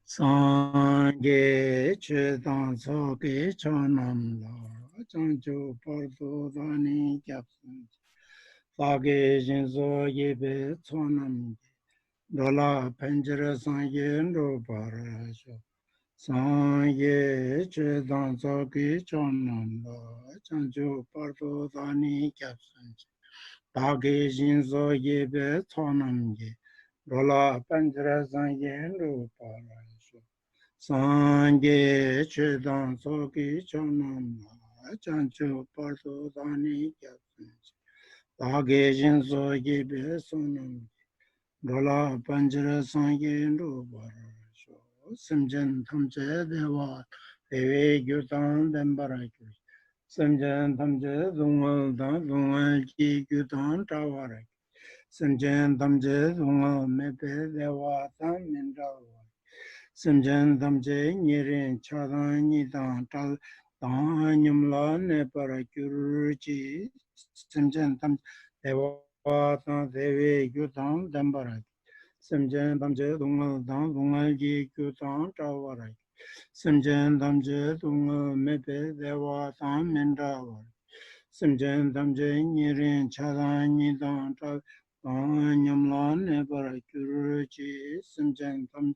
Sangye Chetan Soke Chanam La Chancho Parto Dani Kyapsan Sage Jinso Yebe Tsonam Dola Panjara Sangye Ndo Parasho Sangye Chetan Soke Chanam La Chancho Parto Dani Kyapsan Sage Jinso Yebe Tsonam Dola Panjara Sangye Ndo Parasho Sangye Chedan Soki Chanam Chancho Parso Dani Kyatsan Tage Jinso Yebe Sonam Dola Panjara Sangye Ndubarasho Simjan Tamche Deva Dewe Gyutan Dembarakyo Simjan Tamche Dungal Dan Dungal Ki Gyutan Tawarak Simjan Tamche Dungal Mepe Deva Tan Mindawa Simjan Damje Nirin Chadan Nidan Tal Dan Nyumla Nepara Kyuruchi Simjan Dam Devatan Devi Gyutan Dambarak Simjan Damje Dungal Dan Dungal Ji Gyutan Tawarak Simjan Damje Dungal Mepe Devatan Mindavar Simjan Damje Nirin Chadan Nidan Tal Dan Nyumla Nepara Kyuruchi Simjan Dam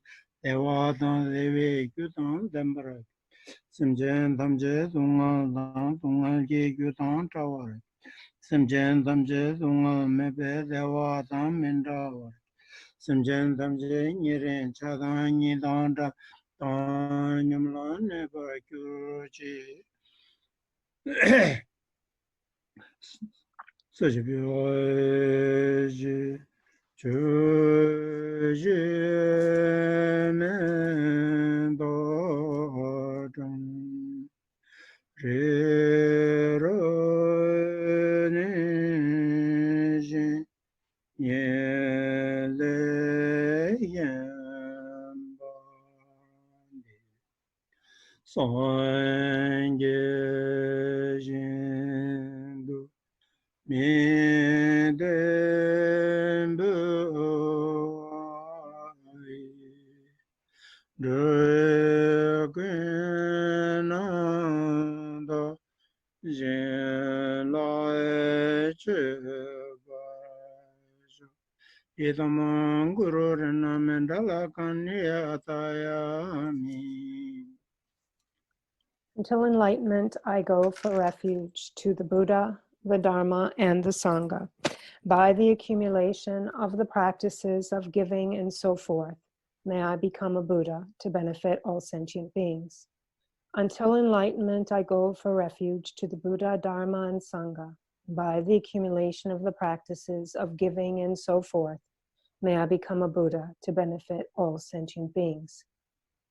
Devatan Devi Gyutan Dambarak Simjan Damje Dungal Dan Dungal Ji Gyutan Tawar Simjan Damje Dungal Mepe Devatan Mindavar Simjan Damje Nirin Chadan Nidan Dan Nyamla Nepara Kyuruchi Sajibyoji Chöjmen Dodam Riröneji Yeleyembandi Sangye Jindu Midembu Dögünanda Jenlai Chöbajo Idamang Guru Renamendala Kanyatayami. Until enlightenment, I go for refuge to the Buddha, the Dharma, and the Sangha. By the accumulation of the practices of giving and so forth, may I become a Buddha to benefit all sentient beings. Until enlightenment, I go for refuge to the Buddha, Dharma, and Sangha. By the accumulation of the practices of giving and so forth, may I become a Buddha to benefit all sentient beings.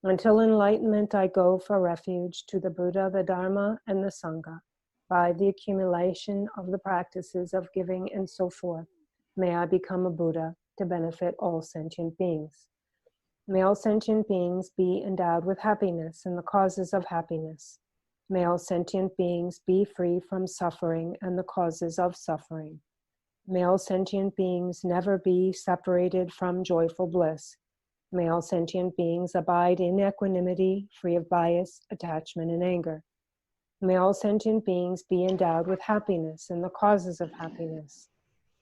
Until enlightenment, I go for refuge to the Buddha, the Dharma, and the Sangha. By the accumulation of the practices of giving and so forth, may I become a Buddha to benefit all sentient beings. May all sentient beings be endowed with happiness and the causes of happiness. May all sentient beings be free from suffering and the causes of suffering. May all sentient beings never be separated from joyful bliss. May all sentient beings abide in equanimity, free of bias, attachment, and anger. May all sentient beings be endowed with happiness and the causes of happiness.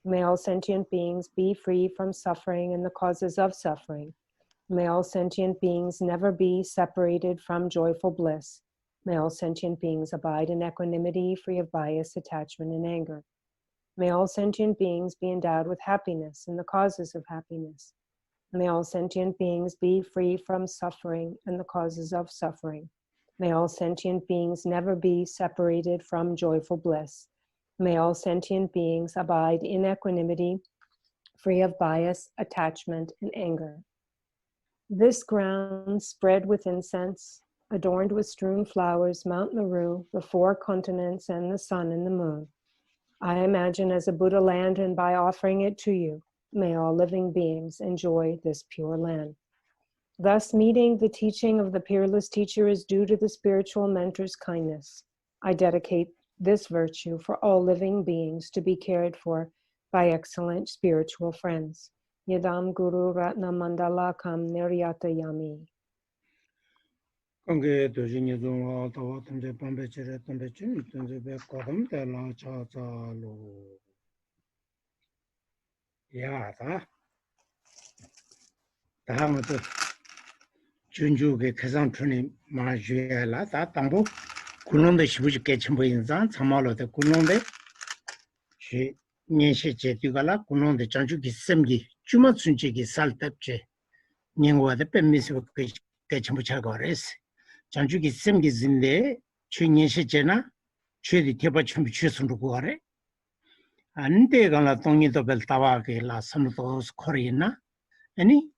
May all sentient beings be free from suffering and the causes of suffering. May all sentient beings never be separated from joyful bliss. May all sentient beings abide in equanimity, free of bias, attachment, and anger. May all sentient beings be endowed with happiness and the causes of happiness. May all sentient beings be free from suffering and the causes of suffering. May all sentient beings never be separated from joyful bliss. May all sentient beings abide in equanimity, free of bias, attachment, and anger. This ground spread with incense, adorned with strewn flowers, Mount Meru, the 4 continents, and the sun and the moon. I imagine as a Buddha land, and by offering it to you, may all living beings enjoy this pure land. Thus, meeting the teaching of the peerless teacher is due to the spiritual mentor's kindness. I dedicate this virtue for all living beings to be cared for by excellent spiritual friends. Yadam Guru Ratna Mandala Kam Niryata Yami. 관계 도진이 좀 더 던져 반배치를 던져 던져 배 거담 달라 차자로 야다 다음은 또 준주의 개상촌이 마주야라 다 담보 군론대 시부지 개침보 인상 참말로대 군론대 시 년시제 뒤가라 군론대 장주기 셈기 주마 순지기 살답제 년과대 뱀미스 개침보 차거레스 장주기 셈기 진데 최년시제나 최디 대바 춤이 최선으로 구하래 안데 간라 동이도 벨 타와게 라 섬도 코리나 아니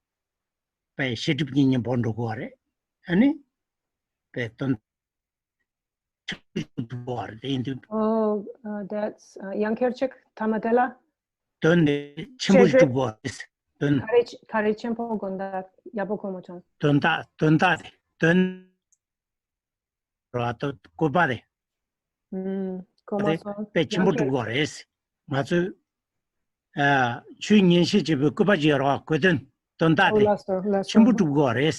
배 시드비니 본도 구하래 아니 배돈 부하래 인도 Oh, that's Yankerchik Tamadela. 돈에 침부지 부하래 돈 Karichempo Gonda Yabokomochon. 돈 라또 고바래 Como son? 배 침부지 구하래 맞아 아 주인시 집에 고바지로 거든 돈 다대 침부지 구하래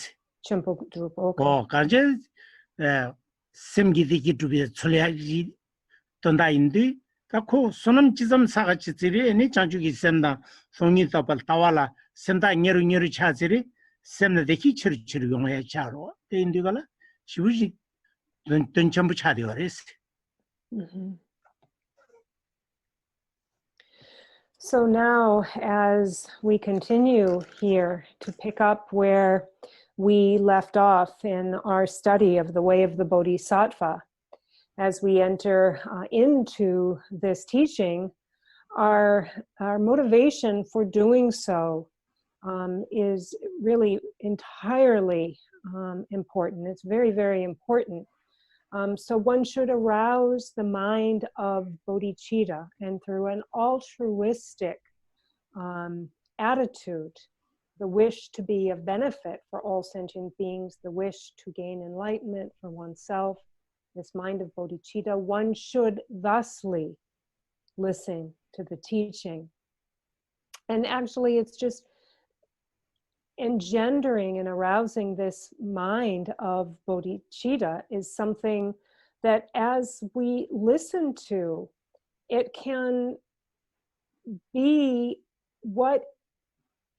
Chempo Drup. Okay. 간제 semgidiki dubi tsuliaji tonda indi kako sonam chizam saga chitsiri eni chanchuki semda songi tapal tawala semda nyeru chaziri semda deki chiru yongaya charo te indi gala shibuji don chambu chadi wares. So now, as we continue here to pick up where we left off in our study of the way of the Bodhisattva, as we enter into this teaching, our motivation for doing so is really entirely important. It's very, very important. So one should arouse the mind of bodhicitta, and through an altruistic attitude, the wish to be of benefit for all sentient beings, the wish to gain enlightenment for oneself, this mind of bodhicitta, one should thusly listen to the teaching. And actually, it's just engendering and arousing this mind of bodhicitta is something that as we listen to, it can be what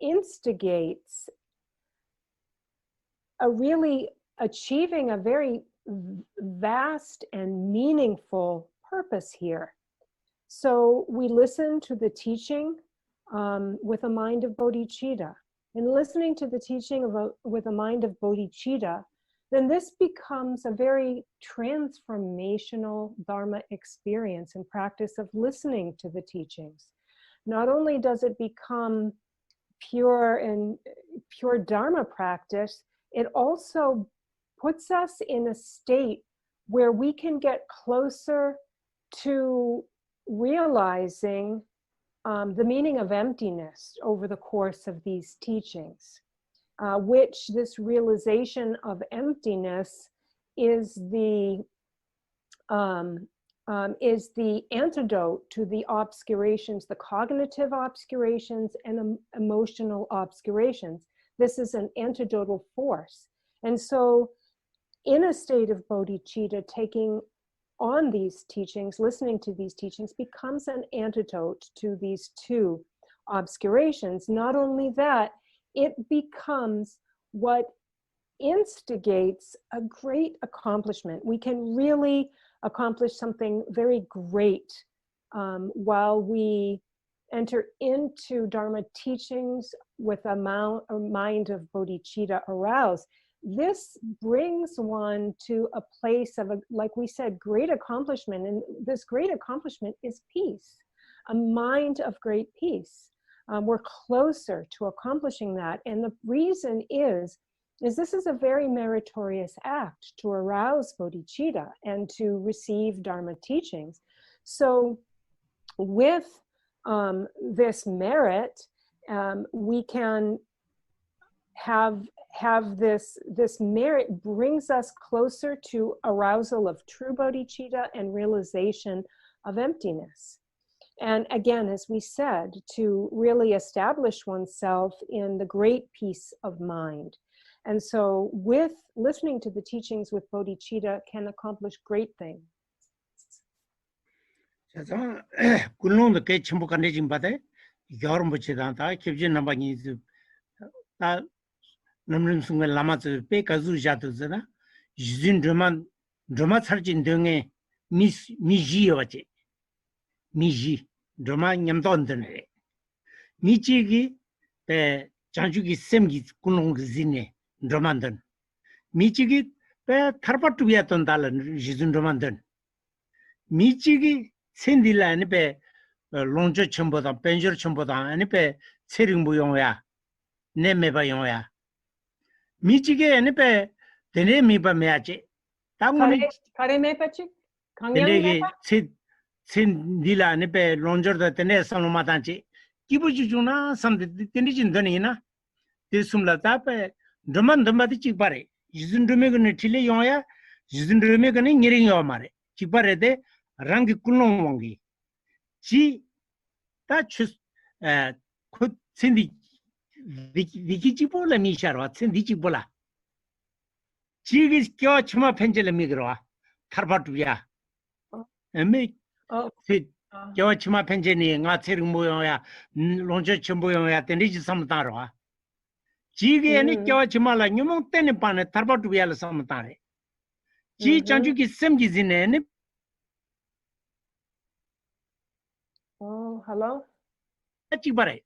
instigates a really achieving a very vast and meaningful purpose here. So we listen to the teaching with a mind of bodhicitta. And listening to the teaching with a mind of bodhicitta, then this becomes a very transformational Dharma experience and practice of listening to the teachings. Not only does it become pure Dharma practice, it also puts us in a state where we can get closer to realizing the meaning of emptiness over the course of these teachings, which this realization of emptiness is the antidote to the obscurations, the cognitive obscurations and emotional obscurations. This is an antidotal force. And so in a state of bodhicitta, taking on these teachings, listening to these teachings becomes an antidote to these two obscurations. Not only that, it becomes what instigates a great accomplishment. We can really accomplish something very great while we enter into Dharma teachings with a mind of bodhicitta aroused. This brings one to a place of, like we said, great accomplishment. And this great accomplishment is peace, a mind of great peace. We're closer to accomplishing that. And the reason is this is a very meritorious act to arouse bodhicitta and to receive Dharma teachings. So with this merit, we can have this merit brings us closer to arousal of true bodhicitta and realization of emptiness. And again, as we said, to really establish oneself in the great peace of mind. And so with listening to the teachings with bodhicitta can accomplish great things. 자, 굴롱도 개 첨부 간내진 바데 여름 붙이다다 kép진 남방이 다 남는 순간 라마즈 빼가주 자도잖아. 유진 드마 살진 등에 미지여지. 미지 드마 냠도 안 되네. 미지기 때 장주기 셈기 굴롱 지네 드만든. 미지기 때 타르바투비였던 달은 유진 드만든. 미지기 센딜라니 배 롱저 첨보다 벤저 첨보다 아니 배 체링 무용야 내매바 용야 미지게 아니 배 데네 미바 메야지 당문이 가레 메바치 강양 데네게 메바 센딜라 아니 배 롱저다 데네 산로마단지 기부지 주나 삼데 데니진 데니나 데숨라다 배 드만 드마디 찍바레 유진 드메그네 틸레 용야 유진 드메그네 니링 요마레 찍바레데 랑기 꿀롱 왕기 지 다추 코 신디 위키지볼라 미샤로 신디지볼라 지기 껴 치마 펜젤라 미그로와 타르바투야 에메 껴 치마 펜젤니 nga 체링 모여야 론저 첨보여야 데니지 삼다로와 지게니 껴 치마라 뉴몽 때네 바네 타르바투야라 삼다레 지 장주기 셈기지네니 Oh, hello. 찍바레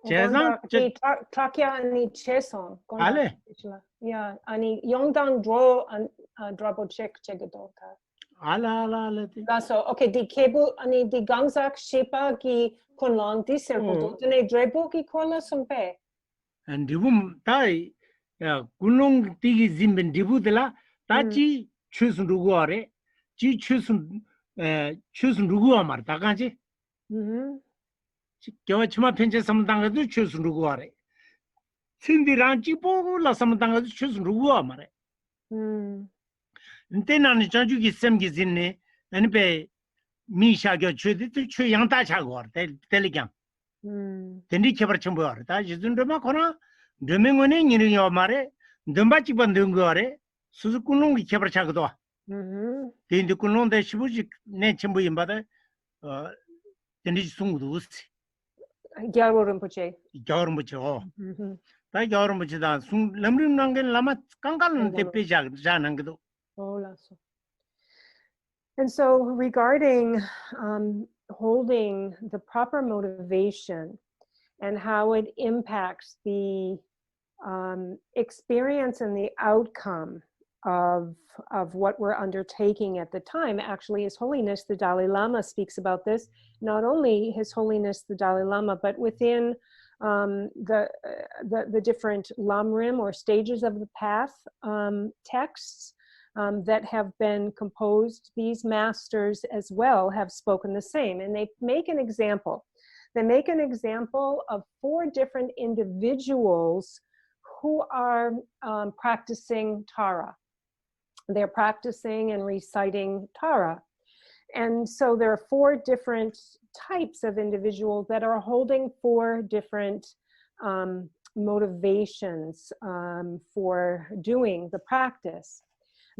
제상 타키야 아니 체송. 알레. 야, 아니 영당 드로 드라보 체크도. 알라. 가서 오케이 디 케이블 아니 디 강삭 시파기 콘랑 디 셀고도 네 드레보기 콜라 섬페. 안 디붐 타이 야 굴롱 티기 짐벤 디부들라 타치 추스 누구아레 지 추스 추스 누구아 말 다간지 겨 치마 펜체 삼당가도 추스 누구아레 신디랑 지보라 삼당가도 추스 누구아 말에 인테나니 장주기 셈기진네 아니베 미샤겨 추디 추 양다 차고 텔리강 덴디 케버 첨보어 다 지준도마 코나 드명원에 니르요 말에 덤바치 번든 거래 수수꾼롱이 케버 차고도 덴디 꾼롱데 시부지 내 첨보 임바다 덴디 숭도 우스 겨울은 보체 겨울은 보죠 다 겨울은 보지다 숭 람림랑게 라마 깡갈은 대피자 자는 것도 And so regarding holding the proper motivation and how it impacts the experience and the outcome of what we're undertaking at the time, actually His Holiness the Dalai Lama speaks about this. Not only His Holiness the Dalai Lama, but within the different lamrim or stages of the path texts that have been composed, these masters as well have spoken the same. And they make an example. They make an example of 4 different individuals who are practicing Tara. They're practicing and reciting Tara. And so there are 4 different types of individuals that are holding 4 different motivations for doing the practice.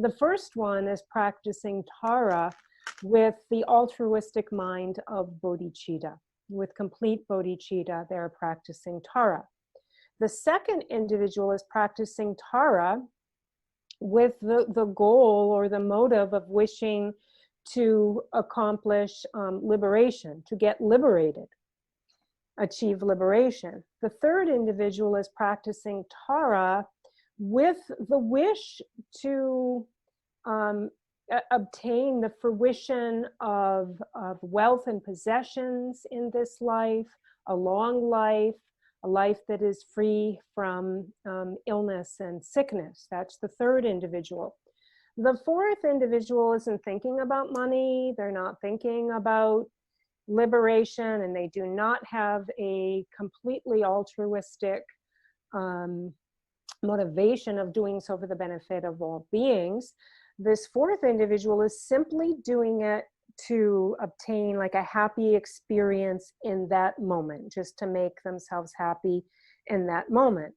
The first one is practicing Tara with the altruistic mind of bodhicitta. With complete bodhicitta, they're practicing Tara. The second individual is practicing Tara with the goal or the motive of wishing to accomplish liberation, to get liberated, achieve liberation. The third individual is practicing Tara with the wish to obtain the fruition of wealth and possessions in this life, a long life, a life that is free from illness and sickness. That's the third individual. The fourth individual isn't thinking about money, they're not thinking about liberation, and they do not have a completely altruistic motivation of doing so for the benefit of all beings. This fourth individual is simply doing it to obtain like a happy experience in that moment, just to make themselves happy in that moment.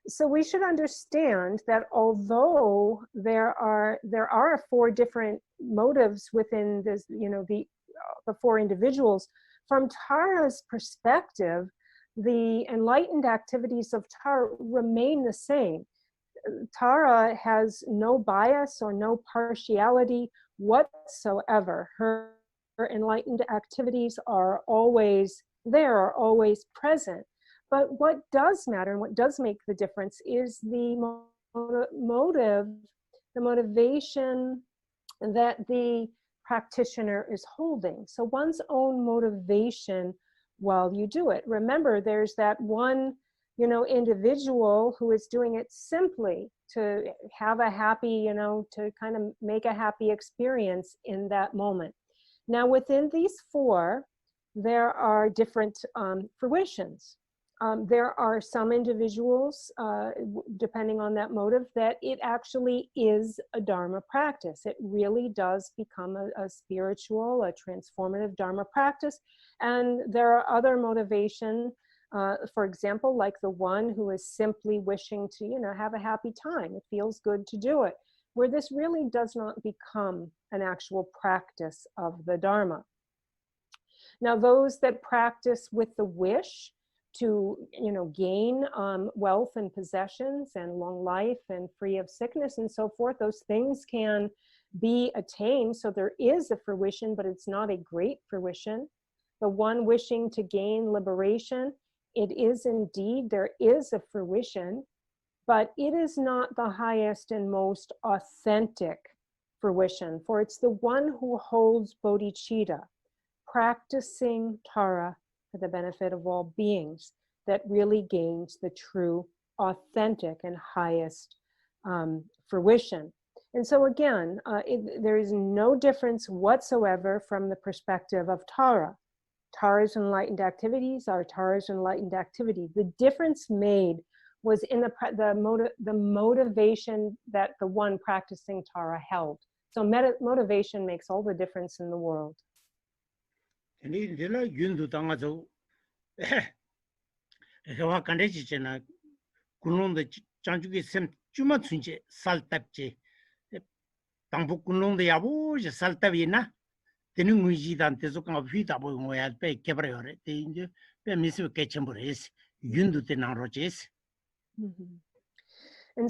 So we should understand that although there are 4 different motives within this, the 4 individuals, from Tara's perspective, the enlightened activities of Tara remain the same. Tara has no bias or no partiality whatsoever. Her enlightened activities are always there, are always present. But what does matter and what does make the difference is the motivation that the practitioner is holding. So one's own motivation while you do it. Remember, there's that one, individual who is doing it simply to have a happy, to kind of make a happy experience in that moment. Now, within these 4, there are different fruitions. There are some individuals, depending on that motive, that it actually is a Dharma practice. It really does become a spiritual, a transformative Dharma practice. And there are other motivation, for example, like the one who is simply wishing to, have a happy time. It feels good to do it, where this really does not become an actual practice of the Dharma. Now, those that practice with the wish to, gain wealth and possessions and long life and free of sickness and so forth, those things can be attained. So there is a fruition, but it's not a great fruition. The one wishing to gain liberation, it is indeed, there is a fruition, but it is not the highest and most authentic fruition, for it's the one who holds bodhicitta, practicing Tara for the benefit of all beings, that really gains the true, authentic, and highest fruition. And so again, there is no difference whatsoever from the perspective of Tara. Tara's enlightened activities are Tara's enlightened activity. The difference made was in the motivation that the one practicing Tara held. So motivation makes all the difference in the world. And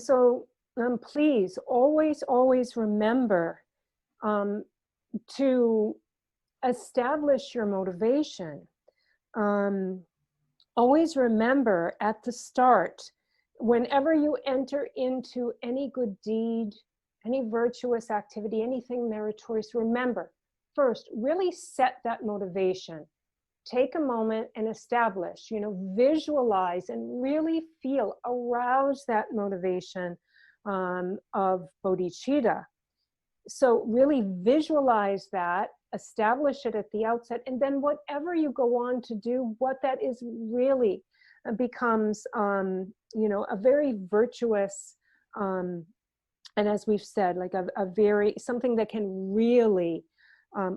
so please always remember to establish your motivation. Always remember at the start, whenever you enter into any good deed, any virtuous activity, anything meritorious, remember, first, really set that motivation. Take a moment and establish, visualize and really feel, arouse that motivation of bodhicitta. So really visualize that, establish it at the outset, and then whatever you go on to do, what that is really becomes, a very virtuous, and as we've said, like something that can really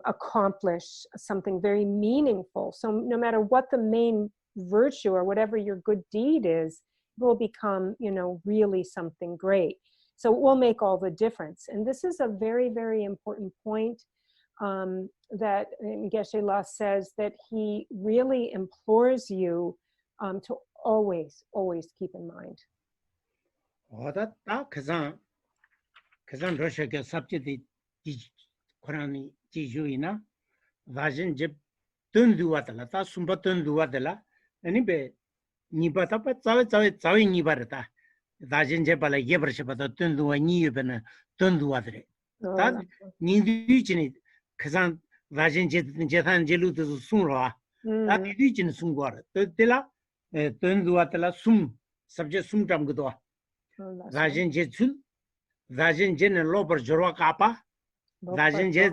accomplish something very meaningful. So no matter what the main virtue or whatever your good deed is, it will become, really something great. So it will make all the difference. And this is a very, very important point that Geshe-la says, that he really implores you to always keep in mind. 지주이나 vajen je tunduatala ta sumba tunduatala ani be nibata pa zawe nibarata vajen je bala yebrshaba tunduwa niyubena tunduadre ta nindichini kazan vajen je tan jelu tu sunra ta nindichini sungwar tela tunduatala sum subject sum tam gdo vajen je sul vajen je ne lobar jorwa kapa Dajen je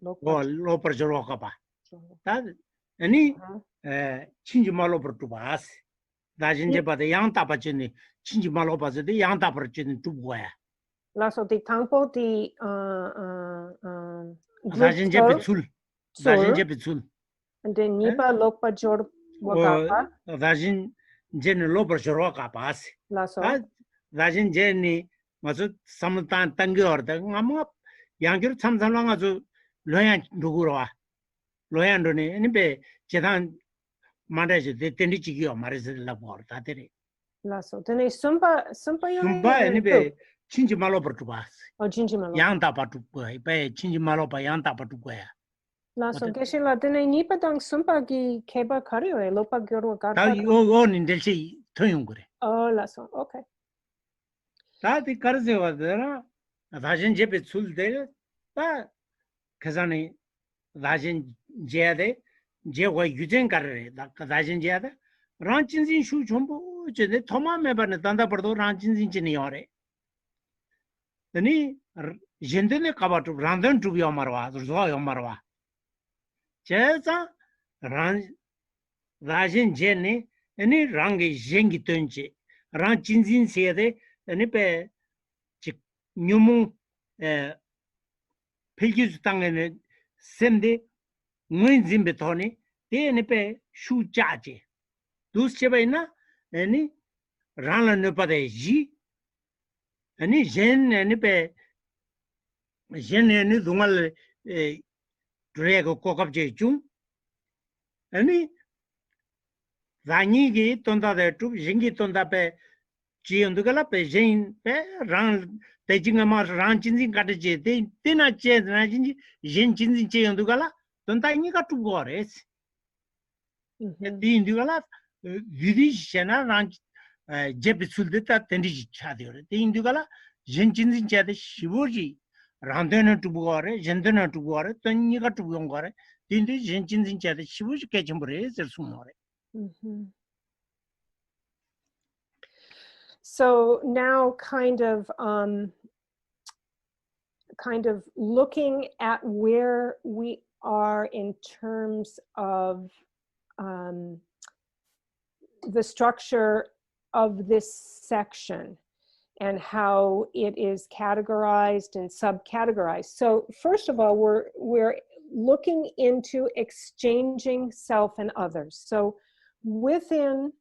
loper joroka ba. Tad ani chinji malo pertubas. Dajen je ba de yang ta ba jeni chinji malo ba de yang ta ba jeni tubuya. La so de tampo di dajen je bitsul. Dajen je bitsul. And then nipa lokpa jor wakapa. Dajen jen lobar jorwa ka pas Laso. rajin jen mazu samtan tangyor da ngam 양기로 참산랑 아주 로얀 누구로와 로얀도네 니베 제단 말해지 데텐디지기요 말해서라 버다데리 Laso. Tene sumpa yo. 숨바 니베 친지 말로 버투바 Jinji malo. 양다 바투고 배 친지 말로 바 양다 바투고야 Laso. Keshila tene nipa dang sumpa ki keba kariyo lopa gyoro 다 garpa. 요거는 될시 토용 그래 Oh, laso. Okay. 다디 가르세와더라 라진 제베 출데 다 그자네 라진 제야데 제와 유전 가르래 라진 제야데 란친진 슈 전부 제데 토마메바네 단다버도 란친진 지니요레 아니 젠데네 까바투 란던 투비오 마르와 조요 마르와 제자 란 라진 제네 아니 랑게 젠기 던지 란친진 세데 아니 베 뉴무 필기수 땅에는 셈데 무인진베 토니 데네페 슈자제 두스체바이나 아니 란라네파데 지 아니 젠네페 젠네니 동알 드레고 코캅제 중 아니 라니기 톤다데 투 징기 톤다페 지연도가라 페 젠페 란 대징아마 란친진 가르제 데나 제나진지 젠친진 제연도가라 tontainiga tu gores indugala vidishena ran jepisulta tendi chadiore indugala jenchinzin chade shivoji randena tu gore jendena tu gore toniga tu gore indi jenchinzin chade shivoji kechambore zersumore. So now kind of looking at where we are in terms of the structure of this section and how it is categorized and subcategorized. So first of all, we're looking into exchanging self and others. So within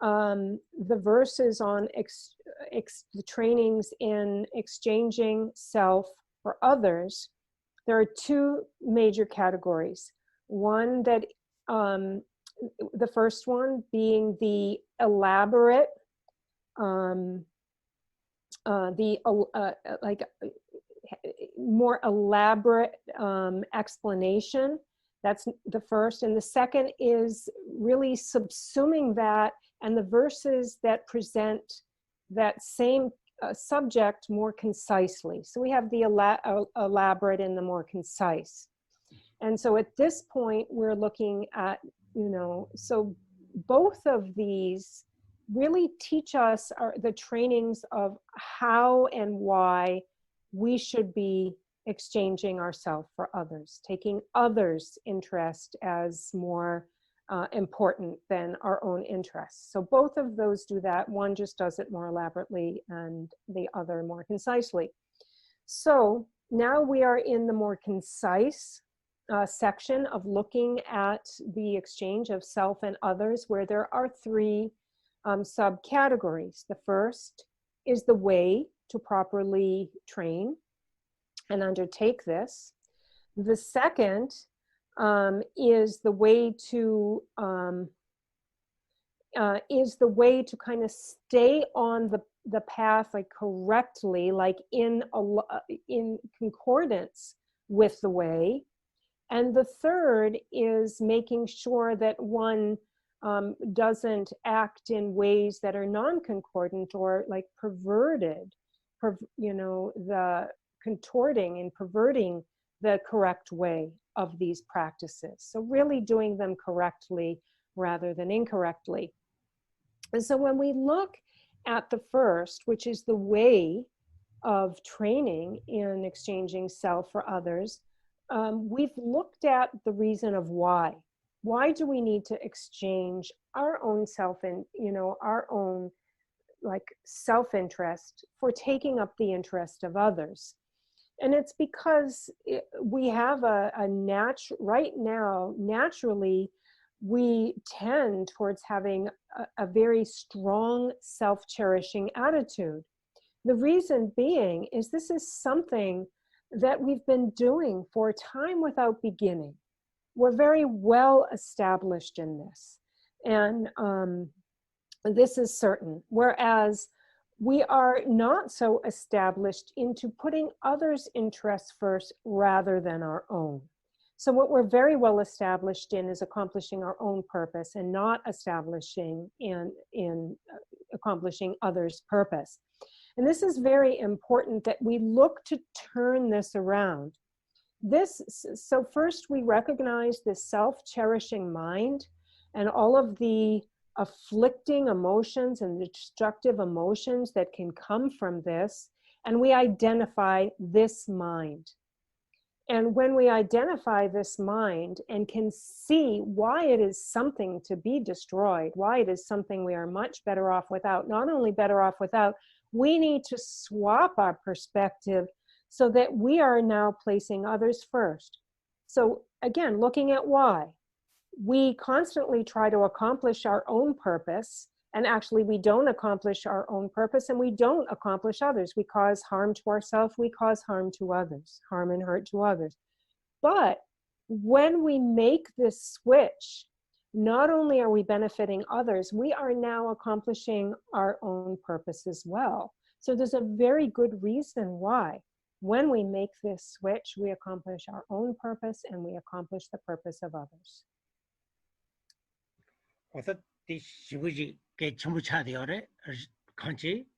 the verses on the trainings in exchanging self for others, there are two major categories. One that, the first one being the elaborate, more elaborate explanation. That's the first. And the second is really subsuming that and the verses that present that same subject more concisely. So we have the elaborate and the more concise. And so at this point, we're looking at, so both of these really teach us the trainings of how and why we should be exchanging ourselves for others, taking others' interest as more important than our own interests. So both of those do that. One just does it more elaborately and the other more concisely. So now we are in the more concise section of looking at the exchange of self and others, where there are three subcategories. The first is the way to properly train and undertake this. The second is the way to kind of stay on the path like correctly, like in concordance with the way. And the third is making sure that one doesn't act in ways that are non-concordant or like perverted, the contorting and perverting the correct way of these practices. So really doing them correctly rather than incorrectly. And so when we look at the first, which is the way of training in exchanging self for others, we've looked at the reason of why. Why do we need to exchange our own self and, our own like self-interest for taking up the interest of others? And it's because we have right now, naturally, we tend towards having a very strong self-cherishing attitude. The reason being is this is something that we've been doing for time without beginning. We're very well established in this. And this is certain. Whereas we are not so established into putting others' interests first rather than our own. So what we're very well established in is accomplishing our own purpose and not establishing in accomplishing others' purpose. And this is very important that we look to turn this around. So first we recognize this self-cherishing mind and all of the afflicting emotions and the destructive emotions that can come from this, and we identify this mind. And when we identify this mind and can see why it is something to be destroyed, why it is something we are much better off without, not only better off without, we need to swap our perspective so that we are now placing others first. So again, looking at why. We constantly try to accomplish our own purpose, and actually we don't accomplish our own purpose and we don't accomplish others. We cause harm to ourselves, we cause harm to others, harm and hurt to others. But when we make this switch, not only are we benefiting others, we are now accomplishing our own purpose as well. So there's a very good reason why when we make this switch, we accomplish our own purpose and we accomplish the purpose of others. 어서 시부지 게 전부 차대어래 간지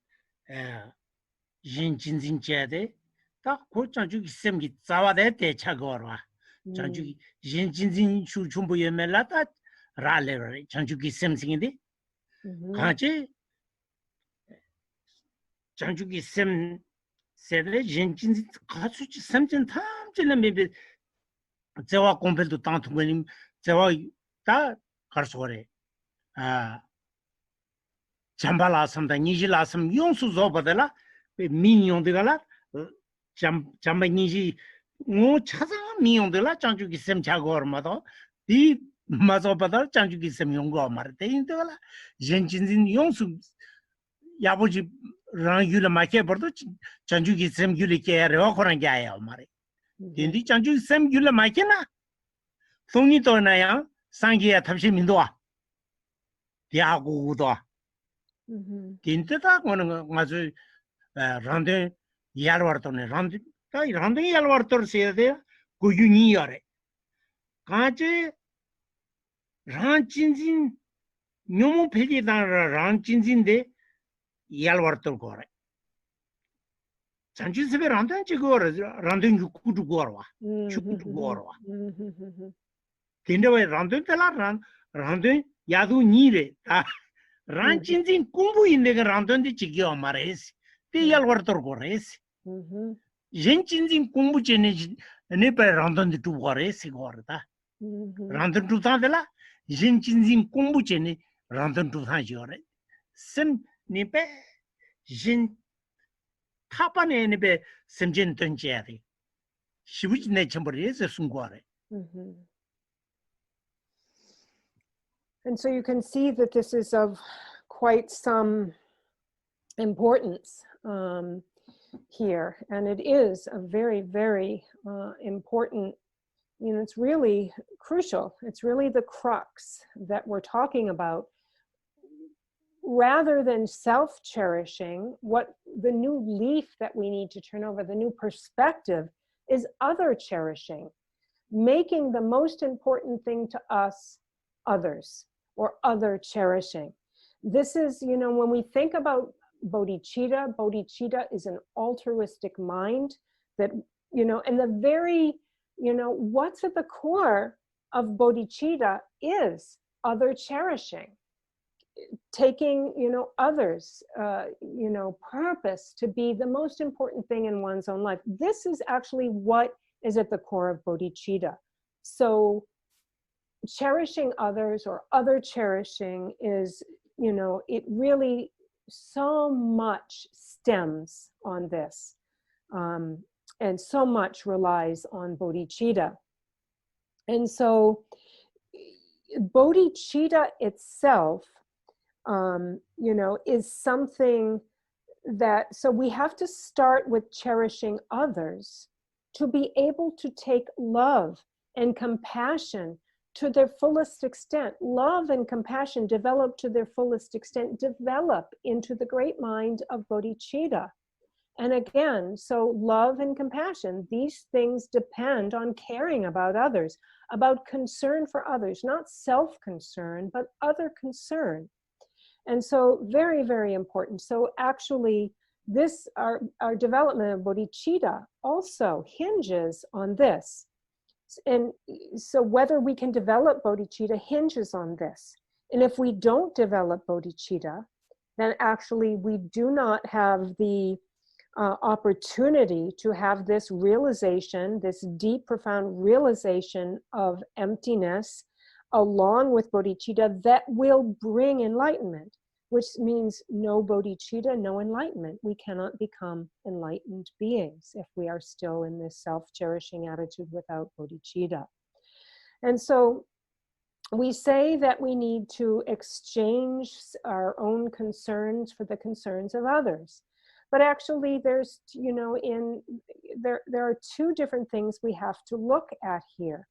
인진진제데 딱 고장주 있음기 자와대 대차거와 장주 인진진 추춤부 예멜라다 라레레 장주 있음승인데 간지 장주 있음 세레 인진진 가수지 삼진 탐질은 메비 제와 공벨도 땅통님 제와 다 가르쳐래 잠발라섬다 니질라섬 용수 조버들라 민용들라 잠바 니지 뭐 찾아 민용들라 장주기 셈 자고르마도 이 마조버들 장주기 셈 용고 말대 인들라 젠진진 용수 야보지 랑유라 마케 버도 장주기 셈 유리케 레오코란 게야 말이 딘디 장주기 셈 유라 마케나 송이 도나야 상기야 탑시 민도와 야구도 딘데다 거는 아주 란데 야르와르토네 란데 야르와르토르 세데 고유니야레 가제 란진진 뇽모 페리다 란진진데 야르와르토르 거래 잔진스베 란데 지고르 란데 유쿠두 거와 추쿠두 거와 딘데베 란데 tel라 란데 야두 니레 란진진 공부 있는 란던데 지겨 말해스 대열워터 거레스 젠진진 공부 전에 네베 란던데 두 거레스 거다 란던 두 타들라 젠진진 공부 전에 란던 두 타지어레 심 네베 진 타바네 네베 심진 던제리 시부지 내 첨버리에서 숨거래 And so you can see that this is of quite some importance here. And it is a very, very important, it's really crucial. It's really the crux that we're talking about. Rather than self-cherishing, what the new leaf that we need to turn over, the new perspective, is other-cherishing, making the most important thing to us others, or other-cherishing. This is, when we think about bodhicitta, bodhicitta is an altruistic mind that, and the very, what's at the core of bodhicitta is other-cherishing. Taking, others, purpose to be the most important thing in one's own life. This is actually what is at the core of bodhicitta. So cherishing others or other cherishing is, it really so much stems on this and so much relies on bodhicitta. And so bodhicitta itself, is something that, so we have to start with cherishing others to be able to take love and compassion to their fullest extent. Love and compassion develop to their fullest extent, develop into the great mind of bodhicitta. And again, so love and compassion, these things depend on caring about others, about concern for others, not self-concern, but other concern. And so very, very important. So actually, our development of bodhicitta also hinges on this. And so whether we can develop bodhicitta hinges on this. And if we don't develop bodhicitta, then actually we do not have the opportunity to have this realization, this deep, profound realization of emptiness, along with bodhicitta that will bring enlightenment, which means no bodhicitta, no enlightenment. We cannot become enlightened beings if we are still in this self-cherishing attitude without bodhicitta. And so we say that we need to exchange our own concerns for the concerns of others. But actually there's, there are two different things we have to look at here.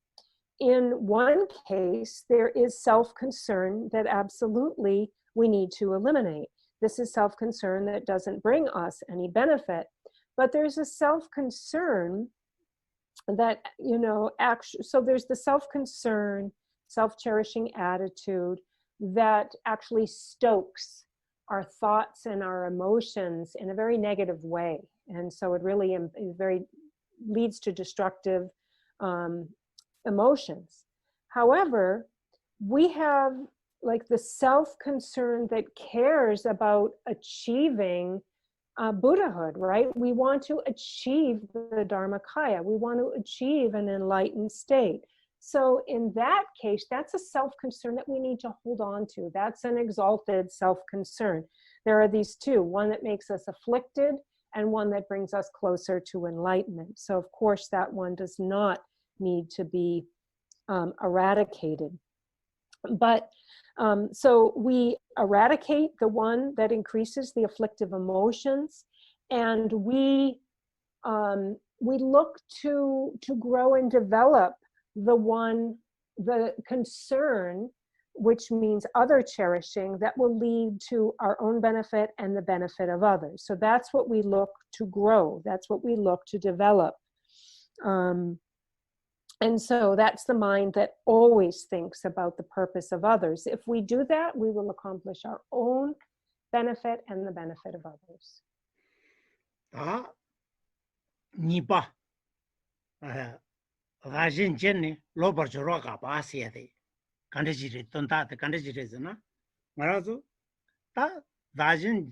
In one case, there is self-concern that absolutely we need to eliminate. This is self-concern that doesn't bring us any benefit. But there's a self-concern that, so there's the self-concern, self-cherishing attitude that actually stokes our thoughts and our emotions in a very negative way. And so it really leads to destructive emotions. However, we have like the self-concern that cares about achieving Buddhahood, right? We want to achieve the Dharmakaya. We want to achieve an enlightened state. So in that case, that's a self-concern that we need to hold on to. That's an exalted self-concern. There are these two, one that makes us afflicted and one that brings us closer to enlightenment. So of course, that one does not need to be eradicated. But so we eradicate the one that increases the afflictive emotions, and we look to grow and develop the concern, which means other cherishing, that will lead to our own benefit and the benefit of others. So that's what we look to grow. That's what we look to develop. And so that's the mind that always thinks about the purpose of others. If we do that, we will accomplish our own benefit and the benefit of others. Nipa. Rajin Jenny, Lobar Joroga, Basia, Kandajiri, Tonta, the Kandajizana, Marazo, Rajin,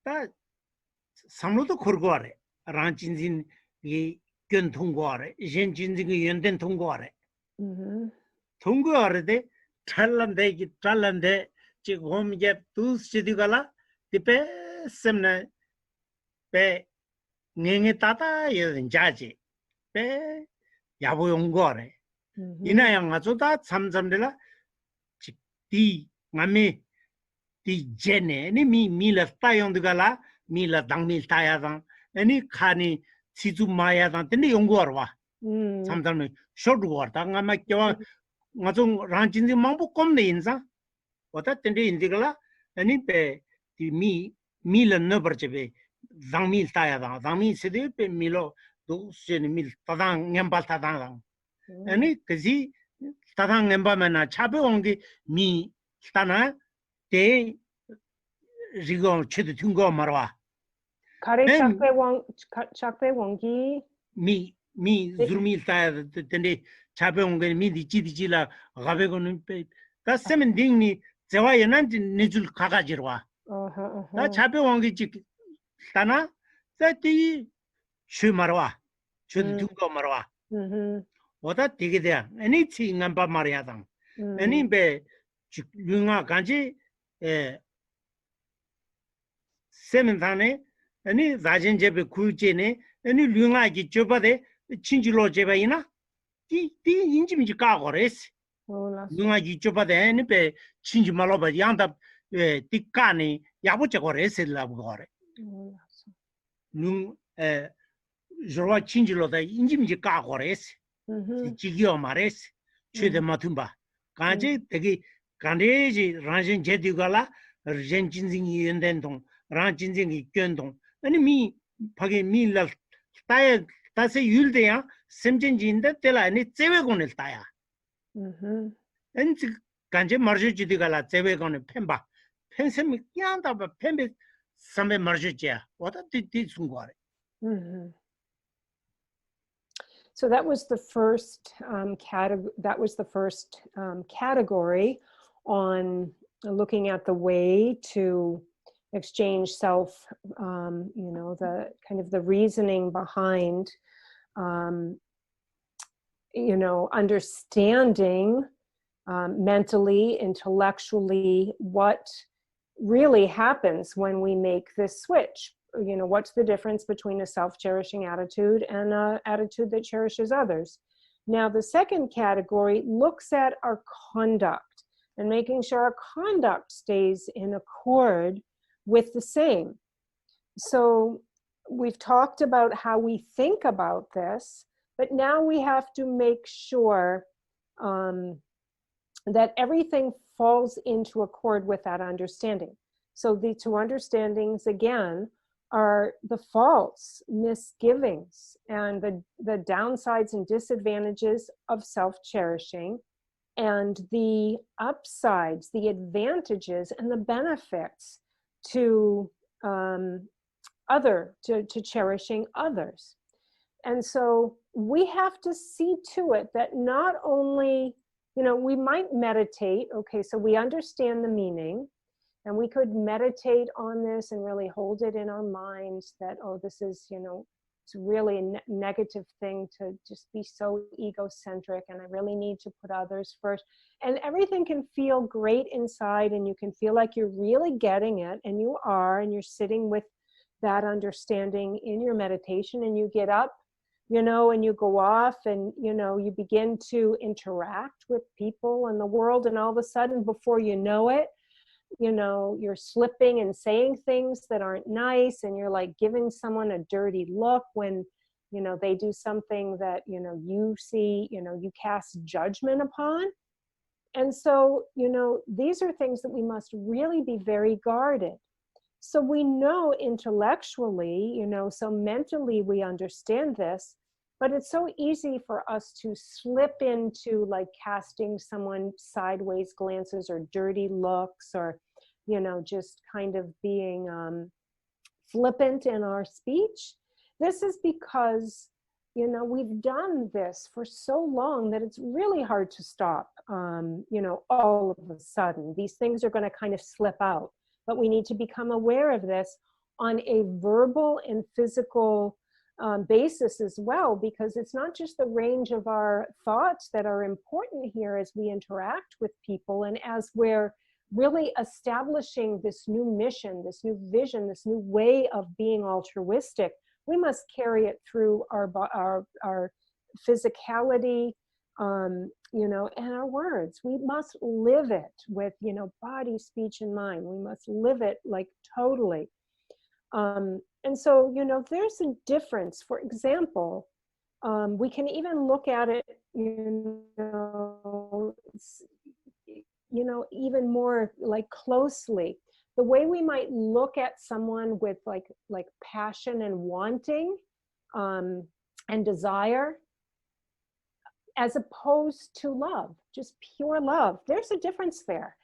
that Samuto Kurgore, Ranchins in the Gun Tungore, Jenjin the Yenden Tungore. Tungore, they Talan de Chick home yep, two Sidigala, the Pe Semna Pe Ningetata, in Jaji, Pe. 야보용거래. 이나양 아주다 참참들라 디 마메 디 제네 니 미라 타용드가라 미라 당밀 타야당 아니 카니 시주 마야당 근데 용거와 참참을 쇼르거다 가마 껴 가좀 란진지 망부 꼼네 인자 어다 텐데 인디가라 아니 베디 미라 너버제베 당밀 타야당 당밀 세데 베 밀로 도스제니 밀 타당 냠발 타당 아니 그지 타당 냠바면나 차베옹디 미 타나 데 지금 최대 튕거 말와 카레 차베옹기 미 주르밀 타 텐데 차베옹게 미 디지디지라 가베고는 다 세면 딩니 제와연한지 니줄 가가지로와 나 차베옹기 지 타나 세티 슈마르와 슈드 퉁고 마르와 오다 되게돼야 anything 남바 마리아당 아니베 류가 간지 세멘다네 아니 자진제베 구제네 아니 류가기 줘바데 친지로 제바이나 디 인지미지 까거레스 누가 이쪽바데 니베 친지 말로바 양답 띠까니 야부적거레슬라고 거래 누에 저와 친지로다 인짐지 까거레스 지기어 말레스 최대 마툼바 가제 되게 간데지 란진 제디가라 렌진징이 연된동 란진징이 견동 아니 미 파게 미라 따에 따세 율데야 셈진진데 때라니 제외고늘 따야 엔지 간제 마르지디가라 제외고늘 펜바 펜셈이 얀다바 펜베 삼베 마르지야 와다 띠띠 순거래 So that was the first category on looking at the way to exchange self, the kind of the reasoning behind, understanding mentally, intellectually, what really happens when we make this switch. What's the difference between a self-cherishing attitude and an attitude that cherishes others? Now, the second category looks at our conduct and making sure our conduct stays in accord with the same. So we've talked about how we think about this, but now we have to make sure that everything falls into accord with that understanding. So the two understandings, again, are the faults, misgivings, and the downsides and disadvantages of self-cherishing, and the upsides, the advantages, and the benefits to cherishing others. And so we have to see to it that not only, we might meditate, okay, so we understand the meaning, and we could meditate on this and really hold it in our minds that, this is, it's really a negative thing to just be so egocentric, and I really need to put others first. And everything can feel great inside, and you can feel like you're really getting it, and you are, and you're sitting with that understanding in your meditation, and you get up, and you go off, and, you begin to interact with people in the world, and all of a sudden, before you know it, you're slipping and saying things that aren't nice, and you're like giving someone a dirty look when, they do something that, you see, you cast judgment upon. And so, these are things that we must really be very guarded. So we know intellectually, so mentally we understand this, but it's so easy for us to slip into like casting someone sideways glances or dirty looks, or, just kind of being flippant in our speech. This is because, we've done this for so long that it's really hard to stop, all of a sudden. These things are going to kind of slip out, but we need to become aware of this on a verbal and physical basis as well, because it's not just the range of our thoughts that are important here as we interact with people, and as we're really establishing this new mission, this new vision, this new way of being altruistic. We must carry it through our physicality, and our words. We must live it with, body, speech, and mind. We must live it like totally. And so, there's a difference. For example, we can even look at it, even more like closely. The way we might look at someone with like passion and wanting and desire, as opposed to love, just pure love. There's a difference there.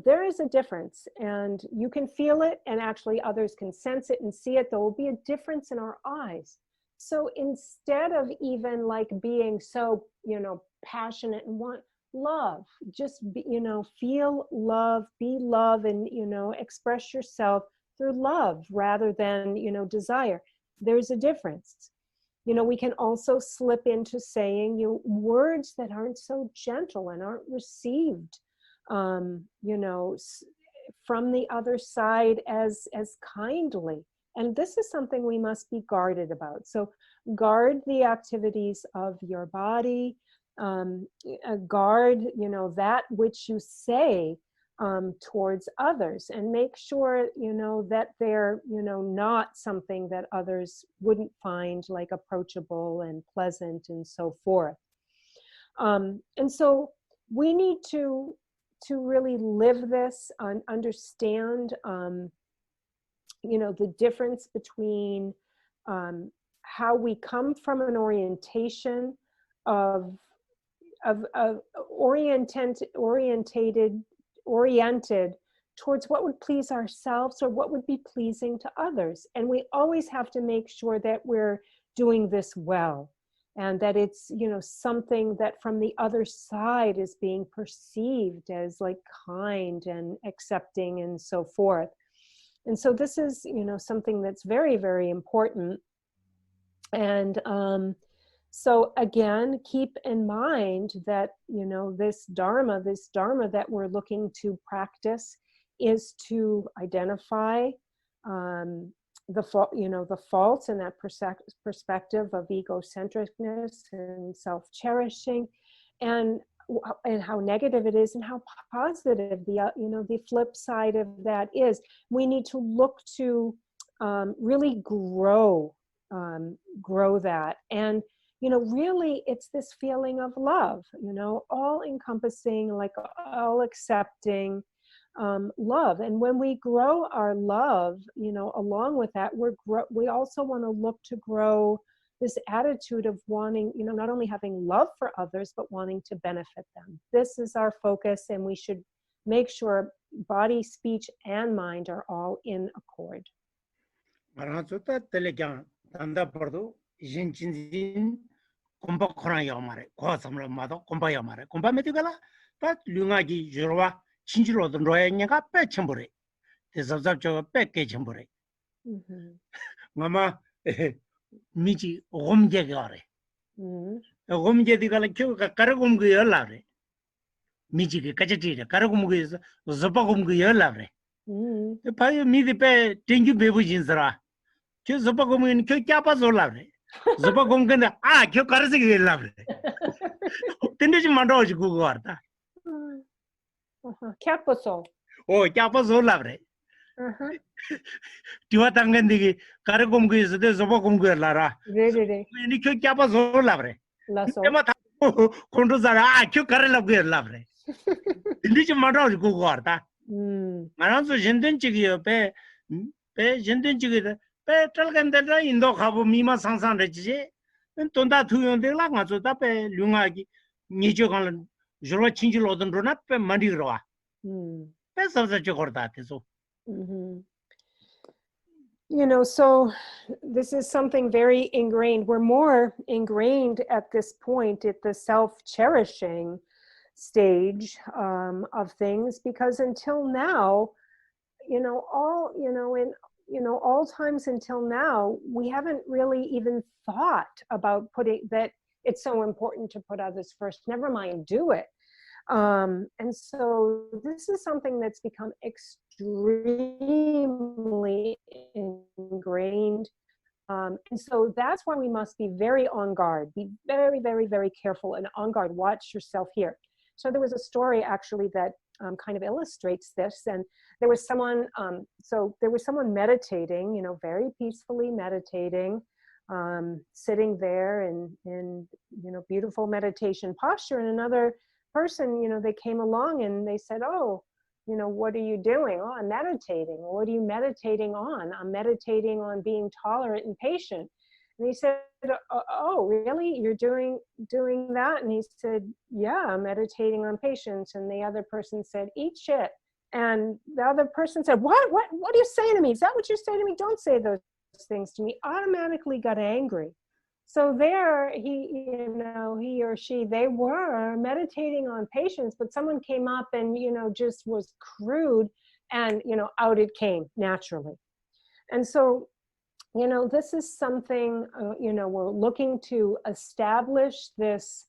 There is a difference, and you can feel it, and actually others can sense it and see it. There will be a difference in our eyes. So instead of even like being so, passionate and want love, just be, feel love, be love, and, express yourself through love rather than, desire. There's a difference. We can also slip into saying words that aren't so gentle and aren't received, from the other side as kindly. And this is something we must be guarded about. So guard the activities of your body, guard, that which you say towards others, and make sure, that they're, not something that others wouldn't find like approachable and pleasant and so forth. And so we need to really live this and understand, the difference between how we come from an orientation of oriented towards what would please ourselves or what would be pleasing to others. And we always have to make sure that we're doing this well, and that it's, something that from the other side is being perceived as like kind and accepting and so forth. And so this is, something that's very, very important. And so again, keep in mind that, this dharma that we're looking to practice is to identify the faults in that perspective of egocentricness and self-cherishing, and how negative it is, and how positive the flip side of that is. We need to look to really grow that. And really it's this feeling of love, all encompassing, like all accepting love. And when we grow our love, along with that, we also want to look to grow this attitude of wanting, not only having love for others, but wanting to benefit them. This is our focus, and we should make sure body, speech, and mind are all in accord. Mama 미지 곰게가래. 곰게디가라 큐가 까르곰게 열라래. 미지게 까지지래. 까르곰게서 저바곰게 열라래. 파이 미디페 땡큐 베부진스라. 큐 저바곰게 큐 캬파솔라래. 저바곰게 큐 까르시게 열라래. 텐데지 만도지 그거 왔다. 캬파솔. 캬파솔라래. Tiwatangandige Karakumgis, the Zobakumgu Lara. Any Kapa Labre. Condozara, Kukarela Labre. Indigenous Madras go Gorta. Maranzo Gendenchigi, Pe Gendenchigi, Pe Telgandra in the Habo Mima Sansan Regie, and Tonda Tuyon de Lamazo Tape, Lungagi, Nijokan, Jora Chinjilo, and Ronape Mandiroa. Best of the Jogorta. So this is something very ingrained. We're more ingrained at this point at the self-cherishing stage of things, because until now, all times until now, we haven't really even thought about putting that it's so important to put others first, never mind do it. And so this is something that's become extremely ingrained. And so that's why we must be very on guard, be very, very, very careful and on guard. Watch yourself here. So there was a story actually that kind of illustrates this. And there was someone, meditating, very peacefully meditating, sitting there in beautiful meditation posture. And another person, they came along and they said, "Oh, what are you doing?" "Oh, I'm meditating." "Well, what are you meditating on?" "I'm meditating on being tolerant and patient." And he said, "Oh, really? You're doing that?" And he said, "Yeah, I'm meditating on patience." And the other person said, "Eat shit." And the other person said, What are you saying to me? Is that what you're saying to me? Don't say those things to me." Automatically got angry. So there, he or she, they were meditating on patience, but someone came up and, just was crude, and, out it came naturally. And so, this is something, we're looking to establish this,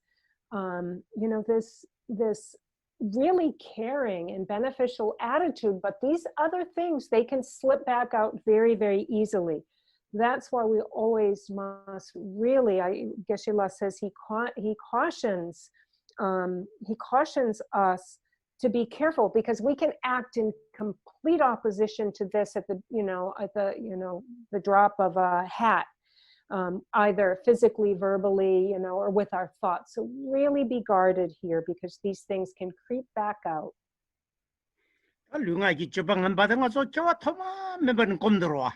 this really caring and beneficial attitude, but these other things, they can slip back out very, very easily. That's why we always must really, Geshe-la says he cautions us to be careful, because we can act in complete opposition to this at the drop of a hat, either physically, verbally, or with our thoughts. So really be guarded here, because these things can creep back out. 룽아기 주방은 받은 거서 저와 토마 매번 곰들어와.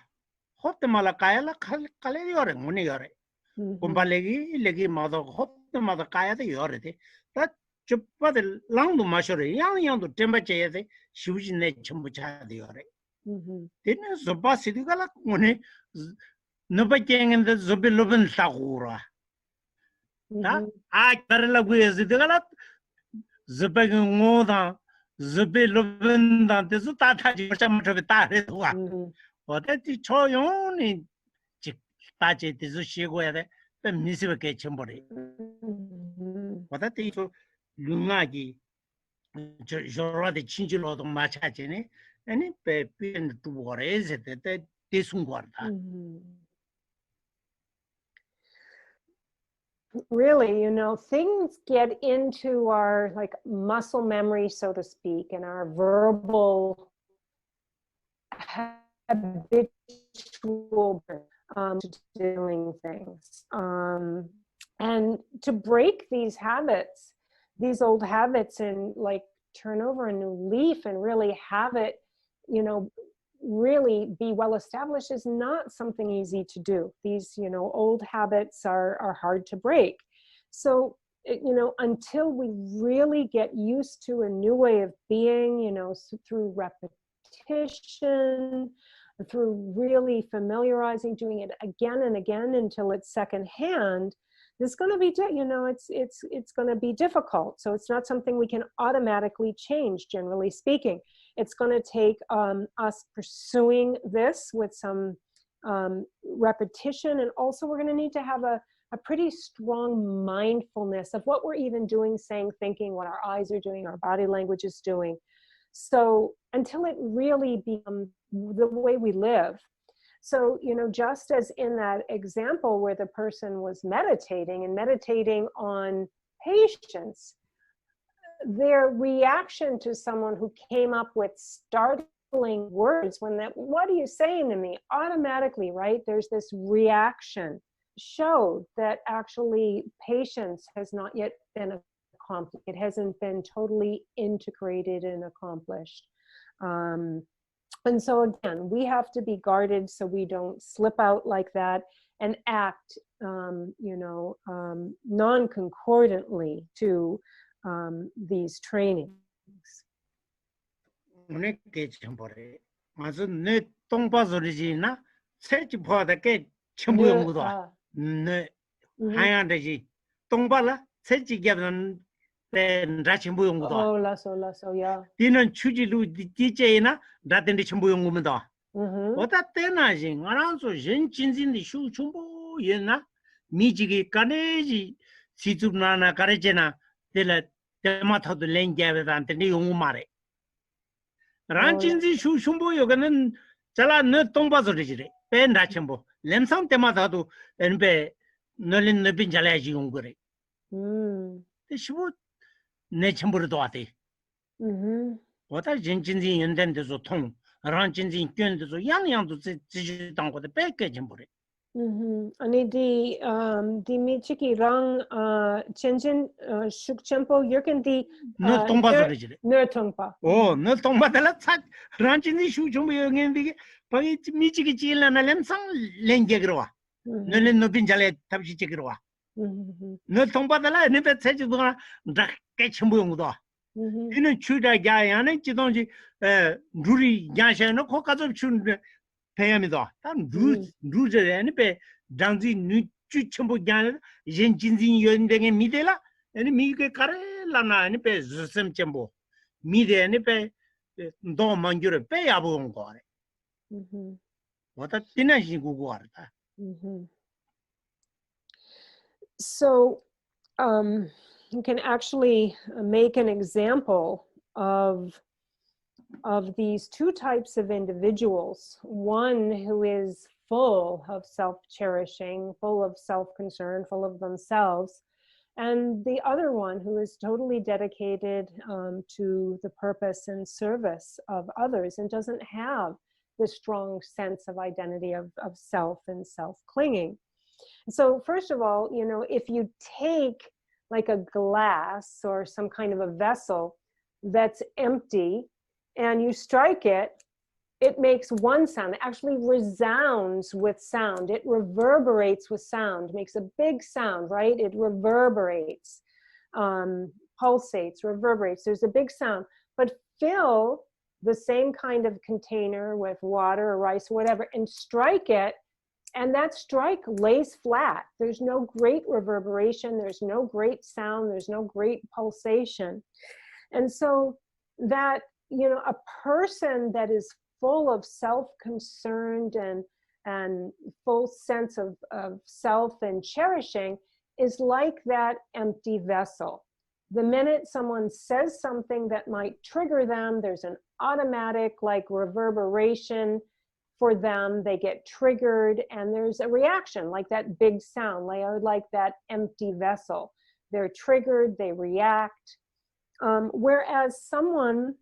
호때 말라 까야라 칼레 요래 문이 요래. 곰발레기 레기 마도 호때 마도 까야도 요래데. 다 주빠들 랑도 마셔래. 양양도 템바체야데 시우진네 전부 차데 요래. 되는 소바시디가라 문이 너바쟁인데 조빌로벤 사고라. 다 아카르라고에즈디가라 조바긴 모다 조빌로벤다 데서 다타지 버참트베 따레도와. 어디 조용히 따지 데서 쉬고야 돼. 미스베게 첨버리. 어디 저 룽아기 저러데 친질로도 마찬가지네. 아니 베빈 두버레즈 데 대순거다. Really, things get into our muscle memory, so to speak, and our verbal habitual doing things. And to break these habits, these old habits, and turn over a new leaf and really have it, really be well established is not something easy to do. These, old habits are hard to break. So, until we really get used to a new way of being, through repetition, through really familiarizing, doing it again and again until it's secondhand, it's going to be, it's going to be difficult. So it's not something we can automatically change, generally speaking. It's going to take us pursuing this with some repetition. And also we're going to need to have a pretty strong mindfulness of what we're even doing, saying, thinking, what our eyes are doing, our body language is doing. So until it really becomes the way we live. So, just as in that example where the person was meditating on patience, their reaction to someone who came up with startling words, what are you saying to me? Automatically, right? There's this reaction showed that actually patience has not yet been accomplished. It hasn't been totally integrated and accomplished. And so again, we have to be guarded so we don't slip out like that and act, non-concordantly to these trainings. 라소, yeah. 디는 추지루 디제이나 라덴데 첨부용구면다. 어다 때나지 알아서 진진진의 슈충부 옛나 미지기 까내지 시줍나나 가르제나 델라 데마타도 랭게베단테 용구 말해. 란진지 슈충부 요거는 잘라 너 동바서리지래. 벤다 첨부. 렘상 때마다도 엔베 너린 너빈 잘해지 용거래. 시부 내 첨부를 도와대. 어다 진진진 연된데서 통 란진진 견데서 양양도 지지 당고데 뺏게 첨부래. 아니 디 미치기 랑 진진 숙첨포 여긴디 너 동바서리지래. 너 통바. 너 동바달라 차 란진진 슈충부 여긴디 바이 미치기 지일라나 렘상 랭게그러와. 너는 너빈 잘해 답시 찍으러와. 너 통바달라 네베 체지도나 다 첨부용도. 이는 추다가야는 지동지 누리 야샤는 코까지 춘 배야미도. 단 누르저에는 배 당지 누추 첨부가는 진진진 연댕에 미데라. 아니 미게 카레라나 아니 배 주섬 첨부. 미데는 배 도만주를 배야본 거래. 뭐다 티나시 구구하다. So you can actually make an example of these two types of individuals. One who is full of self-cherishing, full of self-concern, full of themselves. And the other one who is totally dedicated to the purpose and service of others and doesn't have this strong sense of identity of self and self-clinging. So first of all, you know, if you take like a glass or some kind of a vessel that's empty and you strike it, it makes one sound. It actually resounds with sound. It reverberates with sound, makes a big sound, right? It reverberates, pulsates, reverberates. There's a big sound. But fill the same kind of container with water or rice or whatever and strike it, and that strike lays flat. There's no great reverberation. There's no great sound. There's no great pulsation. And so that, you know, a person that is full of self-concerned and full sense of self and cherishing is like that empty vessel. The minute someone says something that might trigger them, there's an automatic like reverberation for them. They get triggered and there's a reaction like that big sound, like that empty vessel. They're triggered, they react. Whereas someone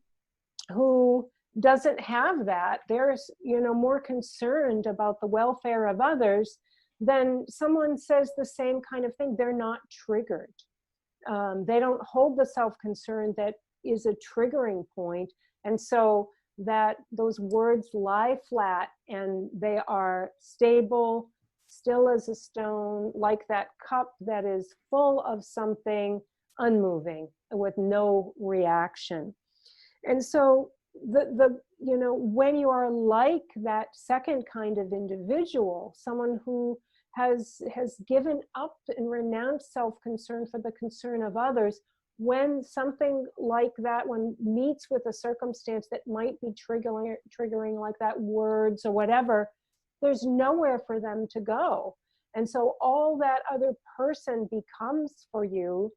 who doesn't have that, there's, you know, more concerned about the welfare of others, then someone says the same kind of thing. They're not triggered. They don't hold the self-concern that is a triggering point. And so that those words lie flat and they are stable, still as a stone, like that cup that is full of something unmoving with no reaction. And so the you know, when you are like that second kind of individual, someone who has given up and renounced self-concern for the concern of others, when something like that one meets with a circumstance that might be triggering like that, words or whatever, there's nowhere for them to go. And so all that other person becomes for you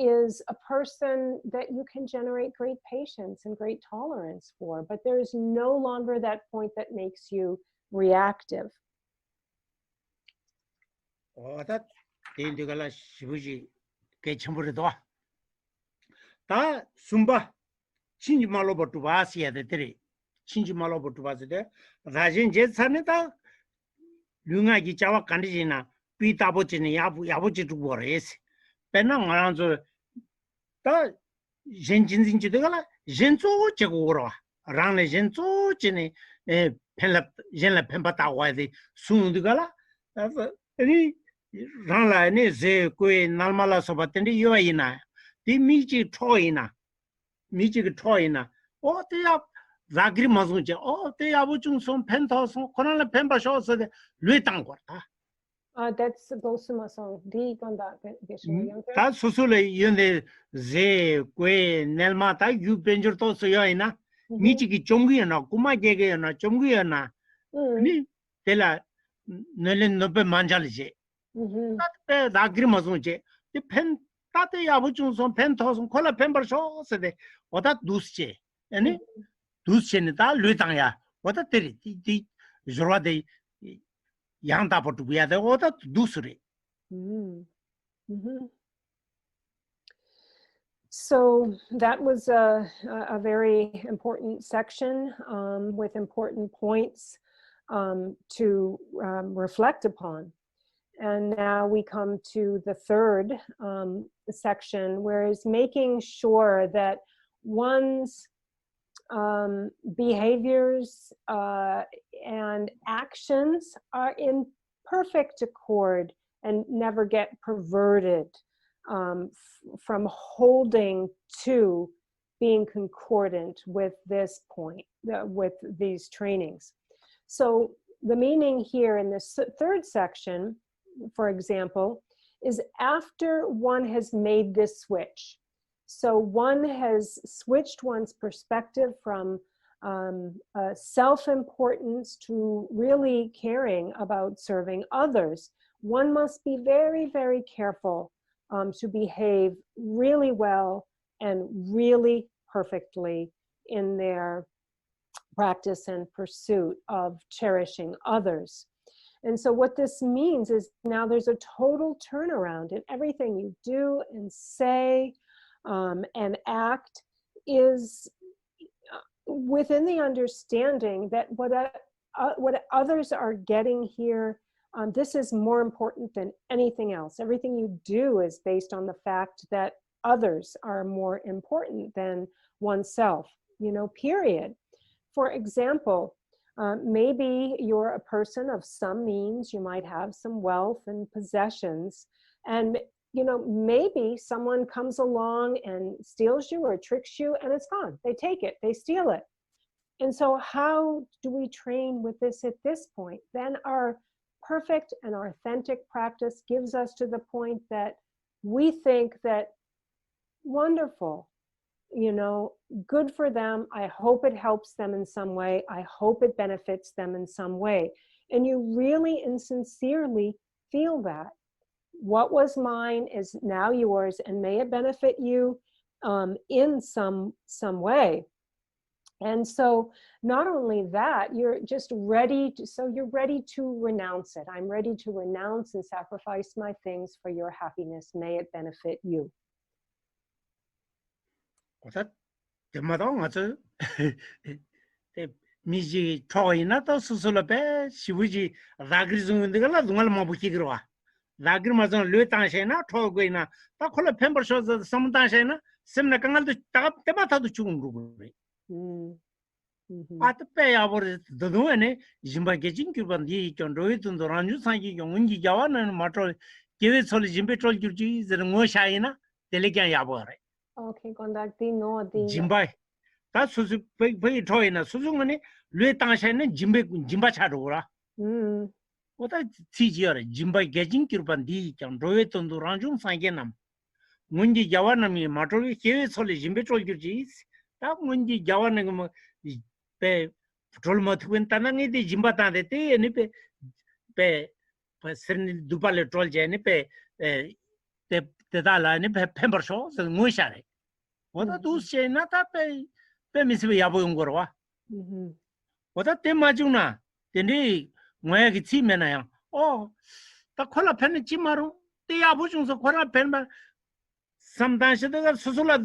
is a person that you can generate great patience and great tolerance for, but there's no longer that point that makes you reactive. that 인도가라 시부지 개첨부르도 다 숨바 친지 말로 버투 바시야 되더리 친지 말로 버투 바스데 라진 제산에다 융아기 자와 간디지나 비타보치니 야부지 두고레스 배낭 말한서 다 젠진진지데가라 젠조 제고로 랑레 젠조 지니 펜라 젠라 펜바타 와디 순디가라 아니 랑라네 제 코에 날말라 소바텐디 요이나 디 미지 토이나 미지 토이나 어때야 자그리 마즈게 어때야 부중손 펜터손 코나라 펜바쇼서데 뢰땅거다 That's Bosuma-song. 다 수술에 이런데 제 코에 날마다 유벤저도 써요이나 미지기 종기나 구마게게나 종기나 니 텔라 너는 너베 만잘지 때 나그리 마즈게 펜 ताते याबुचुं सों pen थोसों खोला pen बरसो सदे ओदा दूसचे यानी दूसचे ने ता लुतांया ओदा तेरी ती जरूरत है यहां ता पटु बिया दे ओदा दूसरे. So that was a very important section with important points to reflect upon. And now we come to the third section, where is making sure that one's behaviors and actions are in perfect accord and never get perverted from holding to being concordant with this point, with these trainings. So the meaning here in this third section, for example, is after one has made this switch. So one has switched one's perspective from self-importance to really caring about serving others. One must be very, very careful to behave really well and really perfectly in their practice and pursuit of cherishing others. And so what this means is now there's a total turnaround in everything you do and say and act is within the understanding that what others are getting here, this is more important than anything else. Everything you do is based on the fact that others are more important than oneself, period. For example, maybe you're a person of some means, you might have some wealth and possessions, and maybe someone comes along and steals you or tricks you and it's gone. They take it, they steal it. And so how do we train with this at this point? Then our perfect and authentic practice gives us to the point that we think that, wonderful, good for them. I hope it helps them in some way. I hope it benefits them in some way. And you really and sincerely feel that. What was mine is now yours, and may it benefit you in some way. And so not only that, you're just ready you're ready to renounce it. I'm ready to renounce and sacrifice my things for your happiness. May it benefit you. 미지 초이나 또 수술업에 시부지 라그리즈는데가 동al 마부키그와 라그리마전 르탄셰나 초고이나 딱 콜라 펜버쇼즈 섬단셰나 셈나 강알도 딱 때마다도 죽은 거고요. 아트페야버스 더도네 짐바게 진규반디 견로이든 도란주 상기 경운기 자와는 마트로 계획 솔리 짐베트롤 줄지 저는 뭐 샤이나 델레간 야버래. Okay, conducti no the 짐바이 다 수수 베이 토이나 수중은에 르탄셰는 짐바 차로라. 오다 티지어래 짐바이 게진 규반디 견로이든 도란주 상게남 문기 자와남이 마트로 계획 솔리 짐베트롤 줄지 다 문기 자와는 뭐 pe patrol matwen tanangi di jimbata de te ni pe sern dupale trol je ni pe te dala ni pe pember sho so ngusare oda du se na ta pe misbe yabo ngorwa oda te majuna teni ngoya gi chi mena ya ta khola pen chi maru te yabo jung so khola pen ba samdan se da susula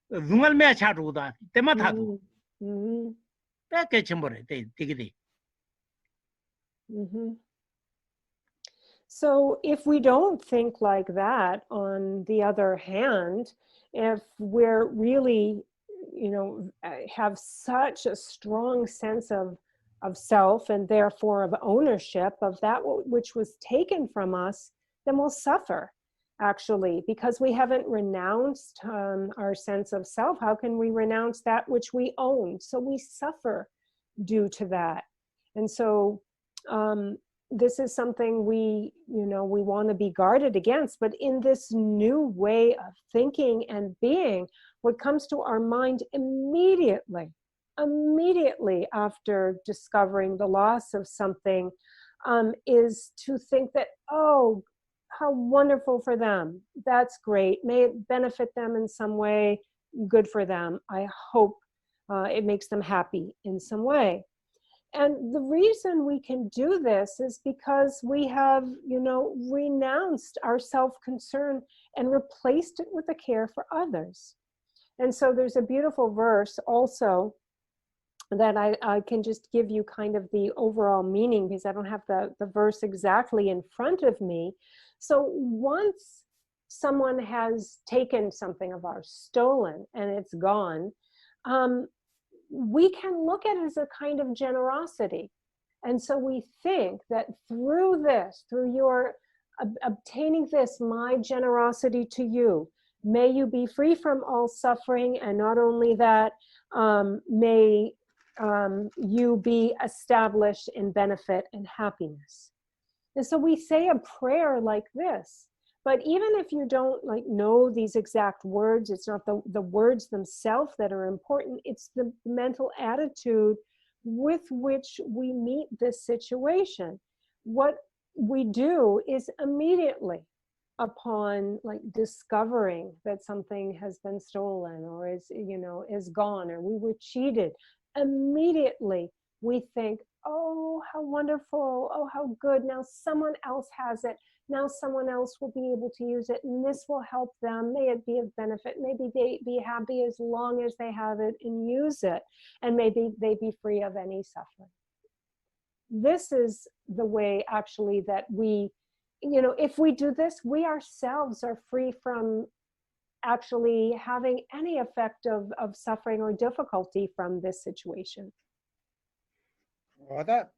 dungal me cha ru da te ma tha du So if we don't think like that, on the other hand, if we're really, have such a strong sense of self and therefore of ownership of that which was taken from us, then we'll suffer. Actually, because we haven't renounced our sense of self. How can we renounce that which we own? So we suffer due to that. And so this is something we want to be guarded against. But in this new way of thinking and being, what comes to our mind immediately after discovering the loss of something is to think that, how wonderful for them. That's great. May it benefit them in some way. Good for them. I hope it makes them happy in some way. And the reason we can do this is because we have, renounced our self-concern and replaced it with a care for others. And so there's a beautiful verse also that I can just give you kind of the overall meaning, because I don't have the verse exactly in front of me. So once someone has taken something of ours, stolen, and it's gone, we can look at it as a kind of generosity. And so we think that through your obtaining this, my generosity to you, may you be free from all suffering, and not only that, may you be established in benefit and happiness. And so we say a prayer like this, but even if you don't know these exact words, it's not the words themselves that are important, it's the mental attitude with which we meet this situation. What we do is immediately upon discovering that something has been stolen or is gone, or we were cheated, immediately we think, oh, how wonderful. Oh, how good. Now someone else has it. Now someone else will be able to use it, and this will help them. May it be of benefit. Maybe they be happy as long as they have it and use it, and maybe they be free of any suffering. This is the way actually that we, if we do this, we ourselves are free from actually having any effect of suffering or difficulty from this situation. Oda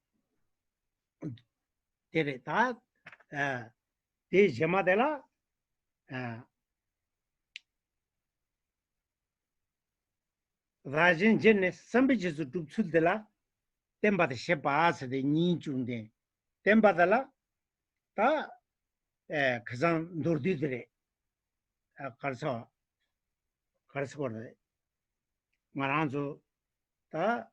tere ta te jema dela rajin jenne sambeje su tupsul dela temba de shepa de ni chunde temba dela ta khazan durdi dire karso de maranzo ta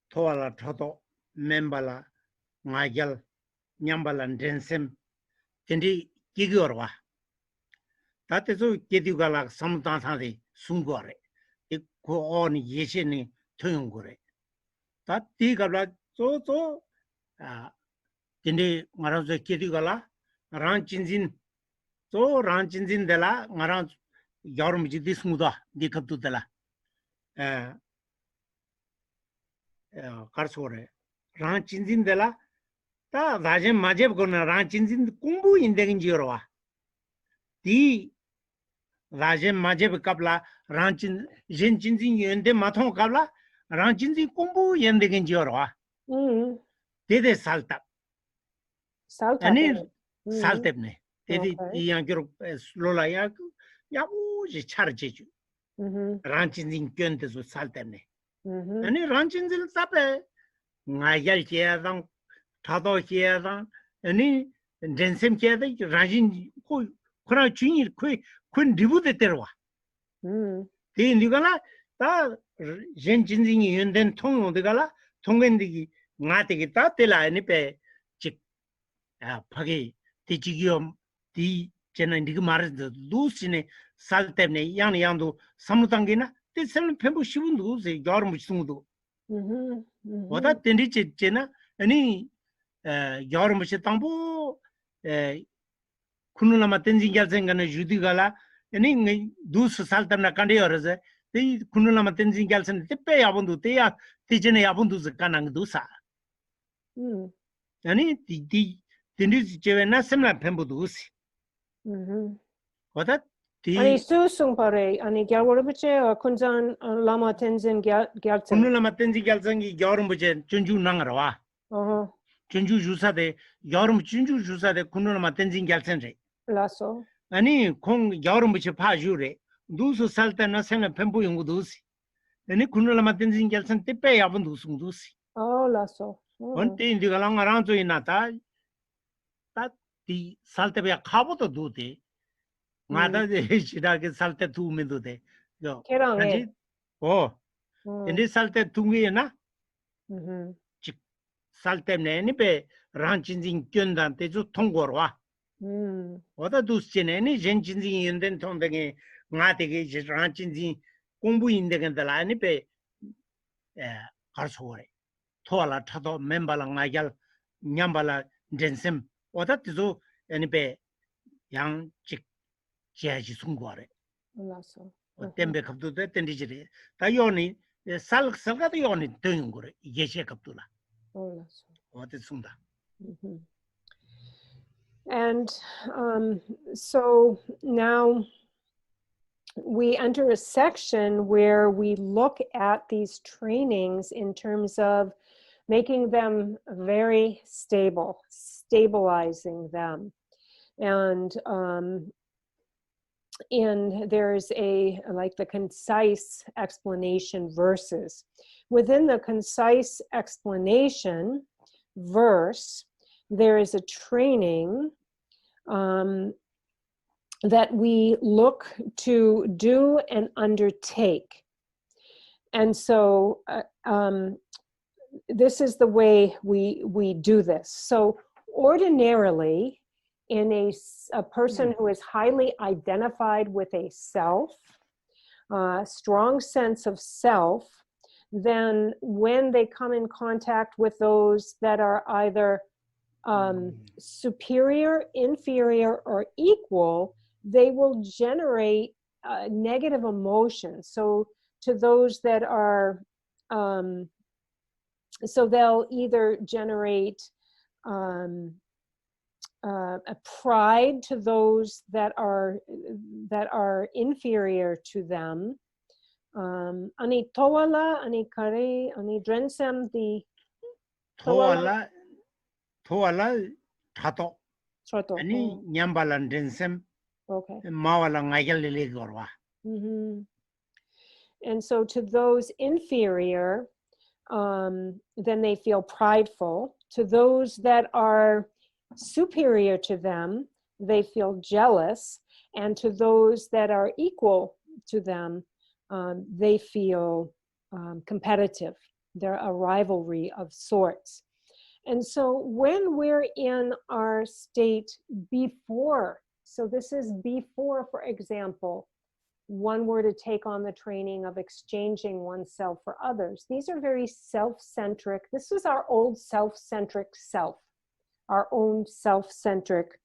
toala thoto membala ngagal nyambala densem tendi kigiorwa tatezo kedigala samtanthade sungore ko on yesheni thoyongore tatigala zo tendi ngarazo kedigala ranchinjin dela ngaran yarum jidismuda dikabtu dela karso ranchinjin dela ta rajem majeb gona ranchinjin kumbu indegin jiorwa di rajem majeb kapla ranchin jenchinjin yende mathon kapla ranchinjin kumbu yendegin jiorwa dede salta ani saltebne dedi yangiro slola ya uji charjeju ranchinjin könte so saltebne ani ranchinjin sape ngayal kiyadan thado kiyadan ani densem kiyadan rajin ko kora chuni kun dibude terwa de indigala ta jenchinjin yenden thong digala thongendigi ngategi ta tela ani pe chik phage tichigyo di chena indig mar lusine saltemne yandu samutangina te sel pembu shibundu se yarmu sumudu oda tendi chena ani yarmu se tambu kunulama tenzin galsengana judigala ani dus saltamna kande yorze te kunulama tenzin galsen tepe yabundu te ya tijene yabundu kanang dusa ani di tendi chevena semna pembu dusi oda Ani susung pare ani gyalwarabuche kunjan lama tenzin gyalsen kunulama tenzin galsengi yarumbuche chunju nangarwa chunju jusade yarum chunju jusade kunulama tenzin galsen re laso 아니 콩 여름부터 파주래 누수 살때 나서는 펜부 연구도시 아니 군을 맞든지 결선 때 빼야분 누수도시 laso 언제 인디가 랑아랑 조이 나타 따디 살때 배 카보도 두데 마다 시다게 살때 두면도 돼 계랑에 근데 살때 둥이나 즉 살때 내니 배 란친진 견단때 주 통고로 와 oda dusjene ni jenchinji yenden tondenge ngatege ranchinji 공부 indegen dalani pe karso toala thado membala ngagal nyambala densem oda tizo eni pe yang chik jaji sungware laso tembe kapdu de tendijire ta yoni salga de yoni tengure yeshe kaptula laso oda sunda And so now we enter a section where we look at these trainings in terms of making them very stable, stabilizing them. And there's the concise explanation verses. Within the concise explanation verse, there is a training that we look to do and undertake. And so this is the way we do this. So ordinarily, in a person who is highly identified with a self, strong sense of self, then when they come in contact with those that are either superior, inferior, or equal, they will generate negative emotions. So to those that are, so they'll either generate a pride to those that are inferior to them. Ani towala, ani kare, ani drensem di 토알라 타토 Soto. 아니 냠발란 덴셈 Okay. 마왈라 ngagelele gorwa. And so to those inferior, then they feel prideful. To those that are superior to them, they feel jealous. And to those that are equal to them, they feel competitive. They're a rivalry of sorts. And so when we're in our state before, so this is before, for example, one were to take on the training of exchanging oneself for others. These are very self-centric. This is our old self-centric self, our own self-centric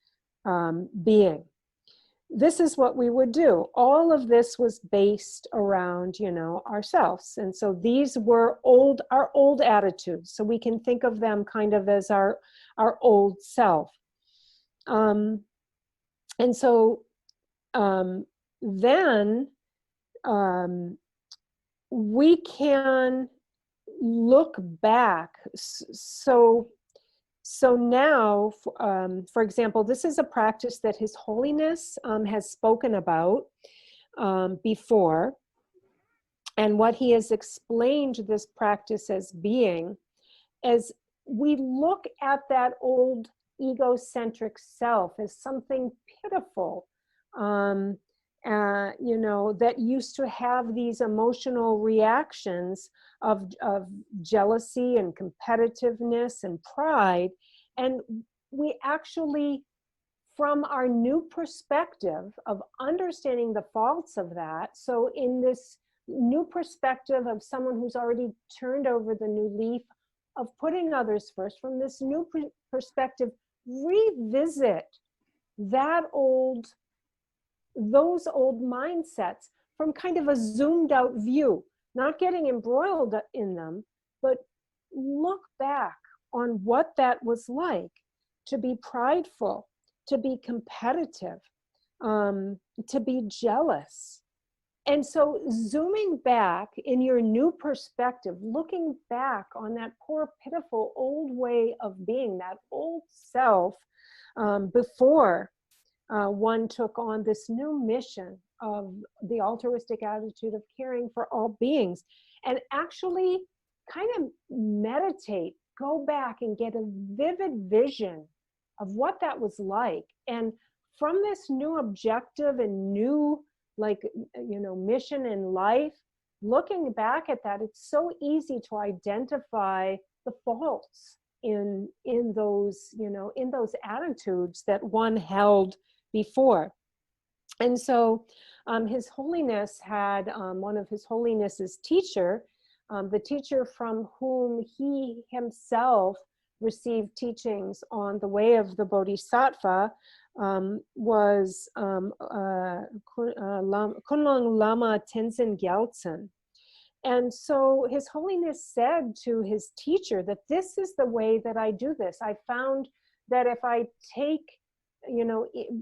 being. This is what we would do. All of this was based around, ourselves. And so these were our old attitudes. So we can think of them kind of as our old self. And so then we can look back. So now, for example, this is a practice that His Holiness has spoken about before. And what he has explained this practice as being, as we look at that old egocentric self as something pitiful, that used to have these emotional reactions of jealousy and competitiveness and pride. And we actually, from our new perspective of understanding the faults of that, so in this new perspective of someone who's already turned over the new leaf of putting others first, from this new perspective, revisit those old mindsets from kind of a zoomed out view, not getting embroiled in them, but look back on what that was like to be prideful, to be competitive, to be jealous. And so zooming back in your new perspective, looking back on that poor, pitiful old way of being, that old self, before one took on this new mission of the altruistic attitude of caring for all beings, and actually kind of meditate, go back and get a vivid vision of what that was like. And from this new objective and new, mission in life, looking back at that, it's so easy to identify the faults in those attitudes that one held before. And so His Holiness had one of His Holiness's teacher, the teacher from whom he himself received teachings on the way of the Bodhisattva, was Kunlun Lama Tenzin Gyaltsen. And so His Holiness said to his teacher that this is the way that I do this. I found that if I take,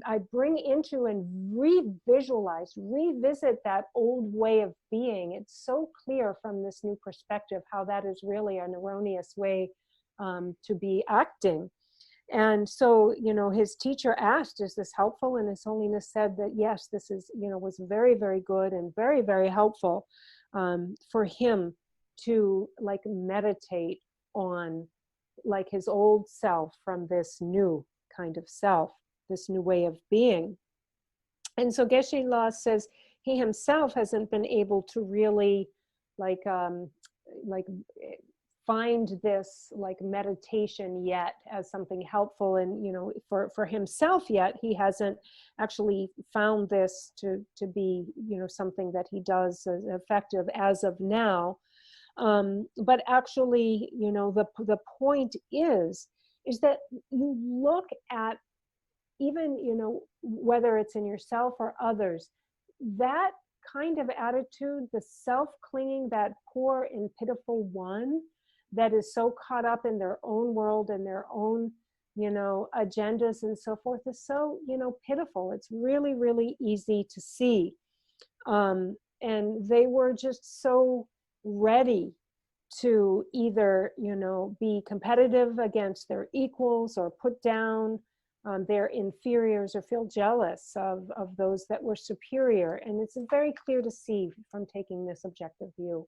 I bring into and revisit that old way of being, it's so clear from this new perspective how that is really an erroneous way to be acting. And so, his teacher asked, is this helpful? And His Holiness said that, yes, this is, was very, very good and very, very helpful for him to meditate on his old self from this new kind of self, this new way of being. And so Geshe La says he himself hasn't been able to really find this meditation yet as something helpful, and for himself yet he hasn't actually found this to be something that he does as effective as of now. But actually, you know, the point is that you look at, even, you know, whether it's in yourself or others, that kind of attitude, the self-clinging, that poor and pitiful one that is so caught up in their own world and their own, you know, agendas and so forth, is so, you know, pitiful. It's really, really easy to see. And they were just so ready to either, you know, be competitive against their equals or put down their inferiors or feel jealous of those that were superior. And it's very clear to see from taking this objective view.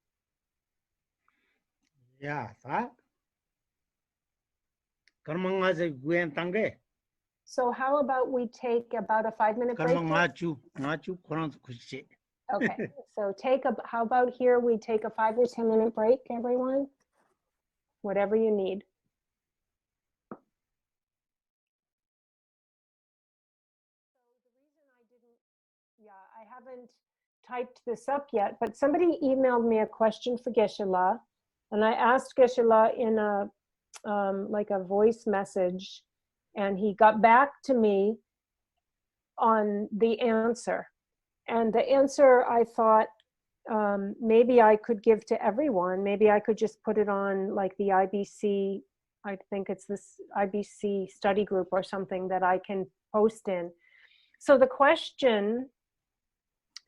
Yeah, that. So how about we take about a 5-minute break? Okay, so how about here we take a 5 or 10 minute break, everyone? Whatever you need. I haven't typed this up yet, but somebody emailed me a question for Geshe-la, and I asked Geshe-la in a like a voice message, and he got back to me on the answer. And the answer, I thought, maybe I could give to everyone. Maybe I could just put it on like the IBC, I think it's this IBC study group or something that I can post in. So the question,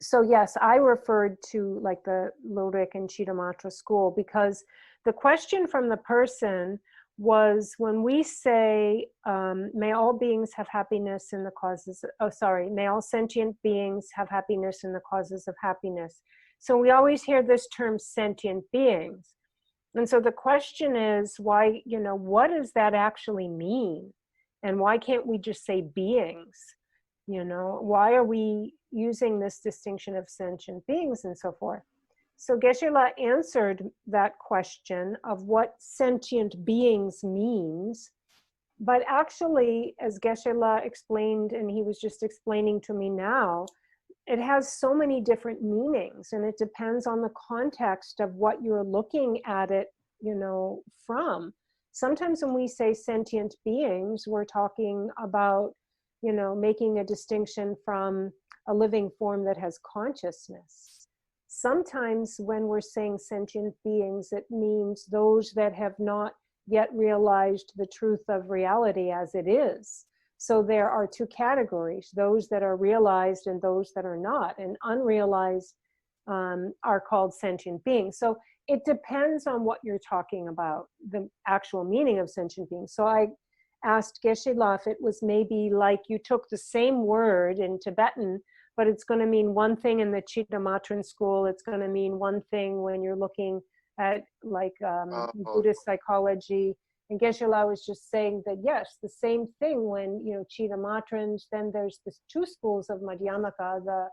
so yes, I referred to like the Lodrik and Chittamatra school, because the question from the person was, when we say, may all beings have happiness in the causes, may all sentient beings have happiness in the causes of happiness. So we always hear this term sentient beings. And so the question is, why, you know, what does that actually mean? And why can't we just say beings? You know, why are we using this distinction of sentient beings and so forth? So Geshe-la answered that question of what sentient beings means. But actually, as Geshe-la explained, and he was just explaining to me now, it has so many different meanings, and it depends on the context of what you're looking at it, you know, from. Sometimes when we say sentient beings, we're talking about, you know, making a distinction from a living form that has consciousness. Sometimes when we're saying sentient beings, it means those that have not yet realized the truth of reality as it is. So there are two categories, those that are realized and those that are not. And unrealized are called sentient beings. So it depends on what you're talking about, the actual meaning of sentient beings. So I asked Geshe-la if it was maybe like you took the same word in Tibetan, but it's going to mean one thing in the Chittamatran school. It's going to mean one thing when you're looking at like Buddhist psychology. And Geshe-la was just saying that, yes, the same thing when, you know, Chittamatrans, then there's the two schools of Madhyamaka, the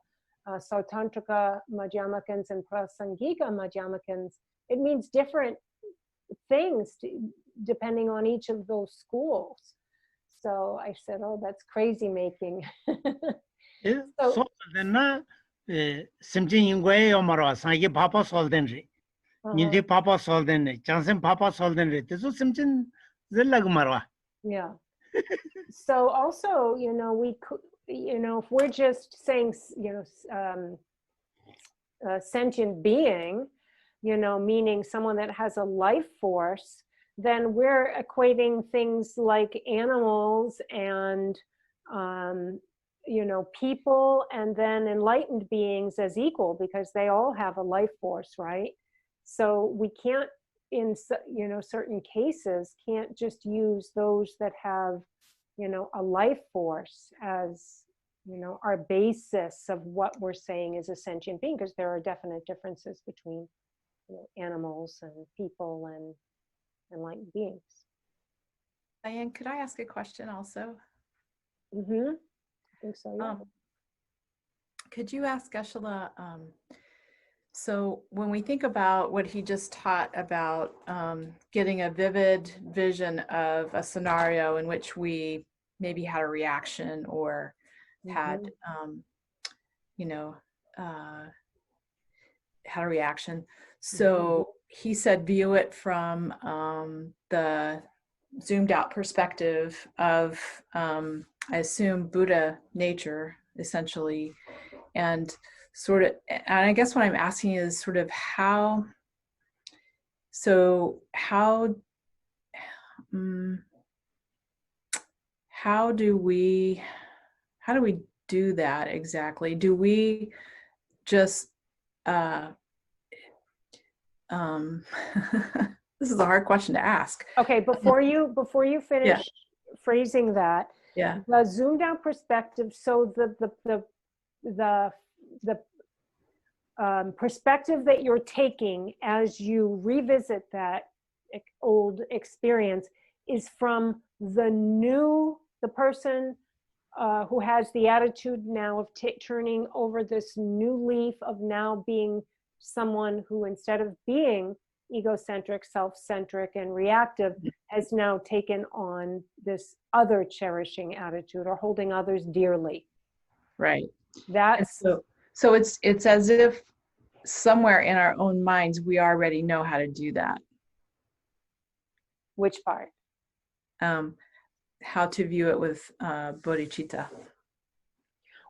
Sautantrika Madhyamakans and Prasangika Madhyamakans. It means different things depending on each of those schools. So I said, oh, that's crazy making. So yeah. So also, you know, we could, you know, if we're just saying, you know, sentient being, you know, meaning someone that has a life force, then we're equating things like animals and, you know, people, and then enlightened beings as equal, because they all have a life force, right? So we can't, in, you know, certain cases, can't just use those that have, you know, a life force as, you know, our basis of what we're saying is a sentient being, because there are definite differences between, you know, animals and people and enlightened beings. Diane, could I ask a question also? Mm-hmm. I think so, yeah. Could you ask Geshe-la, so when we think about what he just taught about getting a vivid vision of a scenario in which we maybe had a reaction or had, you know, had a reaction. So he said view it from the zoomed out perspective of, I assume, Buddha nature, essentially. And sort of, and I guess what I'm asking is sort of how do we do that exactly? Do we just this is a hard question to ask. Okay, before you finish phrasing that, the zoomed out perspective. So the perspective that you're taking as you revisit that old experience is from the person who has the attitude now of turning over this new leaf of now being someone who, instead of being egocentric, self-centric, and reactive, has now taken on this other cherishing attitude or holding others dearly. Right. That's so it's as if somewhere in our own minds we already know how to do that. Which part? How to view it with bodhicitta.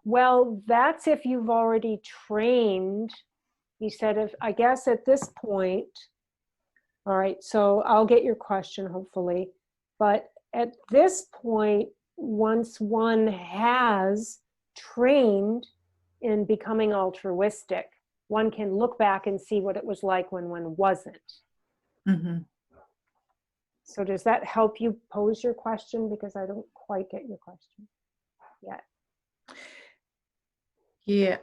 Well, that's if you've already trained. He said, I guess at this point, all right, so I'll get your question hopefully, but at this point, once one has trained in becoming altruistic, one can look back and see what it was like when one wasn't. Mm-hmm. So does that help you pose your question? Because I don't quite get your question yet. Yeah.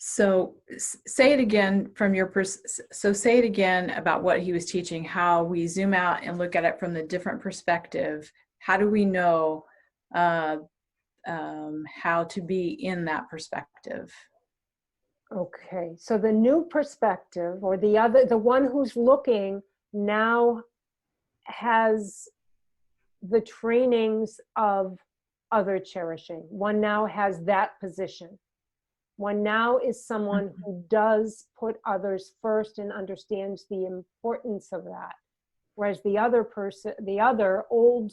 So say it again from your so say it again about what he was teaching, how we zoom out and look at it from the different perspective. How do we know how to be in that perspective? Okay, so the new perspective, or the one who's looking now, has the trainings of other cherishing. One now has that position. One now is someone who does put others first and understands the importance of that. Whereas the other person, the other old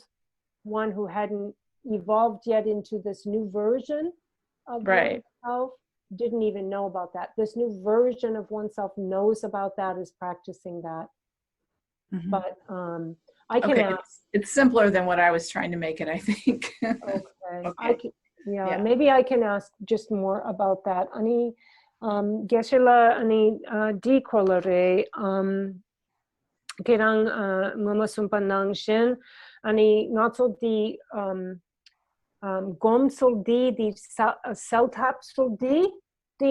one who hadn't evolved yet into this new version of oneself, didn't even know about that. This new version of oneself knows about that, is practicing that. Mm-hmm. But I can ask. It's simpler than what I was trying to make it, I think. Okay. Maybe I can ask just more about that. Ani gesela ani di kolore kerang mama sumpanang shin ani notso di gomsul di seltapsul di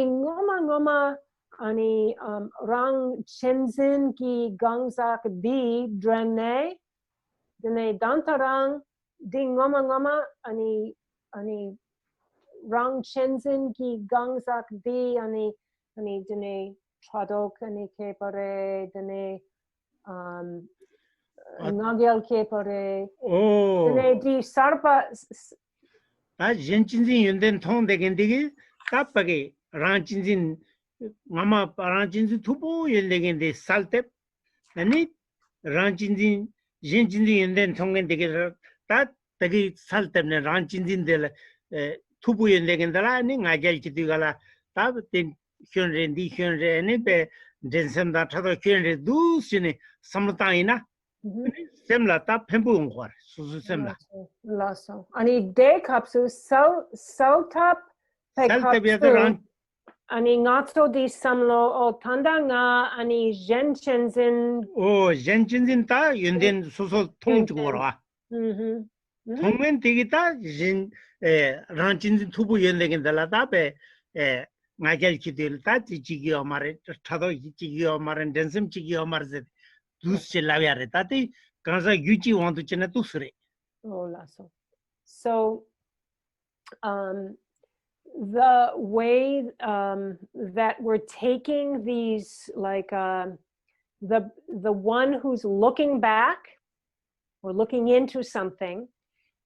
ngoma ani rang chenzen ki gangzak di drene dene dantarang di ngoma ani rang chenzen ki gangzak di ani dene tradok ani kepare dene Nagel Kepare. Oh. Di Sarpa. Jenjin Yunden Tong de Gendigi, Tapage, Ranchin, Mama Paranchin Tubu, Yendegende Saltep, and it Ranchin, Jenjin Yunden Tong and the that the Saltem and Ranchin de Tubu Yendegendala, Nagel Kitigala, Tab, then Hyunre, the Hyunre, and it, Densem that other Hyunre do Sine, Samataina. Semla ta pembu ngwar susu semla lasso ani de kapsu so top pe kapsu ani ngatso di samlo o tanda nga ani jenchenzin ta yunden soso tongchugora tongmen digita jin ranchin tubu yendegen dala ta be ngagel kidil ta jigi amare thado jigi amare densem jigi amare So the way that we're taking these, like the one who's looking back or looking into something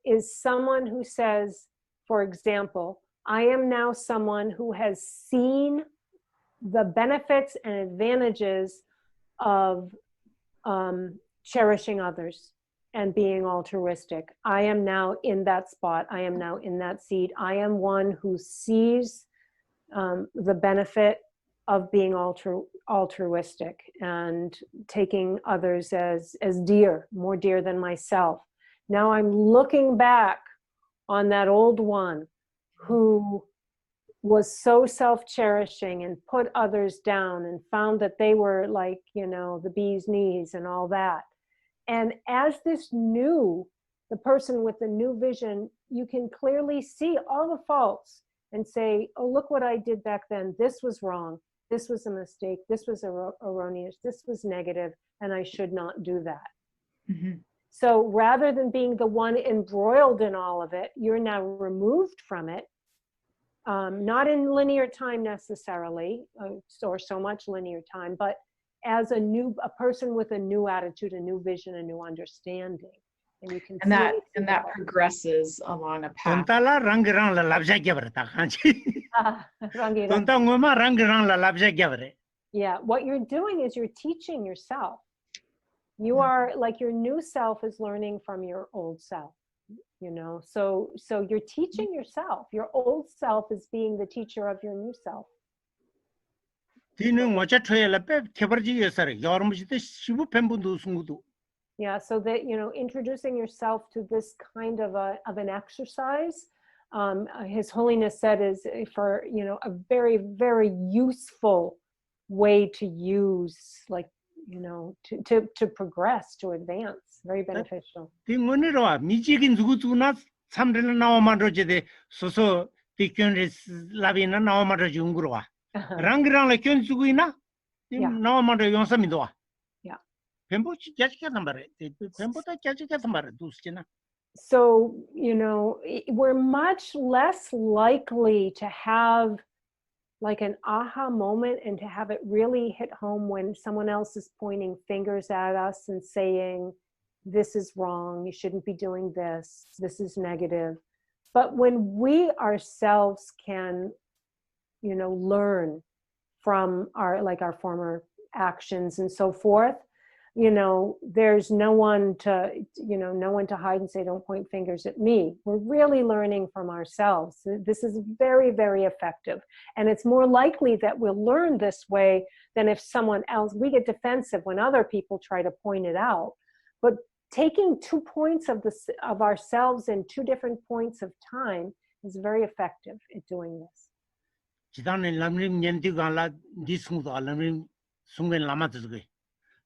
is someone who says, for example, I am now someone who has seen the benefits and advantages of cherishing others and being altruistic. I am now in that spot. I am now in that seat. I am one who sees the benefit of being altruistic and taking others as dear, more dear than myself. Now I'm looking back on that old one who was so self-cherishing and put others down and found that they were like, the bee's knees and all that. And as the person with the new vision, you can clearly see all the faults and say, oh, look what I did back then. This was wrong. This was a mistake. This was erroneous. This was negative, and I should not do that. Mm-hmm. So rather than being the one embroiled in all of it, you're now removed from it, not in linear time necessarily, or so much linear time, but as a person with a new attitude, a new vision, a new understanding. And you can that progresses along a path. Yeah, what you're doing is you're teaching yourself. You are like, your new self is learning from your old self, so you're teaching yourself. Your old self is being the teacher of your new self. Yeah, so that, introducing yourself to this kind of an exercise, His Holiness said is for, a very, very useful way to use, like, to progress, to advance, very beneficial. So, we're much less likely to have like an aha moment and to have it really hit home when someone else is pointing fingers at us and saying, this is wrong, you shouldn't be doing this, this is negative. But when we ourselves can, learn from our former actions and so forth, there's no one to hide and say, don't point fingers at me. We're really learning from ourselves. This is very, very effective. And it's more likely that we'll learn this way than if someone else, we get defensive when other people try to point it out. But taking 2 points of ourselves in 2 different points of time is very effective at doing this.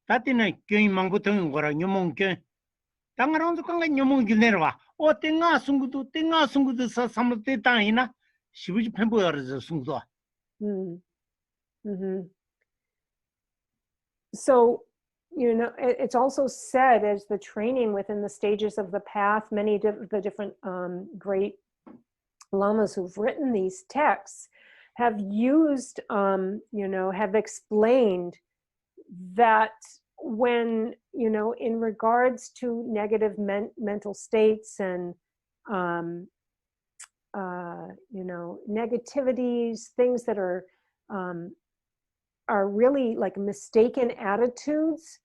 Tatina kyoin mangputong gora nyomong kyoin. Tangarong kanga nyomong ginerwa. O tenga sungudu sa samte tangina. Shibuji pempo yarza sungudu. So, it's also said as the training within the stages of the path, many of the different great lamas who've written these texts have used, have explained that when, in regards to negative mental states and, negativities, things that are really like mistaken attitudes,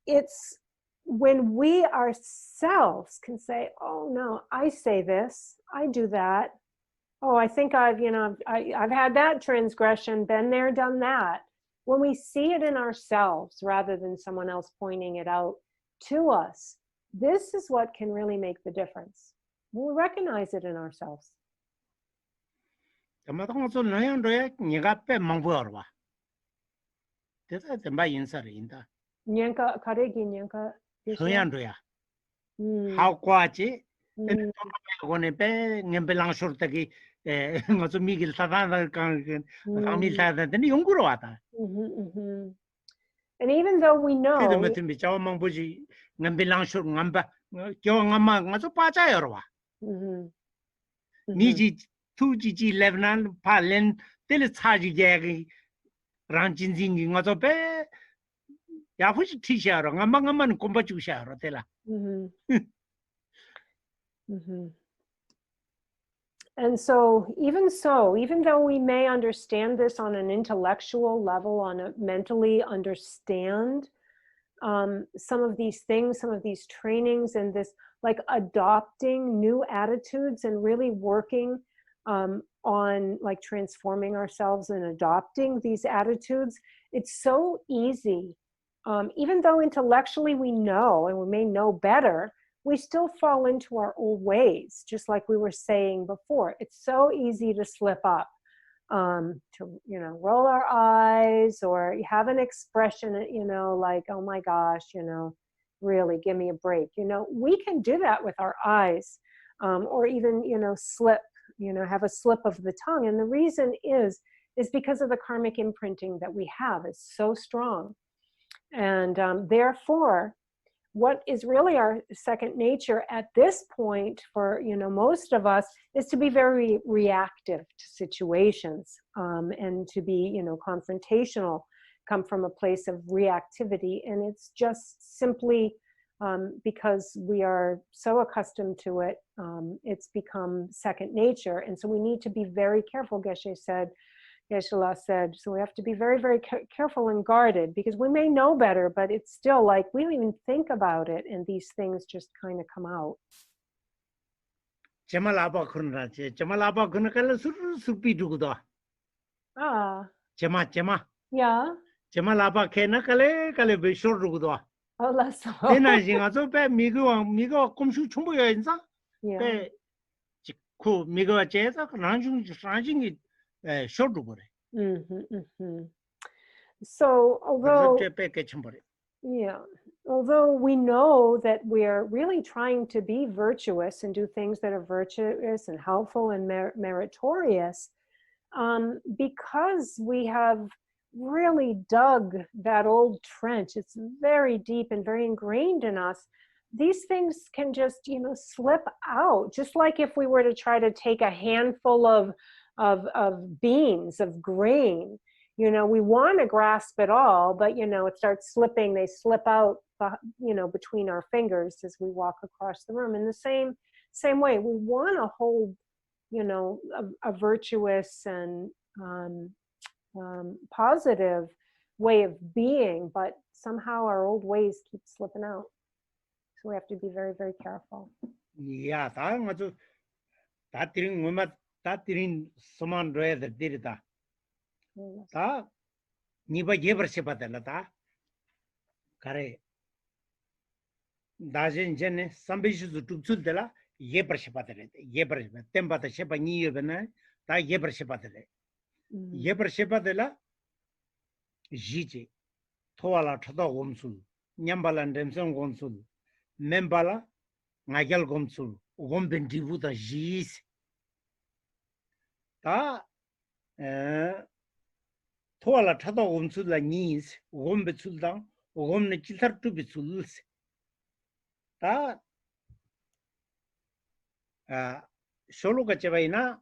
it's when we ourselves can say, oh no, I say this, I do that. Oh, I think I've had that transgression, been there, done that. When we see it in ourselves rather than someone else pointing it out to us, this is what can really make the difference. We'll recognize it in ourselves. And even though we know And so, even though we may understand this on an intellectual level, on a mentally understand some of these things, some of these trainings, and this like adopting new attitudes and really working on like transforming ourselves and adopting these attitudes, it's so easy. Even though intellectually we know and we may know better, we still fall into our old ways, just like we were saying before. It's so easy to slip up, to, roll our eyes or have an expression, like, oh my gosh, really give me a break. We can do that with our eyes, or even, slip, have a slip of the tongue. And the reason is because of the karmic imprinting that we have. It's so strong. And therefore, what is really our second nature at this point for most of us is to be very reactive to situations, and to be confrontational, come from a place of reactivity. And it's just simply because we are so accustomed to it, it's become second nature. And so we need to be very careful, Geshe-la said. So we have to be very, very careful and guarded, because we may know better, but it's still like we don't even think about it, and these things just kind of come out. Yeah. Oh, that's So although we know that we are really trying to be virtuous and do things that are virtuous and helpful and meritorious, because we have really dug that old trench, it's very deep and very ingrained in us, these things can just, slip out. Just like if we were to try to take a handful of beans, of grain, we want to grasp it all, but, it starts slipping, they slip out, between our fingers as we walk across the room. In the same way, we want to hold, a virtuous and positive way of being, but somehow our old ways keep slipping out. So we have to be very, very careful. Yeah, that tiring someone rather did that. Niba Yebershibatella, Kare Dajen Jene, some bishes to Tsudela, Yebershibatele, Yebershibat, Temba the Shepa Nivena, Da Yebershibatele. Yebershibatella, Jiji, Toala Tada Womsul, Nyambala and Demson Gonsul, Membala, Nigel Gomsul, Womben Divuta Jis. Ta Toala Tada Womsula knees, Wombetsulda, Womne Chiltar to be Suls. Ta Sholuka Chavaina,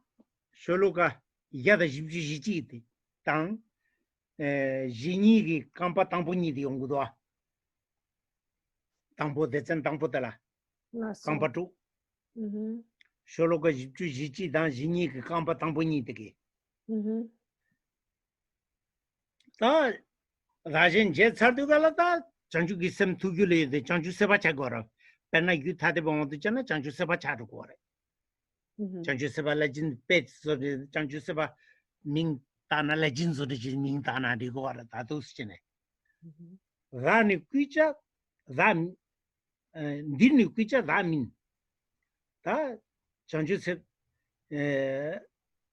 Sholuka Yada Jiji, Tang, Jinigi, Campa Tamponi di Ongudua. Tampo de Tampotela, Campatu. Sholoka Jiji, Dan Jinik, Campa Tamponi. Ta Rajan Jets are to Galata, Chanju Gisem Tugule, the Chanju Sebachagora, Pena Yutadebon, the Jana, Chanju Sebachagora. Chanju Seba legend pets of the Chanju Seba Ming Tana legends of the Ming Tana de Gora, Tatus Chene. Rani Quicha, Ram Dini Quicha, Ramin. Ta Chanju said,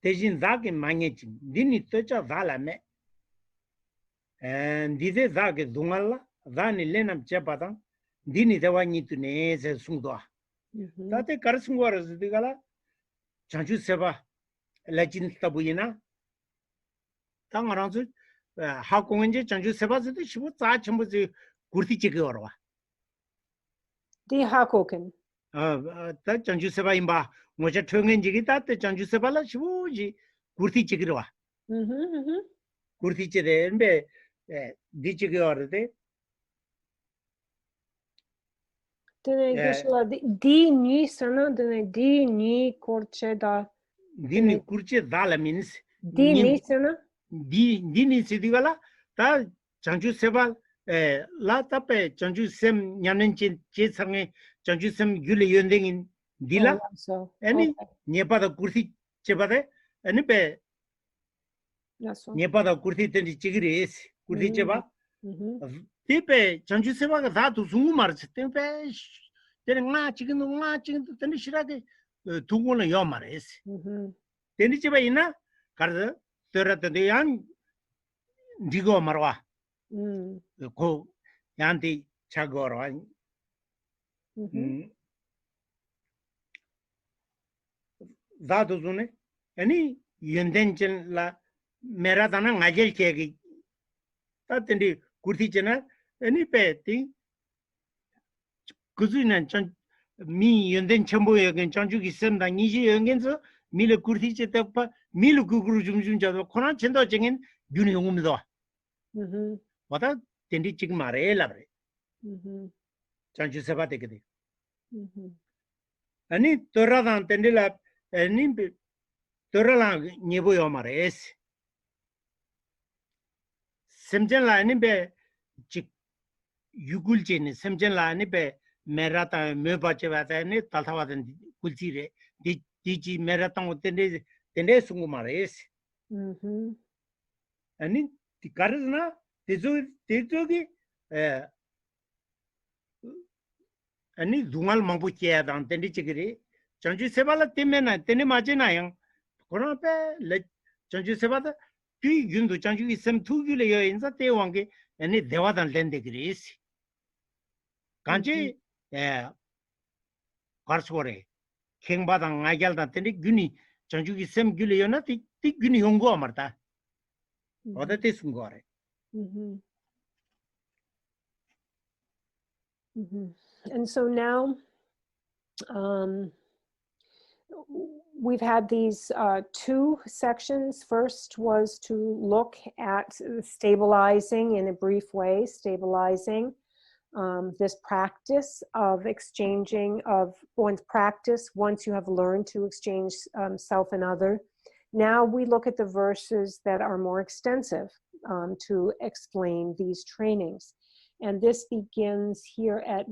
Tejin Zag in Managing, Dini Toucha Valame. And Dide Zag Dungala, Rani Lenam Chapatan, Dini the one need to Nez Sungwa. Tate Karsungwa the Gala. Chanju Seba, legend Tabuina. Tang around how Konge Chanju Seba, she would touch him with the Kurti Chigorwa. The Hakoken. That Chanju Seba imba, Moja Tungan Jigita, the Chanju Sebala, Shibuji, Kurti Chigua. Kurti Chide, Dichigor. Di ni sana, di ni korche da. Dini kurche dala means Di nisana? dini sidigala ta chanchu seba la tape chanchu sem nyanen che sange chanchu sem gule yondengin dila So, ani nyepada kurthi chebade ani pe that's all. nyepada kurthi tendi chigiri es kurthi cheba tipe chanchu seba ga da tu sungu mar tepe tene nga chikin tendi shirage tungona yo mar es tendi cheba ina karda terata de yan digo marwa ko yanti chagoro zado zune ani yendenchen la meradana ngajel chegi tatendi kurthi chena ani peti kuzunan chan mi yenden chambo yegen chanju gisemda niji yengenzo mile kurthi chetapa mile guguru jumjum jado kona chendo jengin yuni ngumdo wata tendi chig mare labre chanju seba tekedi ani toradan tendi la ani torala nyebo yo mare es semjen la ani be chik yugul cheni semjen la ani be merata meba chewata ani talthawaden kulchire di merata tende sungu mare es ani tikarna tezogi ani dungal mangbu chea dan tendi chigiri chanju sebala temena tene majena yang kono pe le chanju sebada tu yundu chanju isem tu gile yo inza te wange ani dewadan lende gris kanji karsore kengbadan ngagyaldan tendi guni chanju isem gile yo na ti guni yongo amarta oda te sungore And so now we've had these two sections. First was to look at stabilizing in a brief way, stabilizing this practice of exchanging of one's practice once you have learned to exchange self and other. Now we look at the verses that are more extensive to explain these trainings. And this begins here at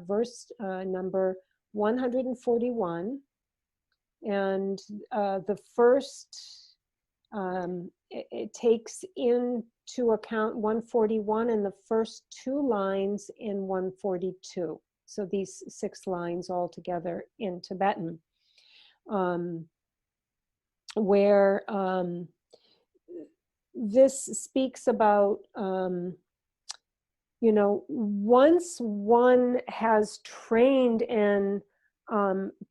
verse number 141. And the first, it takes into account 141 and the first two lines in 142. So these 6 lines all together in Tibetan, where this speaks about you know, once one has trained in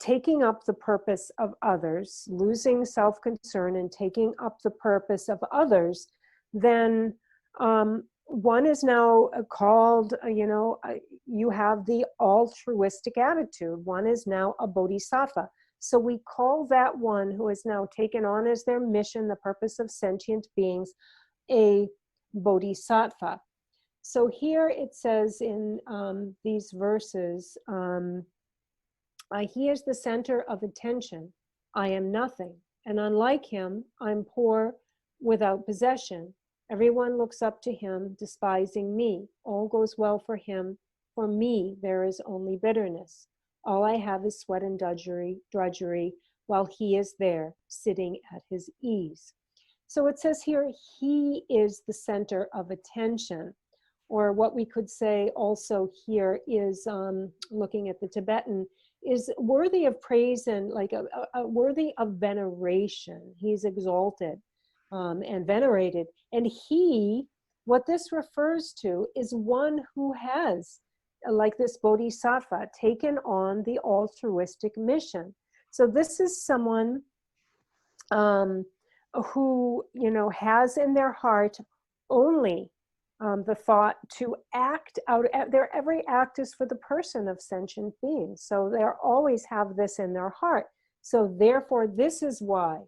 taking up the purpose of others, losing self-concern and taking up the purpose of others, then one is now called, you know, you have the altruistic attitude. One is now a bodhisattva. So we call that one who has now taken on as their mission the purpose of sentient beings a bodhisattva. So here it says in these verses, he is the center of attention. I am nothing. And unlike him, I'm poor without possession. Everyone looks up to him, despising me. All goes well for him. For me, there is only bitterness. All I have is sweat and drudgery, while he is there, sitting at his ease. So it says here, he is the center of attention. Or what we could say also here is, looking at the Tibetan, is worthy of praise and like a worthy of veneration. He's exalted and venerated. And he, what this refers to is one who has, like this bodhisattva, taken on the altruistic mission. So this is someone who, you know, has in their heart only the thought to act out. Their every act is for the person of sentient beings. So they always have this in their heart. So therefore, this is why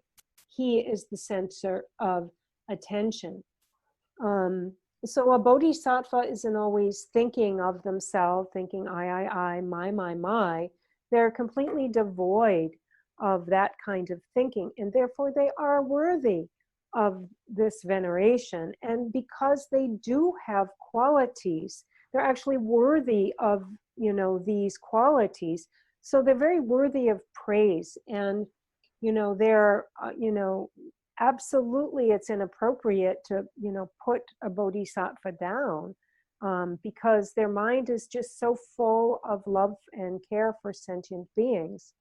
he is the center of attention. So a bodhisattva isn't always thinking of themselves, thinking I, my. They're completely devoid of that kind of thinking, and therefore they are worthy of this veneration. And because they do have qualities, they're actually worthy of, you know, these qualities. So they're very worthy of praise. And, you know, they're, you know, absolutely it's inappropriate to, you know, put a bodhisattva down because their mind is just so full of love and care for sentient beings.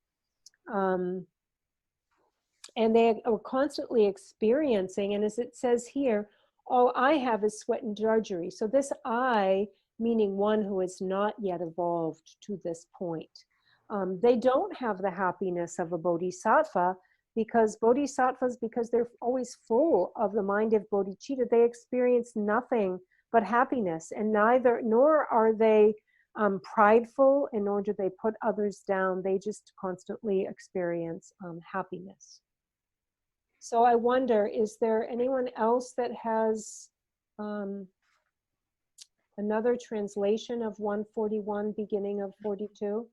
And they are constantly experiencing, and as it says here, all I have is sweat and drudgery. So this I, meaning one who is not yet evolved to this point. They don't have the happiness of a bodhisattva, because bodhisattvas, because they're always full of the mind of bodhicitta, they experience nothing but happiness, and nor are they prideful, and nor do they put others down. They just constantly experience happiness. So I wonder, is there anyone else that has another translation of 141, beginning of 42?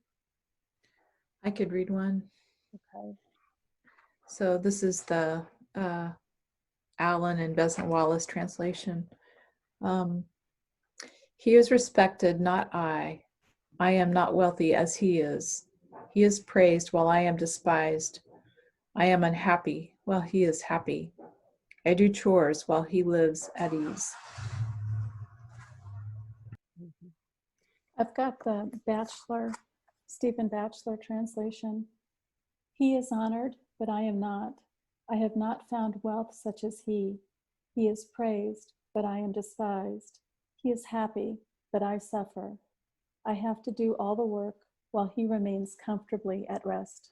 I could read one. Okay. So this is the Allen and Besant Wallace translation. He is respected, not I. I am not wealthy as he is. He is praised while I am despised. I am unhappy while he is happy. I do chores while he lives at ease. I've got the Stephen Batchelor translation. He is honored, but I am not. I have not found wealth such as he. He is praised, but I am despised. He is happy, but I suffer. I have to do all the work while he remains comfortably at rest.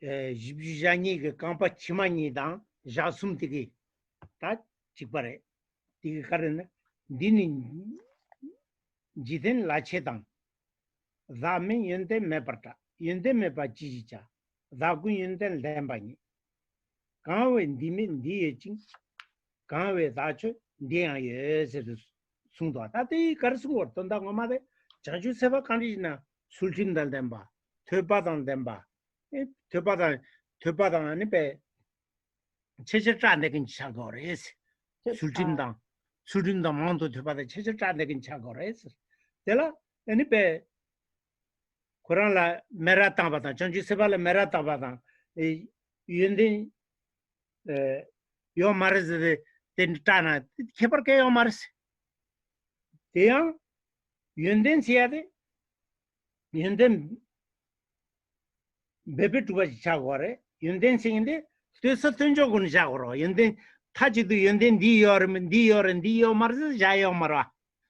Jibjani Kampa Chimani dan, Jasum Tiki, that Chipare, Tiki Karen, Dinin Jiten Lachetan, Zami Yente Meperta, Yente Mepa Chicha, Zagu Yente Lambani, Kanwe Dimin Diaching, Kanwe Dacho, Dian Yes, Sunda, Tati Karsu, Tonda Mamade, Chanju Seva Kandina, Sultan Del Demba, Tupadan Demba. Tupadan and Be Chechanekin Chagores, Sultan the Mount of Tupada Chechanekin Chagores. Della any be Korala Meratabata, Chanju Sebala Meratabata, Yundin your Mars the Tentana, Keperke or Mars. They are Yundin Siade Yundin. Baby to a chagore, Yundin singing the Tusatunjogun Jagoro, Yundin Taji to Yundin Dior and Dio Mars Jayo Mara.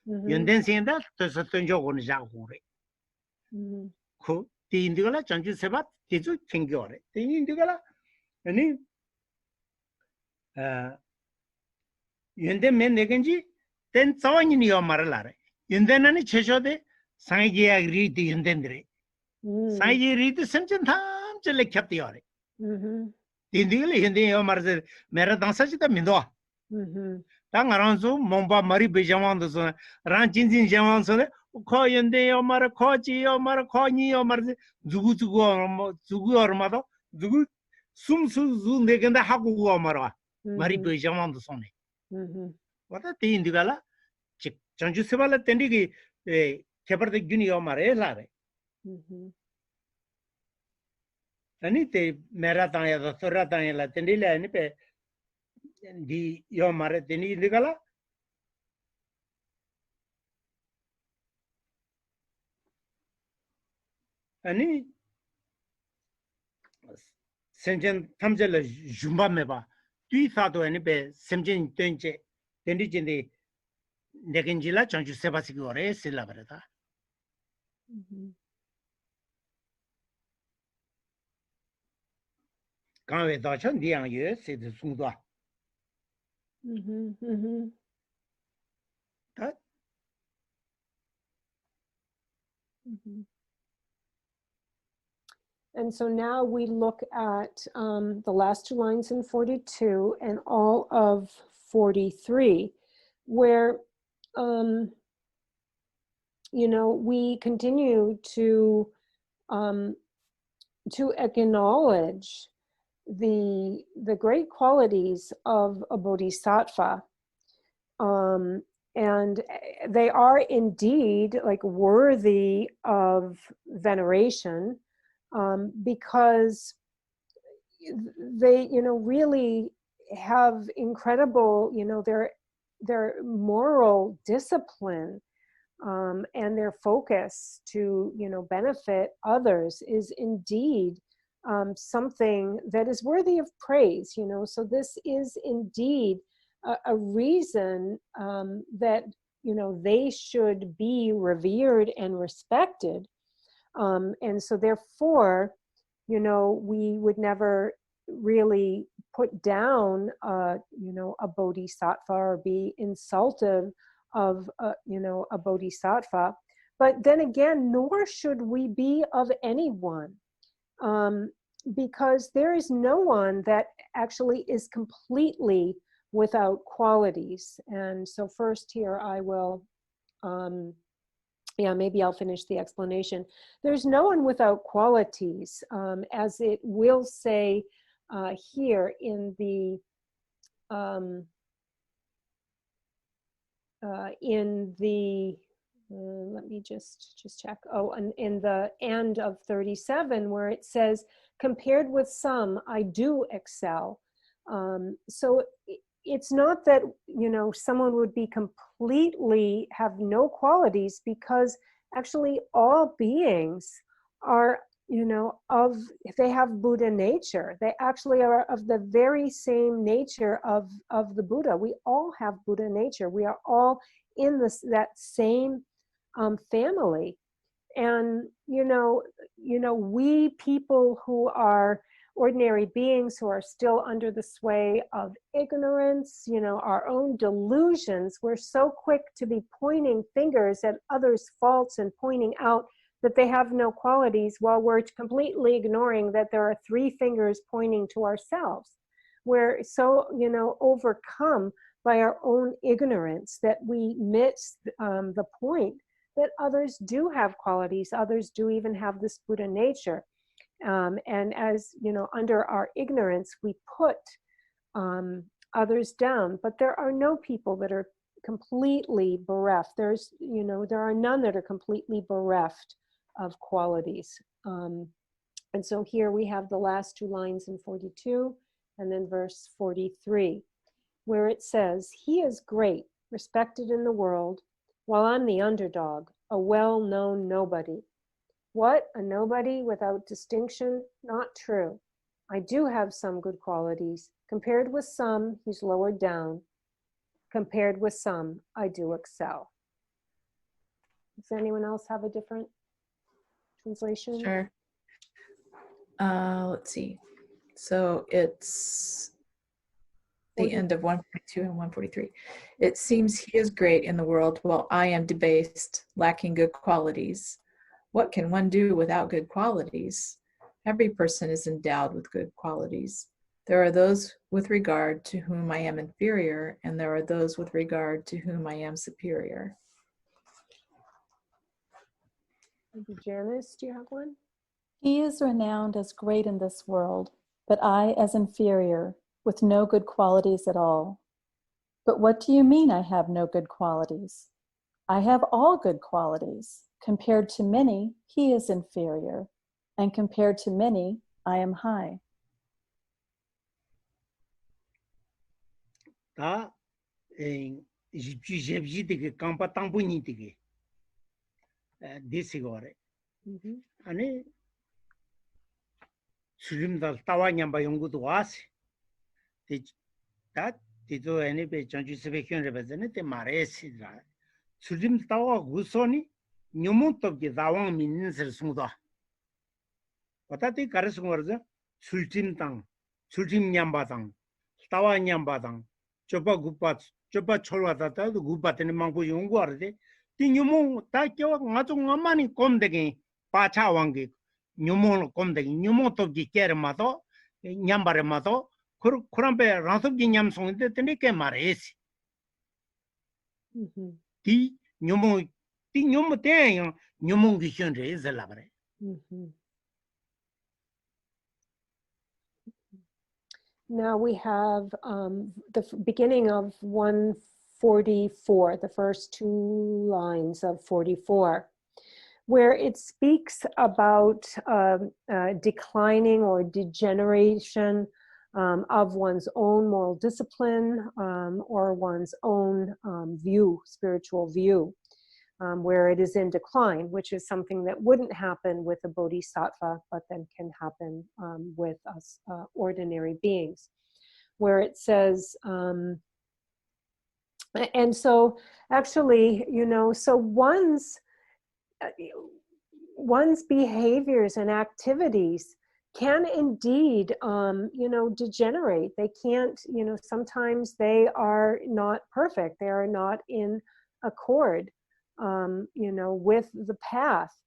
Yundin singing that Tusatunjogun Jagore. Who the Indiola Chanju Sebat, Tizu Kingore, the Indiola, and Yundin men Neganji, then sawing in your Maralare. Yundin and Cheshode, Sangi agreed to Yundendre. Sai read the sentence time to like kept the ore. Hindi Mars Marathon such the Mindo. Tangaranzo, Momba Mari Bejaman, the Ranchin Jaman, so call Yende or Maracochi or Maraconi or Mars Zugu or Mother, Zugu Sum Suzun, they can the Haku or Mara, Mari Bejaman the Sonny. What a thing, Digala? Chanjusivala Tendigi, Keper the Junior Marella. Anite Meratania, the Thoratania, la Tendilla, and Nipe, the Yomaretini Ligala. Ani Senjan Tamjela Jumba Meba, do you thought to any be Semjin Tenche, Tendijin the Neganjila, Chanju Sebasicore, Silabreta? Quand we thought on the years, c'est the Sunda. That And so now we look at the last two lines in 42 and all of 43, where, you know, we continue to to acknowledge the great qualities of a bodhisattva, and they are indeed like worthy of veneration, because they, really have incredible, their moral discipline, and their focus to, benefit others is indeed something that is worthy of praise, So this is indeed a reason that, they should be revered and respected. And so therefore, we would never really put down, a bodhisattva or be insultive of, a bodhisattva. But then again, nor should we be of anyone, because there is no one that actually is completely without qualities. And so first here I will, maybe I'll finish the explanation. There's no one without qualities, as it will say here in the let me just check. Oh, and in the end of 37, where it says, compared with some, I do excel. So it's not that, someone would be completely have no qualities, because actually all beings are, they have Buddha nature. They actually are of the very same nature of the Buddha. We all have Buddha nature. We are all in that same family. And, we people who are ordinary beings, who are still under the sway of ignorance, our own delusions, we're so quick to be pointing fingers at others' faults and pointing out that they have no qualities, while we're completely ignoring that there are three fingers pointing to ourselves. We're so, overcome by our own ignorance that we miss the point that others do have qualities, others do even have this Buddha nature. And as, under our ignorance, we put others down, but there are no people that are completely bereft. There are none that are completely bereft of qualities. And so here we have the last two lines in 42 and then verse 43, where it says, he is great, respected in the world, while I'm the underdog, a well-known nobody. What? A nobody without distinction? Not true. I do have some good qualities. Compared with some, he's lowered down. Compared with some, I do excel. Does anyone else have a different translation? Sure. Let's see. So it's the end of 142 and 143. It seems he is great in the world, while I am debased, lacking good qualities. What can one do without good qualities? Every person is endowed with good qualities. There are those with regard to whom I am inferior, and there are those with regard to whom I am superior. Janice, do you have one? He is renowned as great in this world, but I as inferior, with no good qualities at all. But what do you mean I have no good qualities? I have all good qualities. Compared to many, he is inferior, and compared to many, I am high. 다 집주제비되게 깜pa 땅분이되게 디시고래. 아니 수림달 따와냠바 연구도 와시. 다 디도 애니베 전주스베견 레베즈네 테 마레시라. 수림 따와 구소니 녀몬톱게 다왕 민인슬 숭다. 어따티 가르스고르자 술팀땅, 술팀냠바땅, 따와냠바땅, 쪼바 구빠, 쪼바 철와다다도 구빠테네 망고 연구하르데 티 녀몬 따껴 가족 엄마니 꼼데게 파차왕게 녀몬 꼼데게 녀몬톱게 깨르마도 냠바르마도 그럼베 라섭게 냠송인데 테네케 마레시. 티 녀몬 티 녀몬 때요 녀몬 기션레 잘라버래. Mhm. Now we have the beginning of 144, the first two lines of 44, where it speaks about declining or degeneration of one's own moral discipline or one's own view, spiritual view, where it is in decline, which is something that wouldn't happen with a bodhisattva, but then can happen with us ordinary beings, where it says, and so actually, you know, so one's behaviors and activities can indeed, you know, degenerate. They can't, you know, sometimes they are not perfect. They are not in accord, you know, with the path.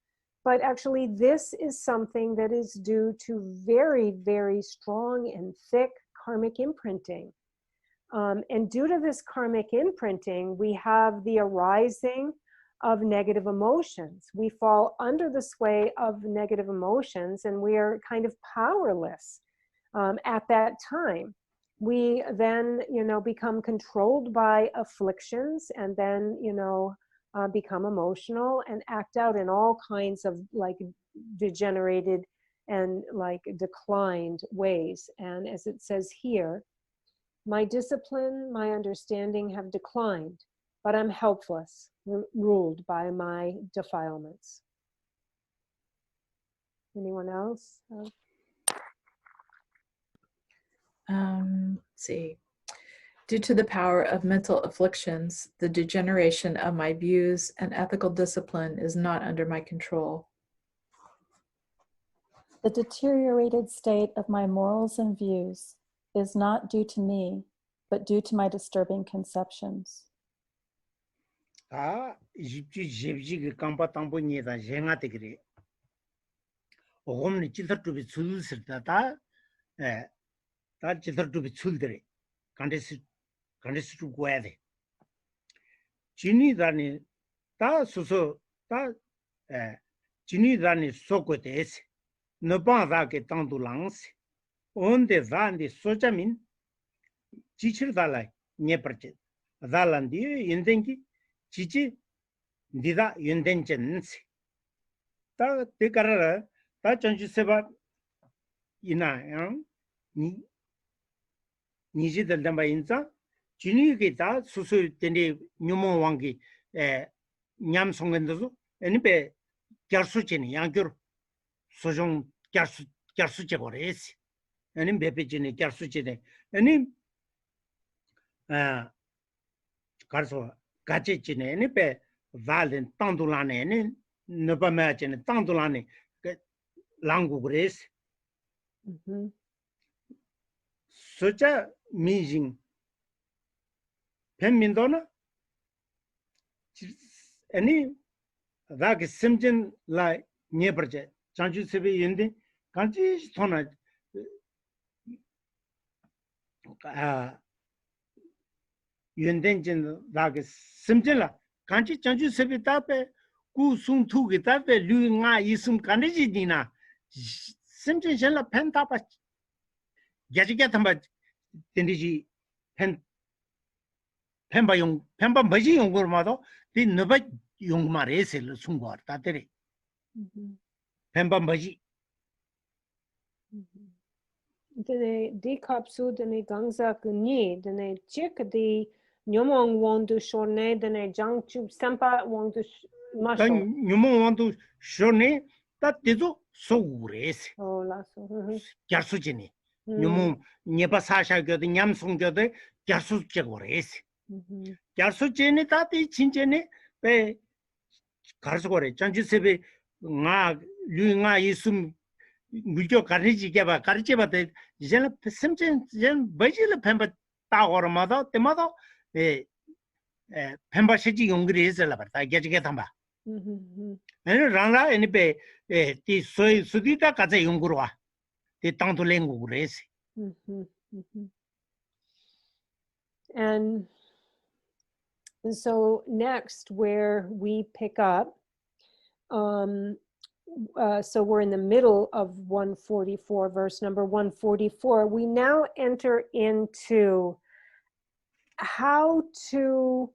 But actually, this is something that is due to very, very strong and thick karmic imprinting. And due to this karmic imprinting, we have the arising of negative emotions. We fall under the sway of negative emotions, and we are kind of powerless at that time. We then, you know, become controlled by afflictions, and then, you know, become emotional and act out in all kinds of like degenerated and like declined ways. And as it says here, my discipline, my understanding have declined, but I'm helpless, ruled by my defilements. Anyone else? Let's see. Due to the power of mental afflictions, the degeneration of my views and ethical discipline is not under my control. The deteriorated state of my morals and views is not due to me, but due to my disturbing conceptions. 집지 깜바 땅보니다 쟁아데 그래. 오금니 찌더투비 줄스다다 다 찌더투비 줄들이 간데스 고야 돼. 진이다니 다 수소 다 진이다니 소고데스 너바다게 땅도랑스 온데 잔디 소자민 지치르달라 녜퍼체 달란디 인덴기 지지 니다 윤덴젠스 다 데카라 다 전주세바 이나양 니 니지들 담바 인자 진이게 다 수수 때니 뉴모 왕기 냠송겐도서 애니베 갸수치니 양교 소종 갸수체 거래스 애니 베베지니 갸수치네 애니 가서 가체치네 애니베 valent tandulane ne nopamachene tandulane langu grace socha meeting pemmindona any that simjin la neberje chanju sebe yende kanji thona yundenjin that simjin la kanchi chanju sebi tape ku sung thu ki tape lu nga isum kanji dina simchen shen la pen tapa gaji ga thamba tendiji pen ba maji yong gor ma do ti noba yong ma re se sung gor ta tere pen ba maji de kapsu de gangza kuni de chek de Nyomong want to shorne dene jangchu sempa want to masho. Nyomong want to shorne that dezo so ures. Oh laso. Gyasujini. Nyomong nyeba sasha gyode nyamsong gyode gyasuje ures. Gyasujini tati chinjene be garso gore. Janju sebe nga lu nga isum muljo kariji geba karije bate jena semchen jen bajile pemba ta gormada temada pemba sheji yongri ezela barta gejige thamba ene ranga ene pe ti soi sudita kaze yongurwa ti tangto lengu gures and so next where we pick up so we're in the middle of 144, verse number 144. We now enter into how to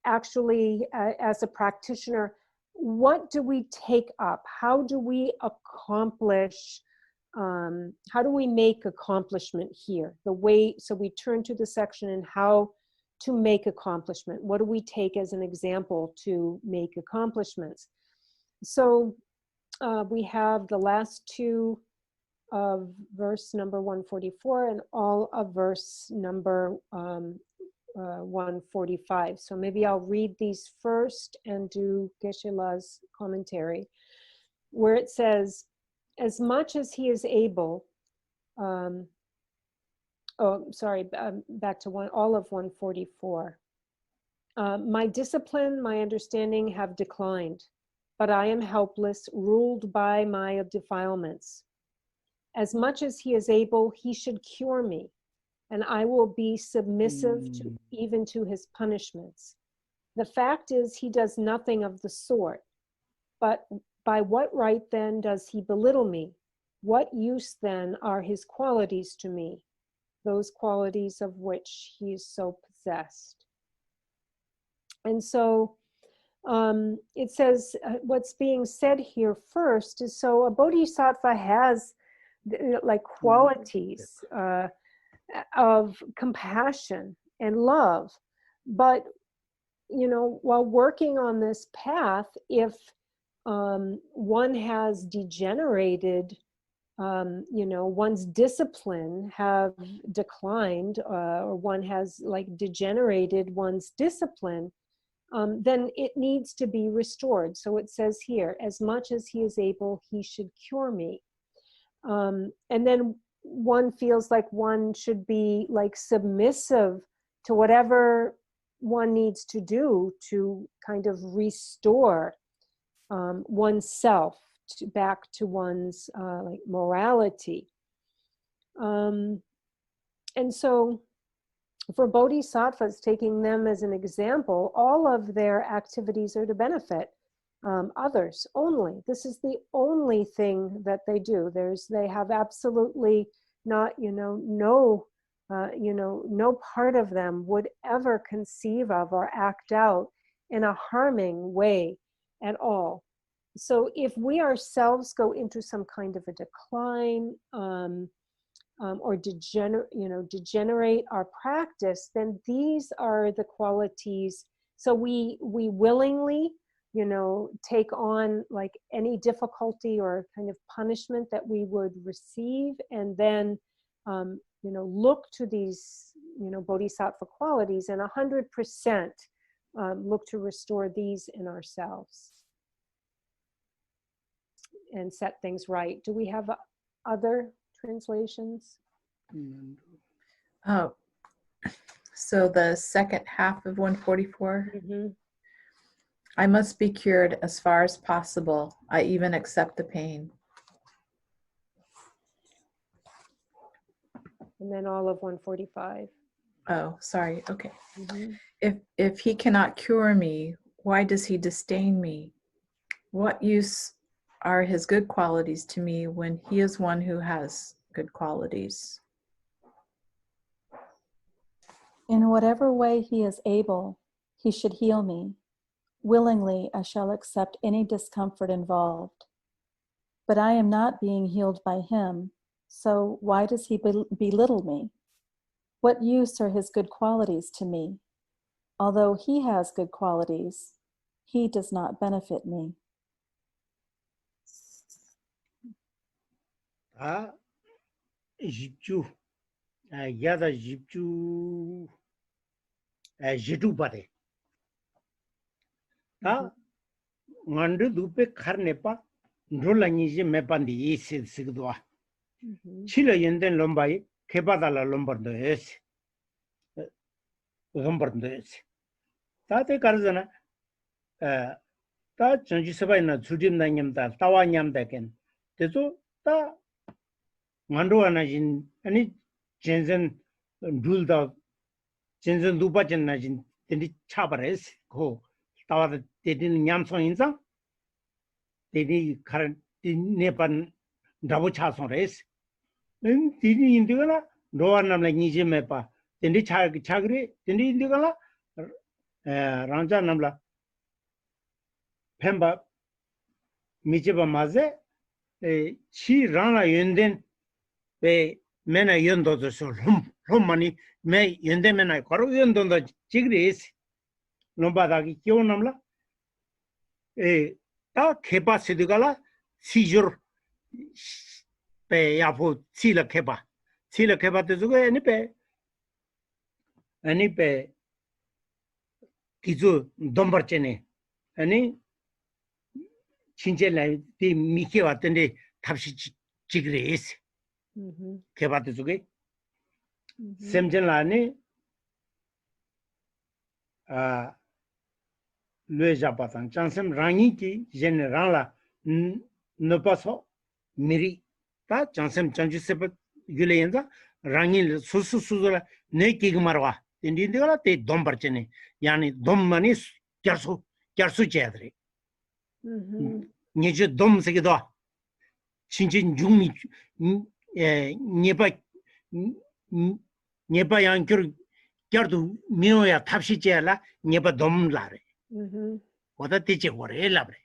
actually, as a practitioner, what do we take up? How do we accomplish, how do we make accomplishment here? So we turn to the section in how to make accomplishment. What do we take as an example to make accomplishments? So we have the last two of verse number 144 and all of verse number 145. So maybe I'll read these first and do Geshe-la's commentary, where it says, as much as he is able, back to all of 144. My discipline, my understanding have declined, but I am helpless, ruled by my defilements. As much as he is able, he should cure me, and I will be submissive even to his punishments. The fact is, he does nothing of the sort. But by what right then does he belittle me? What use then are his qualities to me, those qualities of which he is so possessed? And so it says, what's being said here first is, so a bodhisattva has like qualities of compassion and love, but while working on this path, if one has degenerated, one's discipline have declined, or one has like degenerated one's discipline, then it needs to be restored. So it says here, as much as he is able, he should cure me. And then one feels like one should be like submissive to whatever one needs to do to kind of restore oneself back to one's like morality. And so for bodhisattvas, taking them as an example, all of their activities are to benefit others only. This is the only thing that they do. They have absolutely not, no part of them would ever conceive of or act out in a harming way at all. So if we ourselves go into some kind of a decline, or degenerate our practice, then these are the qualities. So we willingly, take on like any difficulty or kind of punishment that we would receive, and then, look to these, bodhisattva qualities, and 100% look to restore these in ourselves and set things right. Do we have other translations? Oh, so the second half of 144. Mm-hmm. I must be cured as far as possible. I even accept the pain. And then all of 145. Oh, sorry. Okay. Mm-hmm. If he cannot cure me, why does he disdain me? What use are his good qualities to me when he is one who has good qualities? In whatever way he is able, he should heal me. Willingly, I shall accept any discomfort involved. But I am not being healed by him, so why does he belittle me? What use are his good qualities to me? Although he has good qualities, he does not benefit me. Yada jibju jidu bare. Ngandu dupe karnepa ndola niji mepandi isi sigdwa. Chila yenden lombai kebadala lombardo esi. Lombardo esi. Tate karzana ta chanji sabayna tsudim na nyamda tawa nyamda ken. Tezo ta ngandu anajin ani jenzen dulda jenzen dupa jenajin tendi chabares ko tawa dedin nyamso inza Dini current Nepan Dabu Chason race. Then Dini Indigala, Roanam like Nijimepa, Dendi Chagri, Dendi Indigala, Ranja Namla, Pemba, Michiba Maze, Chi Rana Yunden, Mena Yundo, so Romani, May Yundemena, Koro Yundon the Chigris, Lombadaki Kionamla, Ta Kepa Sidugala, seizure. Pe yapo sila kepa tezugo ani pe kizu dombar chene ani chinche la ti miki watende tapsi chigres kepa tezugo semjen la ni le japatan chansem rangi ki general la ne paso miri ta chansem chanju sepa yuleyenza rangi susu ne kigmarwa indindela te dombarchene yani dommani kyarsu chedre neje dom segido chinjin jungmi nepa yankyur kyardu mioya tapsi chela nepa domlare oda teche gore labre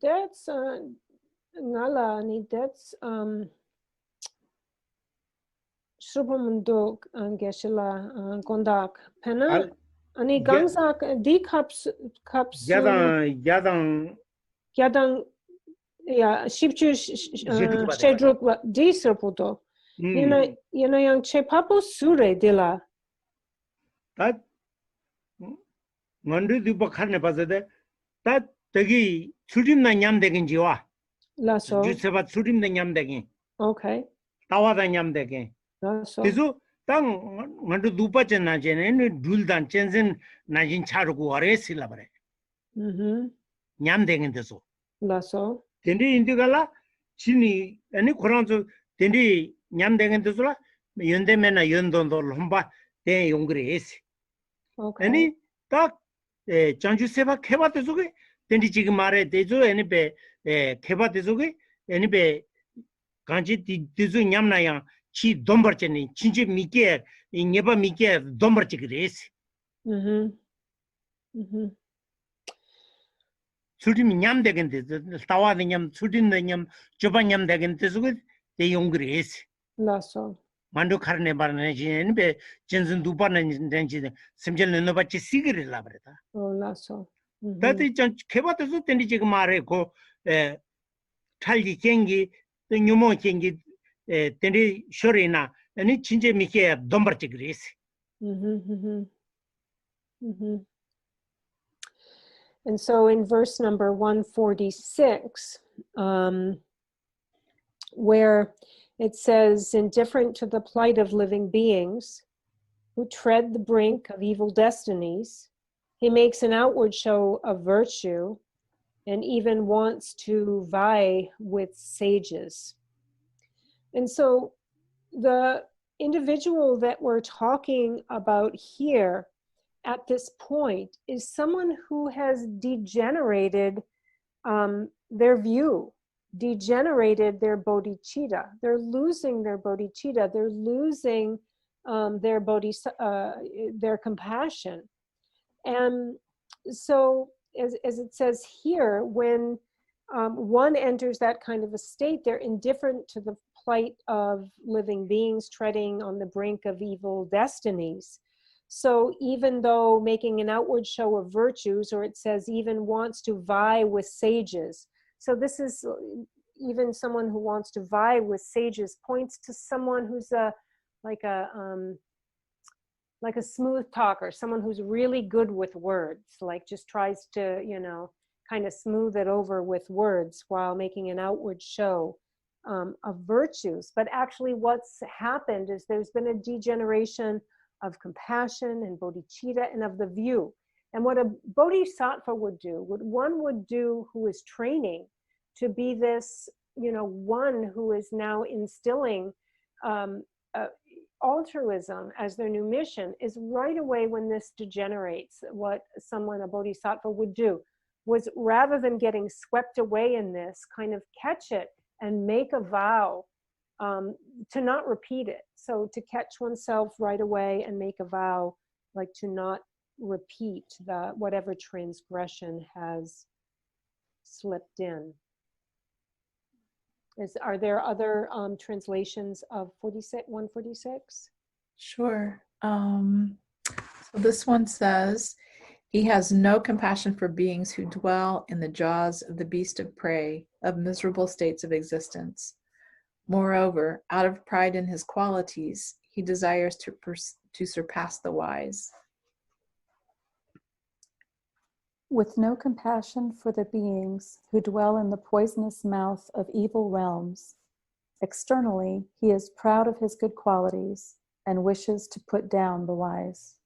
That's Nala ni that's Shubhamundok Geshila Gondak Pena Ani Gangzak D cups Yadang Yadang yeah Shipchu Shedruk D Serputo Yena Yang Chepapo Sure Dila that Mandu Dubakarne Bazade that Tagi Sudim Nanyam Degin Jiwa Lasso Juseba Sudim Nanyam Degin okay Tawada Nyam Degin Lasso Tizu Tang Mandu Dupachen Najen and Duldan Chenzen Najin Charuku or Esilabre Nyam Degin Teso Lasso Tendi Indigala Chini any Koranzo Tendi Nyam Degin Tesula Yundemena Yundondo Lomba De Yungres okay any tak Chanju Seba Keba Tezuki Tendi Chigmare Tezu any be Keba Tezuki any be Kanji Tizu Nyamnaya Chi Dombarcheni Chinchi Mike in Neba Mike Dombarchigres Sudim Nyam Degin Tawa the Nyam Sudim the Nyam Jobanyam Degin Tezuki De Yungres Lasso Mandu Karne Barnaji and be Jensen Dupan and Denji Simjel Novachi Sigri Labreta. oh Lasso That is Kebatu Tendi Mare go Talji Kengi, the Numo Kengi, Tendi Shorina, and it Chinje Mike Dombarchigris. And so in verse number 146, where it says, indifferent to the plight of living beings who tread the brink of evil destinies, he makes an outward show of virtue and even wants to vie with sages. And so the individual that we're talking about here at this point is someone who has degenerated their view, degenerated their bodhicitta. They're losing their bodhicitta. They're losing their compassion. And so, as it says here, when one enters that kind of a state, they're indifferent to the plight of living beings treading on the brink of evil destinies. So even though making an outward show of virtues, or it says even wants to vie with sages. So this is even someone who wants to vie with sages points to someone who's like a smooth talker, someone who's really good with words, like just tries to, kind of smooth it over with words while making an outward show of virtues. But actually what's happened is there's been a degeneration of compassion and bodhicitta and of the view. And what a bodhisattva would do, what one would do who is training to be this one who is now instilling altruism as their new mission is right away when this degenerates, what someone, a bodhisattva, would do was, rather than getting swept away in this, kind of catch it and make a vow to not repeat it. So to catch oneself right away and make a vow, like to not repeat whatever transgression has slipped in. Are there other translations of 146? Sure. So this one says, he has no compassion for beings who dwell in the jaws of the beast of prey, of miserable states of existence. Moreover, out of pride in his qualities, he desires to surpass the wise. With no compassion for the beings who dwell in the poisonous mouth of evil realms, externally he is proud of his good qualities and wishes to put down the wise.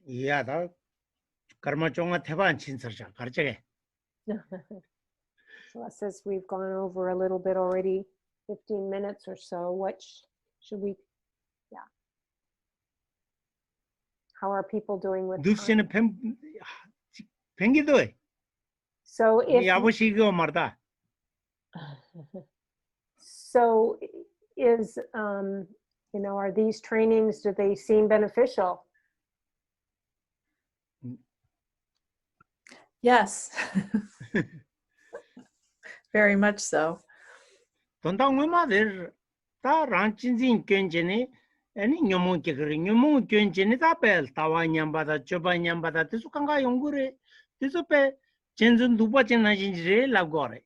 Yeah, that karma chonga theba chinsarja karchage. So that says we've gone over a little bit already, 15 minutes or so. What should we, how are people doing with Dushine time? pengidoy. So if Yabushigo marda. So is, are these trainings, do they seem beneficial? Yes. Very much so. Tondang wema der ta ranchinzin kyenjene ani nyomon kegri nyomon kyenjene ta pel tawa nyambada choba nyambada tisu kanga yongure tisu pe chenjun dupa chena jinjire lagore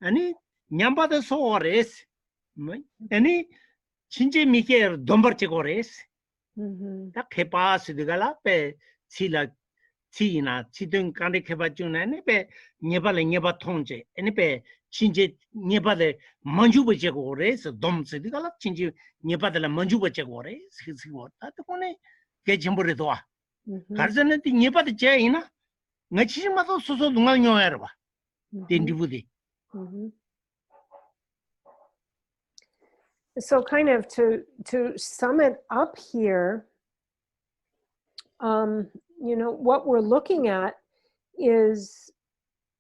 ani nyambada so ores ani chinje mike dombar chegores ta kepas digala pe sila Tina, Chidun Kandi Kebajuna, and Nebe, Nebala Neba Tonje, and Nebe, Chinje Nebade Manjuba Jagores, Dom Sidicala, Chinji Nebada Manjuba Jagores, his word, at the one, Gajamburidoa. Carson at the Nebada Jaina, Nachimato Soso Dunganyo Erba, Dindivudi. So kind of to sum it up here, what we're looking at is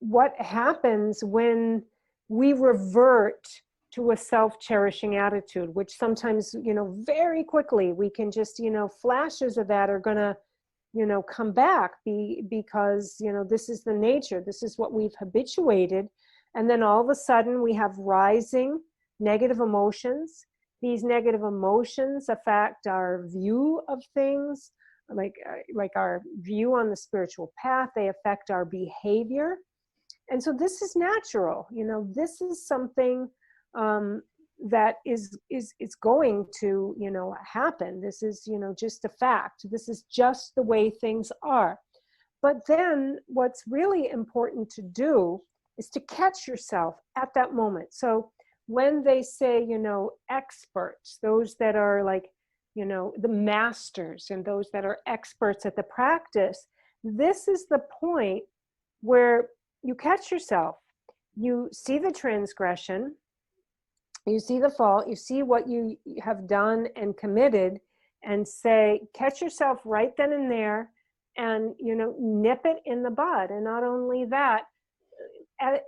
what happens when we revert to a self-cherishing attitude, which sometimes, very quickly we can just, flashes of that are gonna, come back because, this is the nature, this is what we've habituated. And then all of a sudden we have rising negative emotions. These negative emotions affect our view of things, like our view on the spiritual path. They affect our behavior. And so this is natural. This is something that is going to, happen. This is, just a fact. This is just the way things are. But then what's really important to do is to catch yourself at that moment. So when they say, experts, those that are like, the masters and those that are experts at the practice, this is the point where you catch yourself. You see the transgression, you see the fault, you see what you have done and committed, and say, catch yourself right then and there and, nip it in the bud. And not only that,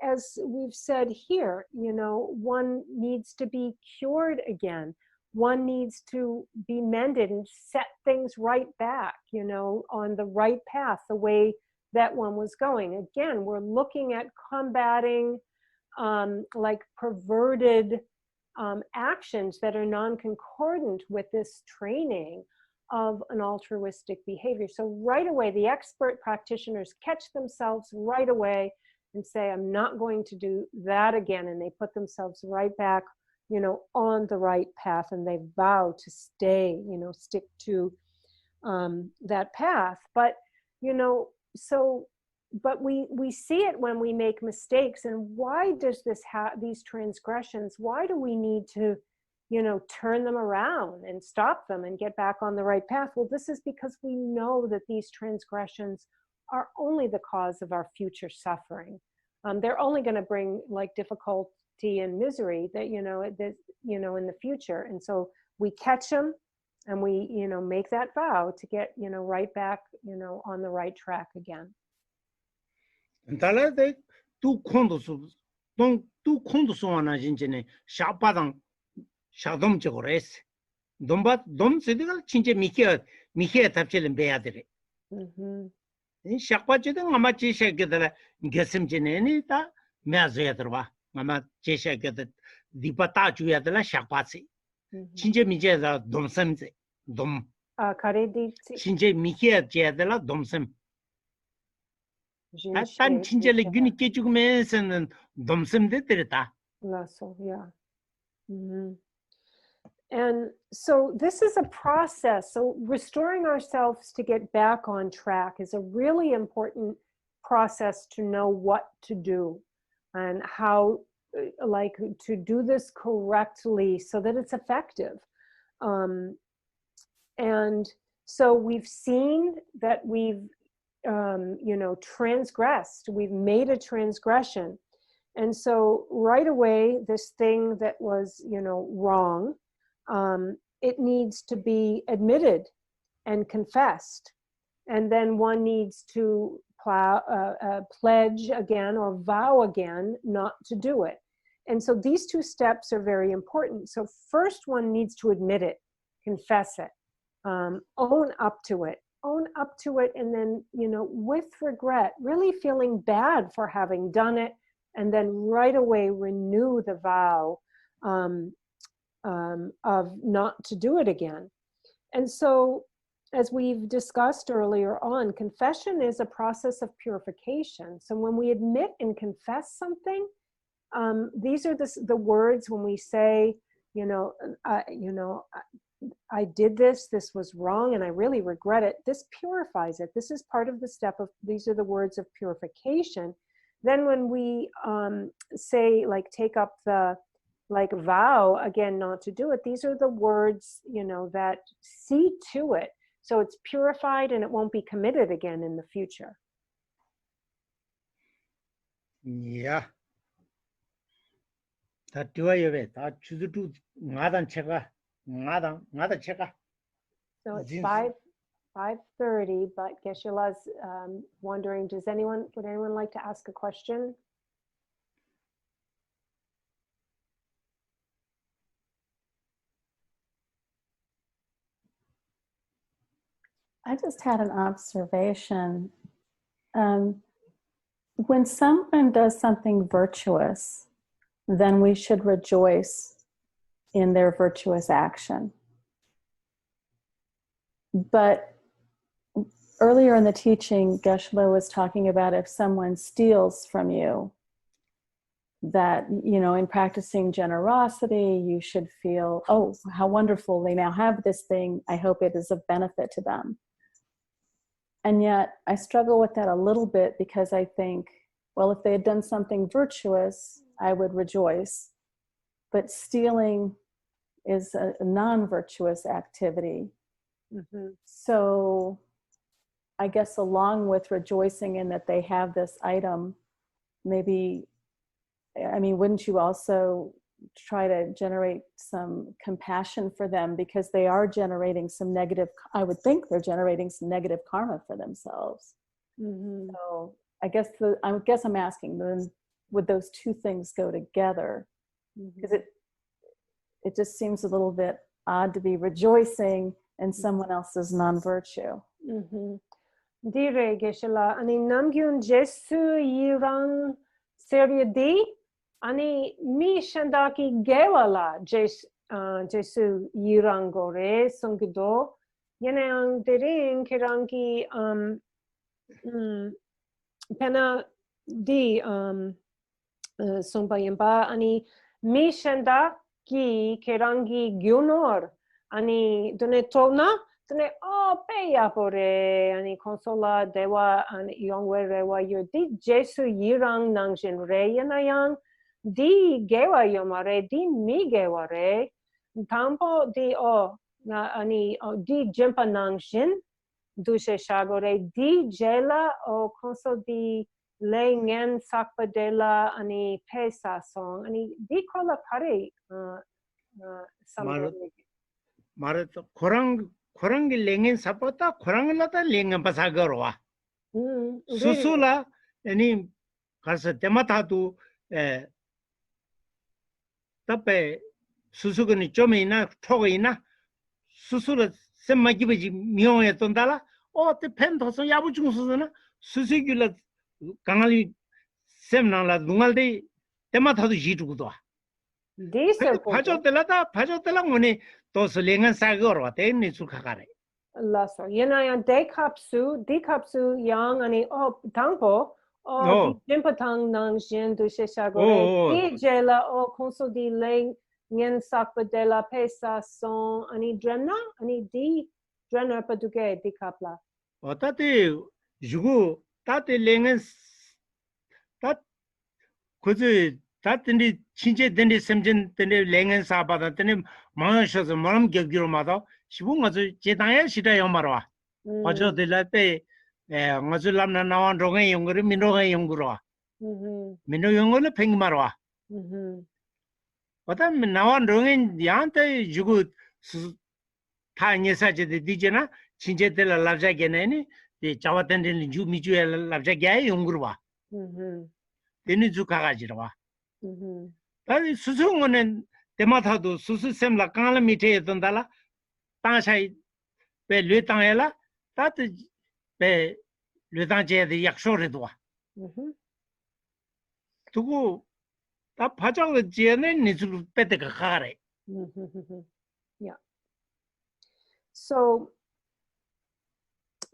as we've said here, one needs to be cured again. One needs to be mended and set things right back, on the right path, the way that one was going. Again, we're looking at combating like perverted actions that are non-concordant with this training of an altruistic behavior. So right away, the expert practitioners catch themselves right away and say, I'm not going to do that again. And they put themselves right back, on the right path, and they vow to stay, stick to that path. But, but we see it when we make mistakes. And why does this these transgressions, why do we need to, turn them around and stop them and get back on the right path? Well, this is because we know that these transgressions are only the cause of our future suffering. They're only going to bring like difficulty and misery that, in the future. And so we catch them and we, make that vow to get, right back, on the right track again. 달라데 두 콘도스 두 콘도스 하나 진짜네 샤바당 샤돔적으로 했어. 돔세디가 진짜 미케 답질은 배야 돼. 이 샤바지든 아마 제시하게들 게심지네니 다 매져야 들어와. 아마 제시하게들 디바타 주야들 샤바지. 진짜 미제다 돔섬제. 돔. 카레디 진짜 미케 제야들 돔섬. 단 진짜를 균이 깨주면서는 돔섬데 들었다. Yeah. And so this is a process. So restoring ourselves to get back on track is a really important process to know what to do and how, like, to do this correctly so that it's effective. And so we've seen that we've, transgressed. We've made a transgression. And so right away, this thing that was, wrong, it needs to be admitted and confessed. And then one needs to pledge again or vow again not to do it. And so these two steps are very important. So first one needs to admit it, confess it, own up to it, and then, with regret, really feeling bad for having done it, and then right away renew the vow of not to do it again. And so, as we've discussed earlier on, confession is a process of purification. So when we admit and confess something, these are the words when we say, I did this was wrong, and I really regret it. This purifies it. This is part of the step of, these are the words of purification. Then when we say, like, take up the, like, vow again not to do it, these are the words, that see to it. So it's purified and it won't be committed again in the future. Yeah. 다 되어야வே. 다 주주도 나단 체가 나다 체가. So it's 5:30, but Geshe-la's wondering, would anyone like to ask a question? I just had an observation. When someone does something virtuous, then we should rejoice in their virtuous action. But earlier in the teaching, Geshe-la was talking about if someone steals from you, that, in practicing generosity, you should feel, oh, how wonderful, they now have this thing. I hope it is of benefit to them. And yet I struggle with that a little bit, because I think, well, if they had done something virtuous, I would rejoice. But stealing is a non-virtuous activity. Mm-hmm. So I guess along with rejoicing in that they have this item, maybe, wouldn't you also try to generate some compassion for them, because they are generating some negative, I would think they're generating some negative karma for themselves. Mm-hmm. So I guess I'm asking them, would those two things go together? Because it just seems a little bit odd to be rejoicing in someone else's non-virtue. Dire Geshe-la, ani namgyun Jesu yirang seryadi, ani mi shandaki gewala Jesu yirang gore songdo, yanang derin kirangi pena di songbayamba, ani mi shandaki kirangi gyunor, ani dune tona, dune peya pore, ani consola dewa, ani yongwe rewa yodi Jesu yirang nangshin re yanayang, di gewa yomare, di mi gewa re, tampo di di jimpa nangshin, dushe shagore di jela o konso di le ngen sakpa dela ani pesa song ani di kola kare 말했어. 고랑기 랭엔 사포다 고랑을라다 랭엔 바사거와. 수수라 아니 가서 때마다도 답에 수수근이 좀 있나 톡이나 수수를 셈마기버지 미용에 돈달라 어때 펜도서 야부중수는 수수길라 강아리 셈나라 누갈데 때마다도 지주고도 파조텔라 뭐니 또서 랭은 사거로 되니 수카가래 lasso yenayan dekapsu yang ani tangpo dimpatang nang jin du shagore di jela o konso di leng ngen sakpa de la pesa son ani drena ani di drena paduge di kapla 어따데 주고 따데 랭은 따 그지 따든지 진짜 된데 sem진 된데 랭은 사바다 된데 마셔서 마음 격기로마다 시봉 아주 제당에 시대요 말아 어저들한테 아주 남나 나온 동에 연구를 민로가 연구로 민로 연구를 팽 말아 어떤 나온 동에 야한테 주고 다 녀사제들 뒤잖아 진짜들 랍자게네니 이 자와던데 주미주에 랍자게 연구로 와 되는 주가가지로 와 아니 수수원은 때마다도 수수샘라 강을 밑에 있던달라 땅사이 배 뢰땅에라 따뜻 배 뢰땅제의 약소리도 와 두고 다 파장을 지에는 니들 빼대가 가래 yeah so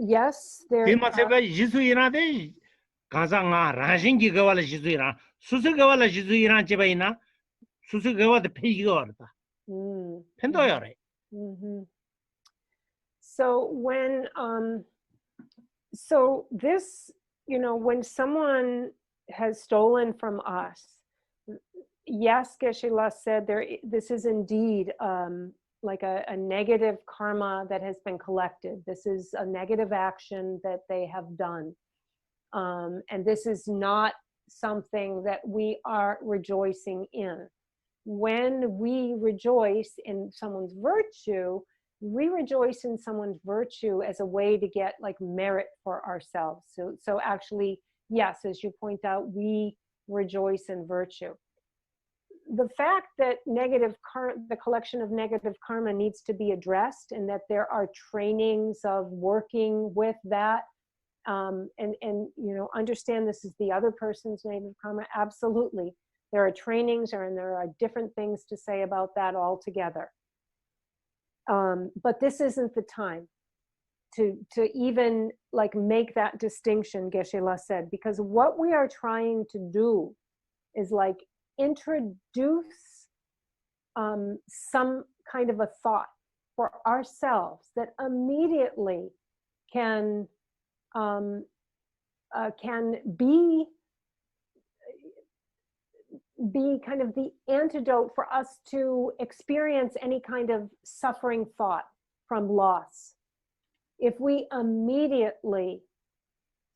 yes there 이마세가 지수이나데 가상아 라신기 거와라 지수이나 수수거와라 지수이나 집에이나 수수거와도 페이거다 펜도요래 so when so this when someone has stolen from us, yes, Geshe-la said this is indeed like a negative karma that has been collected. This is a negative action that they have done. And this is not something that we are rejoicing in. When we rejoice in someone's virtue, we rejoice in someone's virtue as a way to get like merit for ourselves. So actually, yes, as you point out, we rejoice in virtue. The fact that the collection of negative karma needs to be addressed, and that there are trainings of working with that, and understand this is the other person's negative karma. Absolutely, there are trainings, and there are different things to say about that altogether. But this isn't the time to even like make that distinction, Geshe-la said, because what we are trying to do is like introduce some kind of a thought for ourselves that immediately can be kind of the antidote for us to experience any kind of suffering thought from loss. If we immediately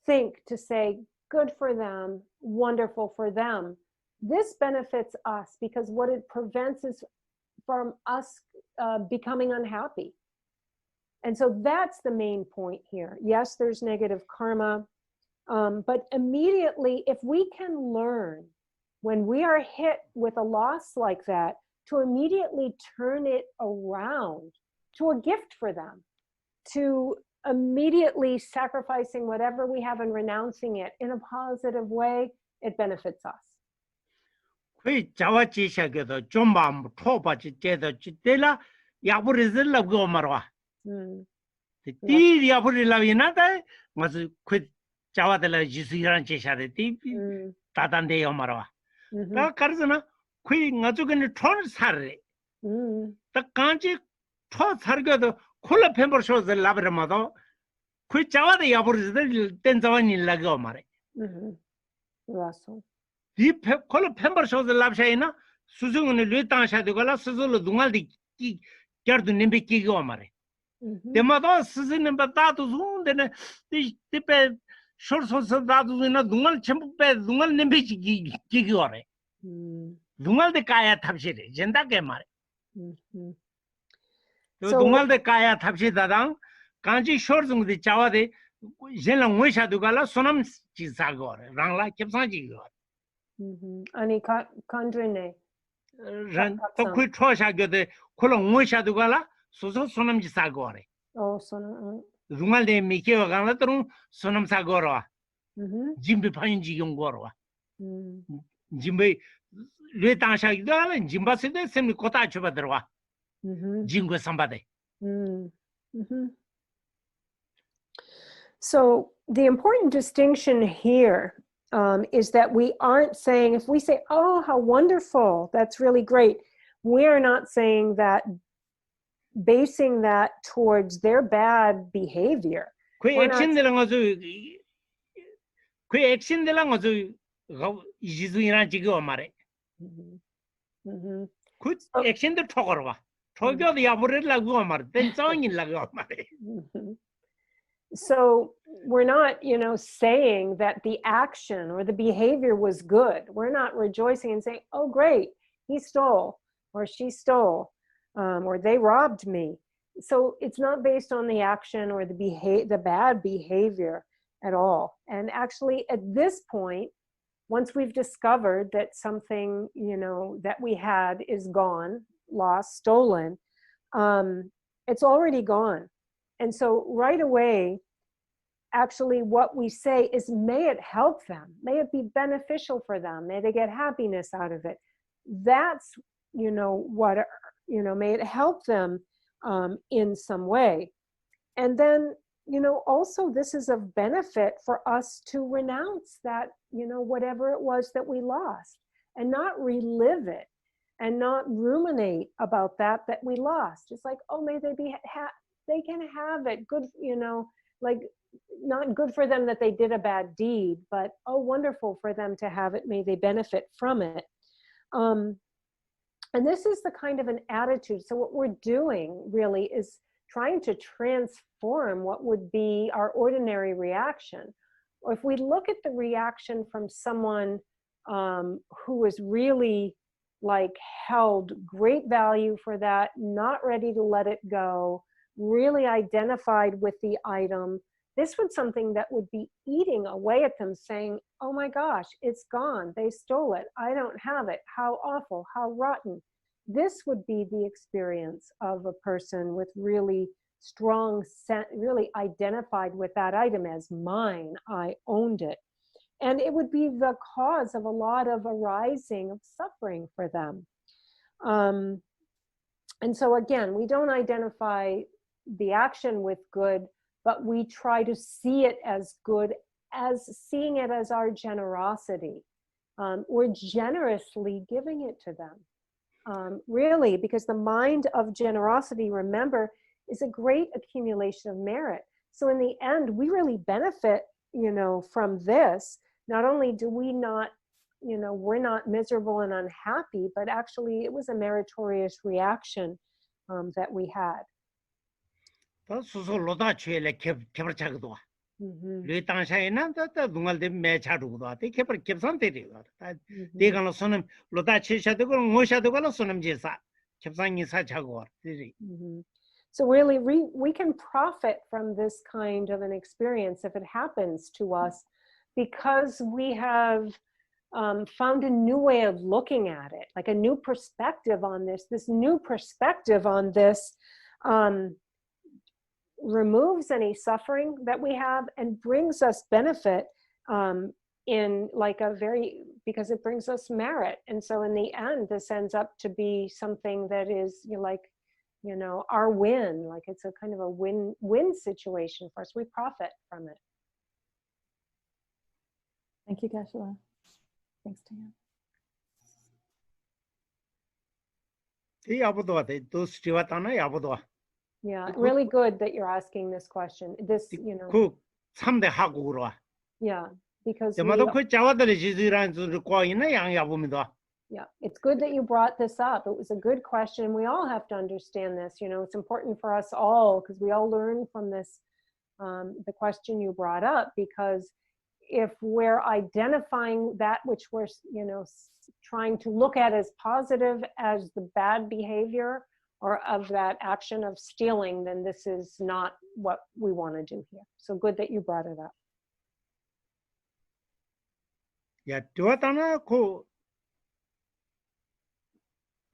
think to say, good for them, wonderful for them, this benefits us because what it prevents is from us becoming unhappy. And so that's the main point here. Yes, there's negative karma, but immediately if we can learn when we are hit with a loss like that, to immediately turn it around to a gift for them, to immediately sacrificing whatever we have and renouncing it in a positive way, it benefits us. 그 자와지샤게도 좀밤 토바지 제도 지텔라 야부리슬라고 말와 티 야부리라위나다 맞아 그 자와들라 지수이란 제샤데 티 다단데요 말와 나 가르잖아 그 가족은 톤 살래 다 간지 톤 살게도 콜라 펜버쇼즈 라브라마도 그 자와데 야부리들 땐자와니라고 말해 맞아 이 콜라 펜버쇼즈 랍샤이나 수중은 류땅샤데고라 수줄로 둥알디 겨도 님비키고 말해 대마다 스스는 바다도 좋은데는 이때 쇼소서 다도 나 동al 전부 빼 동al 냄비지 기기거래. 동al데 까야 탑시래. 젠다게 말해. So- 동al데 까야 탑시다당 간지 쇼르중데 자와데 젠랑 외샤도 갈라 소남 지사거래. 랑라 캡상지거. 아니 컨드레네. ran to kui chosha gode kolo ngosha dugala soso sonam ji sagore 손은 rungal de mike gala tru sonam sagoro jimbe phayin ji yongoro jimbe le tansha gala jimba se de sem kota choba derwa jingo sambade. So the important distinction here is that we aren't saying, if we say, oh, how wonderful, that's really great, we're not saying that, basing that towards their bad behavior. Kwe We're not- action de la ngazu ijizu ina jigo mare ku action de thogorwa thogyo de yabure la go mare ten chawing la go mare. So we're not, saying that the action or the behavior was good. We're not rejoicing and saying, oh, great, he stole or she stole or they robbed me. So it's not based on the action or the bad behavior at all. And actually at this point, once we've discovered that something, that we had is gone, lost, stolen, it's already gone. And so right away, actually what we say is, may it help them, may it be beneficial for them, may they get happiness out of it. That's, what, may it help them in some way. And then, also this is of benefit for us to renounce that, whatever it was that we lost and not relive it and not ruminate about that we lost. It's like, oh, may they be they can have it good, like not good for them that they did a bad deed, but oh, wonderful for them to have it. May they benefit from it. And this is the kind of an attitude. So what we're doing really is trying to transform what would be our ordinary reaction. Or if we look at the reaction from someone who is really like held great value for that, not ready to let it go, really identified with the item, this was something that would be eating away at them, saying, oh my gosh, it's gone, they stole it, I don't have it, how awful, how rotten. This would be the experience of a person with really strong, really identified with that item as mine, I owned it. And it would be the cause of a lot of arising of suffering for them. And so again, we don't identify the action with good, but we try to see it as good, as seeing it as our generosity. We're generously giving it to them. Really, because the mind of generosity, remember, is a great accumulation of merit. So in the end, we really benefit, from this. Not only do we not, we're not miserable and unhappy, but actually it was a meritorious reaction that we had. 소소 로다 취에 개버차거든. 레탄샤에나 다 동알데 매차르고도 때 개버 캡산데리고. 대가는 손은 로다 취샤도 그 모샤도 걸 손은 제사. 캡산이 사차고. So really we can profit from this kind of an experience if it happens to us, because we have found a new way of looking at it, like a new perspective on this. This new perspective on this removes any suffering that we have and brings us benefit in like because it brings us merit. And so in the end, this ends up to be something that is our win, like it's a kind of a win-win situation for us. We profit from it. Thank you, Geshe-la. Thanks, Dan. Yeah, really good that you're asking this question. This, yeah, because Yeah, it's good that you brought this up. It was a good question. We all have to understand this. You know, it's important for us all because we all learn from this, the question you brought up, because if we're identifying that which we're, you know, trying to look at as positive as the bad behavior or of that action of stealing, then this is not what we want to do here. So good that you brought it up. Yeah, tuatana ko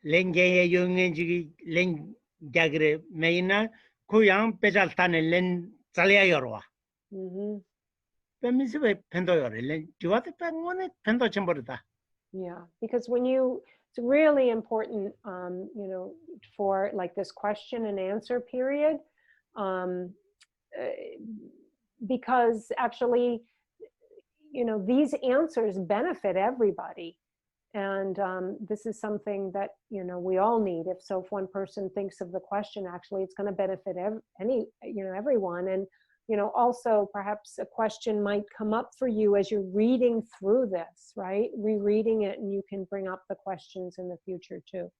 lengye yungen jigi leng jagre meina ko yang pejal tane len tsalya yorwa. Pemisibe pendo yore len tuate pengone pendo chemborita. Yeah, because when you, it's really important, you know, for like this question and answer period, because actually, you know, these answers benefit everybody. And this is something that, you know, we all need. If one person thinks of the question, actually, it's going to benefit everyone. And, you know, also perhaps a question might come up for you as you're reading through this, right? Rereading it, and you can bring up the questions in the future too.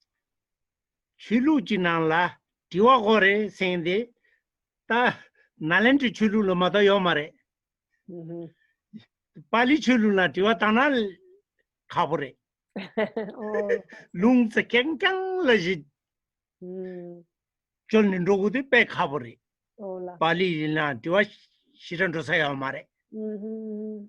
Chulu jinala diwa gore sende ta nalenti chulu lo mata yomare. Pali chulu la diwa tanal khabore. Lung se keng laji chol ndogu de pe khabore. Pali na diwa shiran dosa yomare.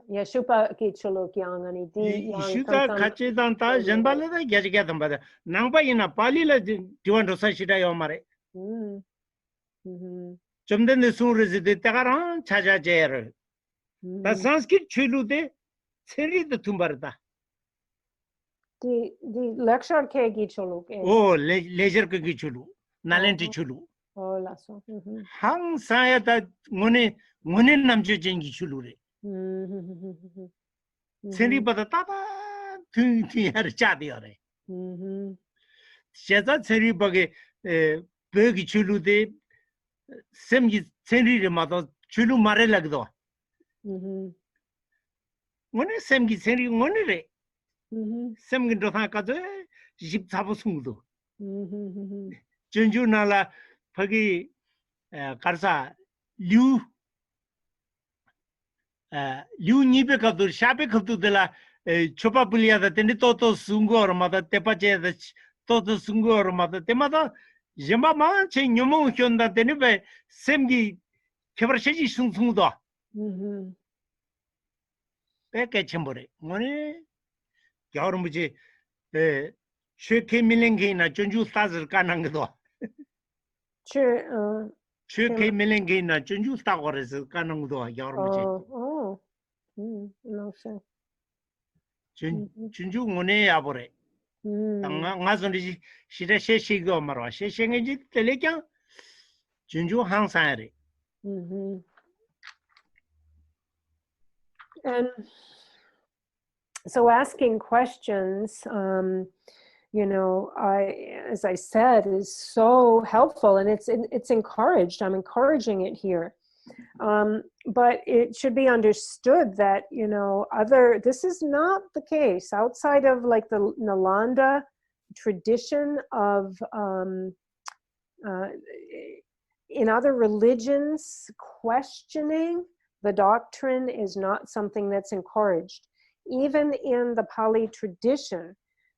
Yeah, shupa ki chulu kyang ani di yang Shuka kache danta janbala da gyaja damba nangba ina pali la diwan dosa shira yomare. Chomden de sun rezide tagaran chaja jer. Ta sanskrit chulu de seri de tumbarda. The lecture ke gi chulu ke. Oh, leisure ke gi chulu. Nalenti chulu. Oh, laso. Hang saya ta ngone namche jengi chulu re. Seri bada tata thun yar chadi yore. Sheza seri bage begi chulu de semgi seri re mato chulu mare lagdo. Ngone semgi seri ngone re. Semgi dotha kazo jip sabu sungdo. Junju nala pagi karsa liu nipe kaptu shape kaptu de la chopa pulia da teni toto sungo or mata tepa che da toto sungo or mata temata jemba ma che nyomo hyonda teni be semgi kebar sheji sungdo. Pe ke chembore ngone yaur mujhe cheke milenge na junju tazir kanangdo. Cheke milenge na junju tagores kanangdo yaur mujhe. No so. junju ngone abore. Nga zonri shira sheshi go marwa sheshenge ji telekya junju hang saare. And so asking questions, you know, as I said, is so helpful, and it's encouraged. I'm encouraging it here. But it should be understood that, you know, this is not the case outside of like the Nalanda tradition of, in other religions, questioning the doctrine is not something that's encouraged. Even in the Pali tradition,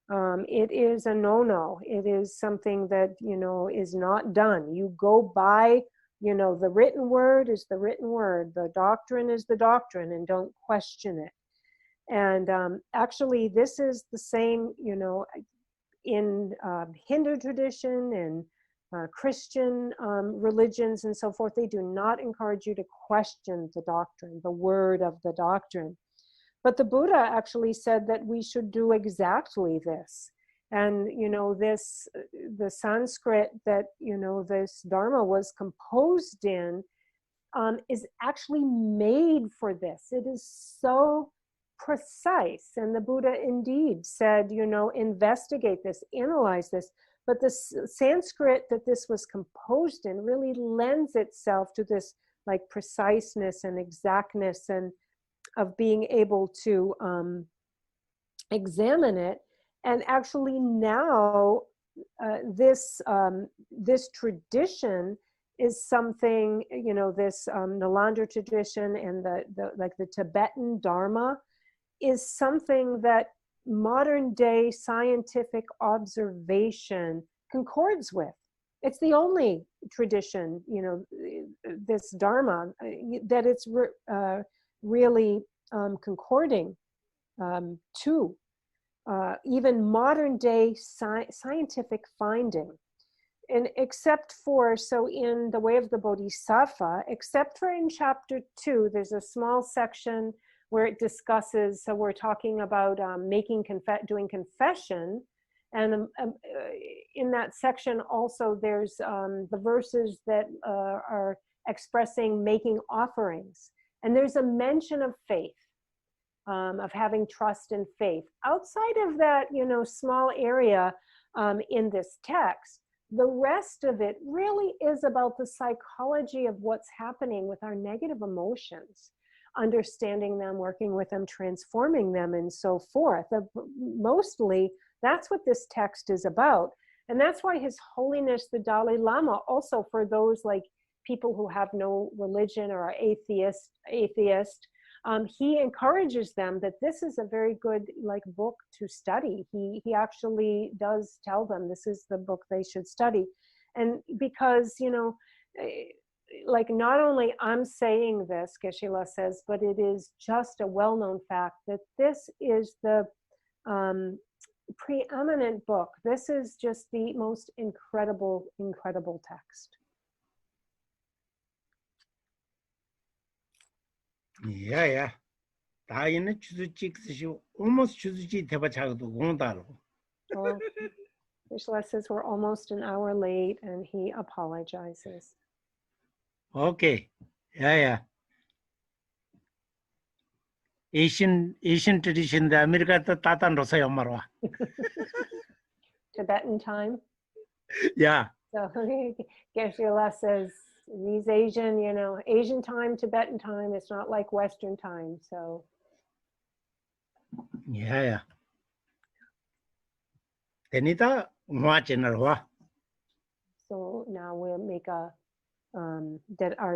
it is a no-no. It is something that, you know, is not done. You go by, you know, the written word is the written word. The doctrine is the doctrine, and don't question it. And actually, this is the same, you know, in Hindu tradition and Christian religions and so forth. They do not encourage you to question the doctrine, the word of the doctrine. But the Buddha actually said that we should do exactly this. And, you know, the Sanskrit that, you know, this Dharma was composed in is actually made for this. It is so precise. And the Buddha indeed said, you know, investigate this, analyze this. But the Sanskrit that this was composed in really lends itself to this like preciseness and exactness and of being able to examine it And actually now, this tradition is something, this Nalanda tradition and the Tibetan Dharma is something that modern day scientific observation concords with. It's the only tradition, this Dharma, that it's really concording to even modern day scientific finding. And except for, so in the Way of the Bodhisattva, except for in chapter 2, there's a small section where it discusses, so we're talking about doing confession. And in that section also there's the verses that are expressing making offerings. And there's a mention of faith, of having trust and faith. Outside of that, small area in this text, the rest of it really is about the psychology of what's happening with our negative emotions, understanding them, working with them, transforming them, and so forth. Mostly, that's what this text is about. And that's why His Holiness the Dalai Lama, also for those like people who have no religion or are atheist, he encourages them that this is a very good book to study. He actually does tell them this is the book they should study. And because, not only I'm saying this, Geshe-la says, but it is just a well-known fact that this is the preeminent book. This is just the most incredible text. Yeah. 다 있는 주주직 almost 주주직 대바차도 공다로. Well, Geshe-la says we're almost an hour late, and he apologizes. Okay. Yeah. Asian tradition, the America tatan rosa yomarwa. Tibetan time. Yeah. So Geshe-la says these Asian time, Tibetan time, it's not like Western time. So Yeah. Denita ngwa. So now we'll make our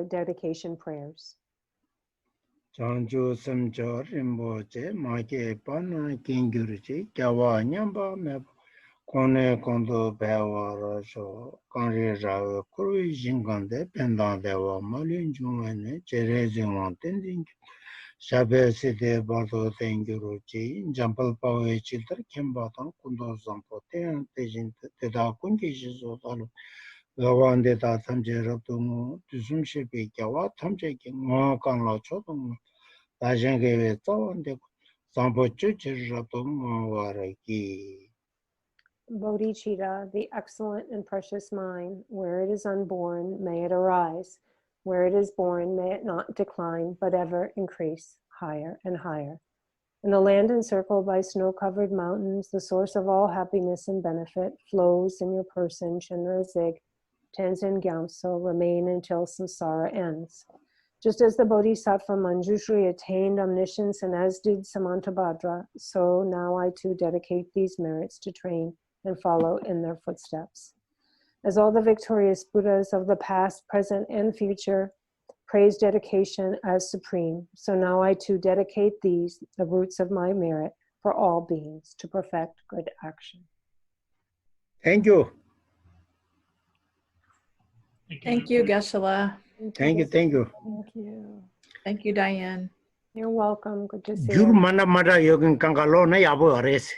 dedication prayers. Chanju samjo rimboche make pana kingyurji kyawa nyamba me kone kondo bewa rasho kanri ra kuru jingande pendang dewa malin jungane chere jingwan tending shabe sede bardo tengyuruji jampal pawe chiltar kembatan kundo zampo ten tejin teda kungi shizo talo Gawande da tamje rabdungu dusum shepe kyawa tamje ki ngwa kangla chodungu dajengewe tawande zambo chuchir rabdungu waraki. Bodhicitta, the excellent and precious mind, where it is unborn, may it arise. Where it is born, may it not decline, but ever increase higher and higher. In the land encircled by snow-covered mountains, the source of all happiness and benefit flows in your person, Chenra Zig, Tenzin Gyamtso, remain until samsara ends. Just as the Bodhisattva Manjushri attained omniscience and as did Samantabhadra, so now I too dedicate these merits to train and follow in their footsteps. As all the victorious Buddhas of the past, present, and future praise dedication as supreme, so now I too dedicate these, the roots of my merit, for all beings to perfect good action. Thank you. Thank you, Geshe-la. Thank you. Thank you. Thank you, Diane. You're welcome. Good to see Guru you. manda yogin kangalo na yabo ares.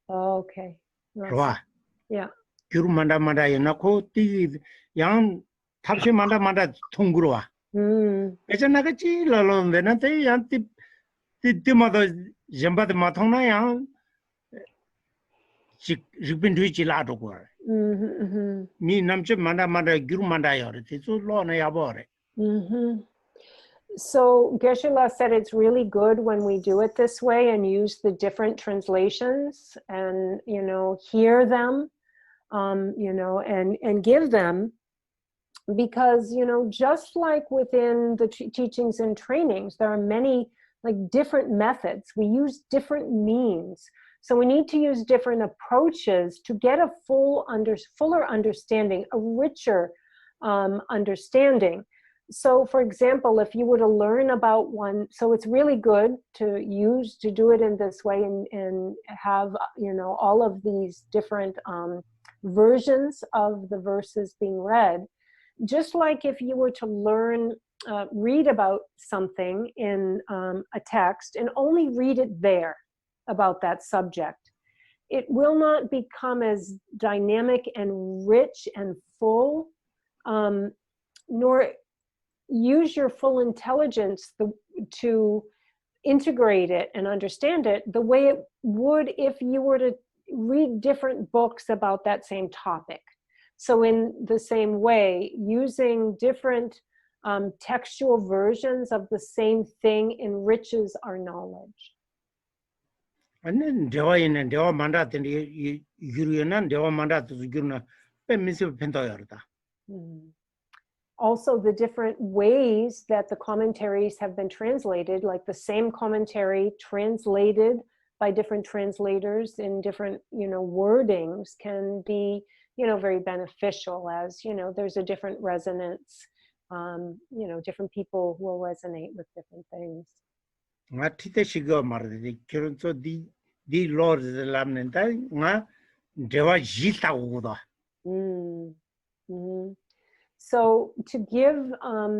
Okay. Rwa. Yeah. Guru manda yana ko ti yang tapsi manda thungruwa. Echa nagachi lalo ndena te yang ti mada jamba de mathona yang rikpin thui chila to ko. Mi namche manda guru manda yore ti so lo na yabo are. So Geshe-la said it's really good when we do it this way and use the different translations and, hear them, and give them, because, just like within the teachings and trainings, there are many different methods. We use different means So we need to use different approaches to get a fuller understanding, a richer understanding. So for example, if you were to learn about one, so it's really good to do it in this way and have, you know, all of these different versions of the verses being read. Just like if you were to read about something in a text and only read it there about that subject, it will not become as dynamic and rich and full, nor use your full intelligence to integrate it and understand it the way it would if you were to read different books about that same topic. So in the same way, using different textual versions of the same thing enriches our knowledge. And then 대화에는 대화 만다든지 유리는 대화 만다든지 유리는 빼면서 펜도야르다. Also, the different ways that the commentaries have been translated, like the same commentary translated by different translators in different, you know, wordings, can be, you know, very beneficial, as, you know, there's a different resonance. You know, different people will resonate with different things. nga tite shiga marde kero so di lord lamnenta nga dewa jita uda So to give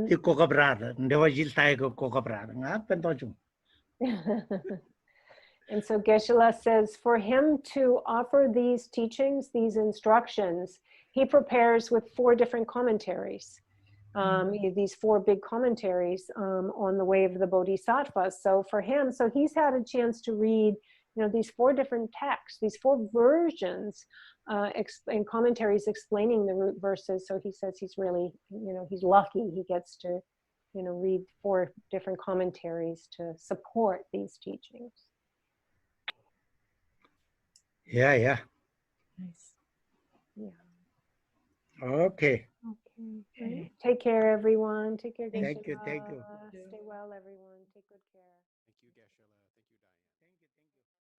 ti kokabra dewa jita ko kokabra nga pentoju. And so Geshe-la says, for him to offer these teachings, these instructions, he prepares with 4 different commentaries. These 4 big commentaries on the way of the Bodhisattva. So for him, so he's had a chance to read, you know, these 4 different texts, these 4 versions and commentaries explaining the root verses. So he says he's really, you know, he's lucky he gets to, you know, read 4 different commentaries to support these teachings. Yeah. Nice. Yeah. Okay. Okay. Take care, everyone. Take care. Thank you. Stay well, everyone. Take good care. Thank you, Geshe-la. Thank you, Diane.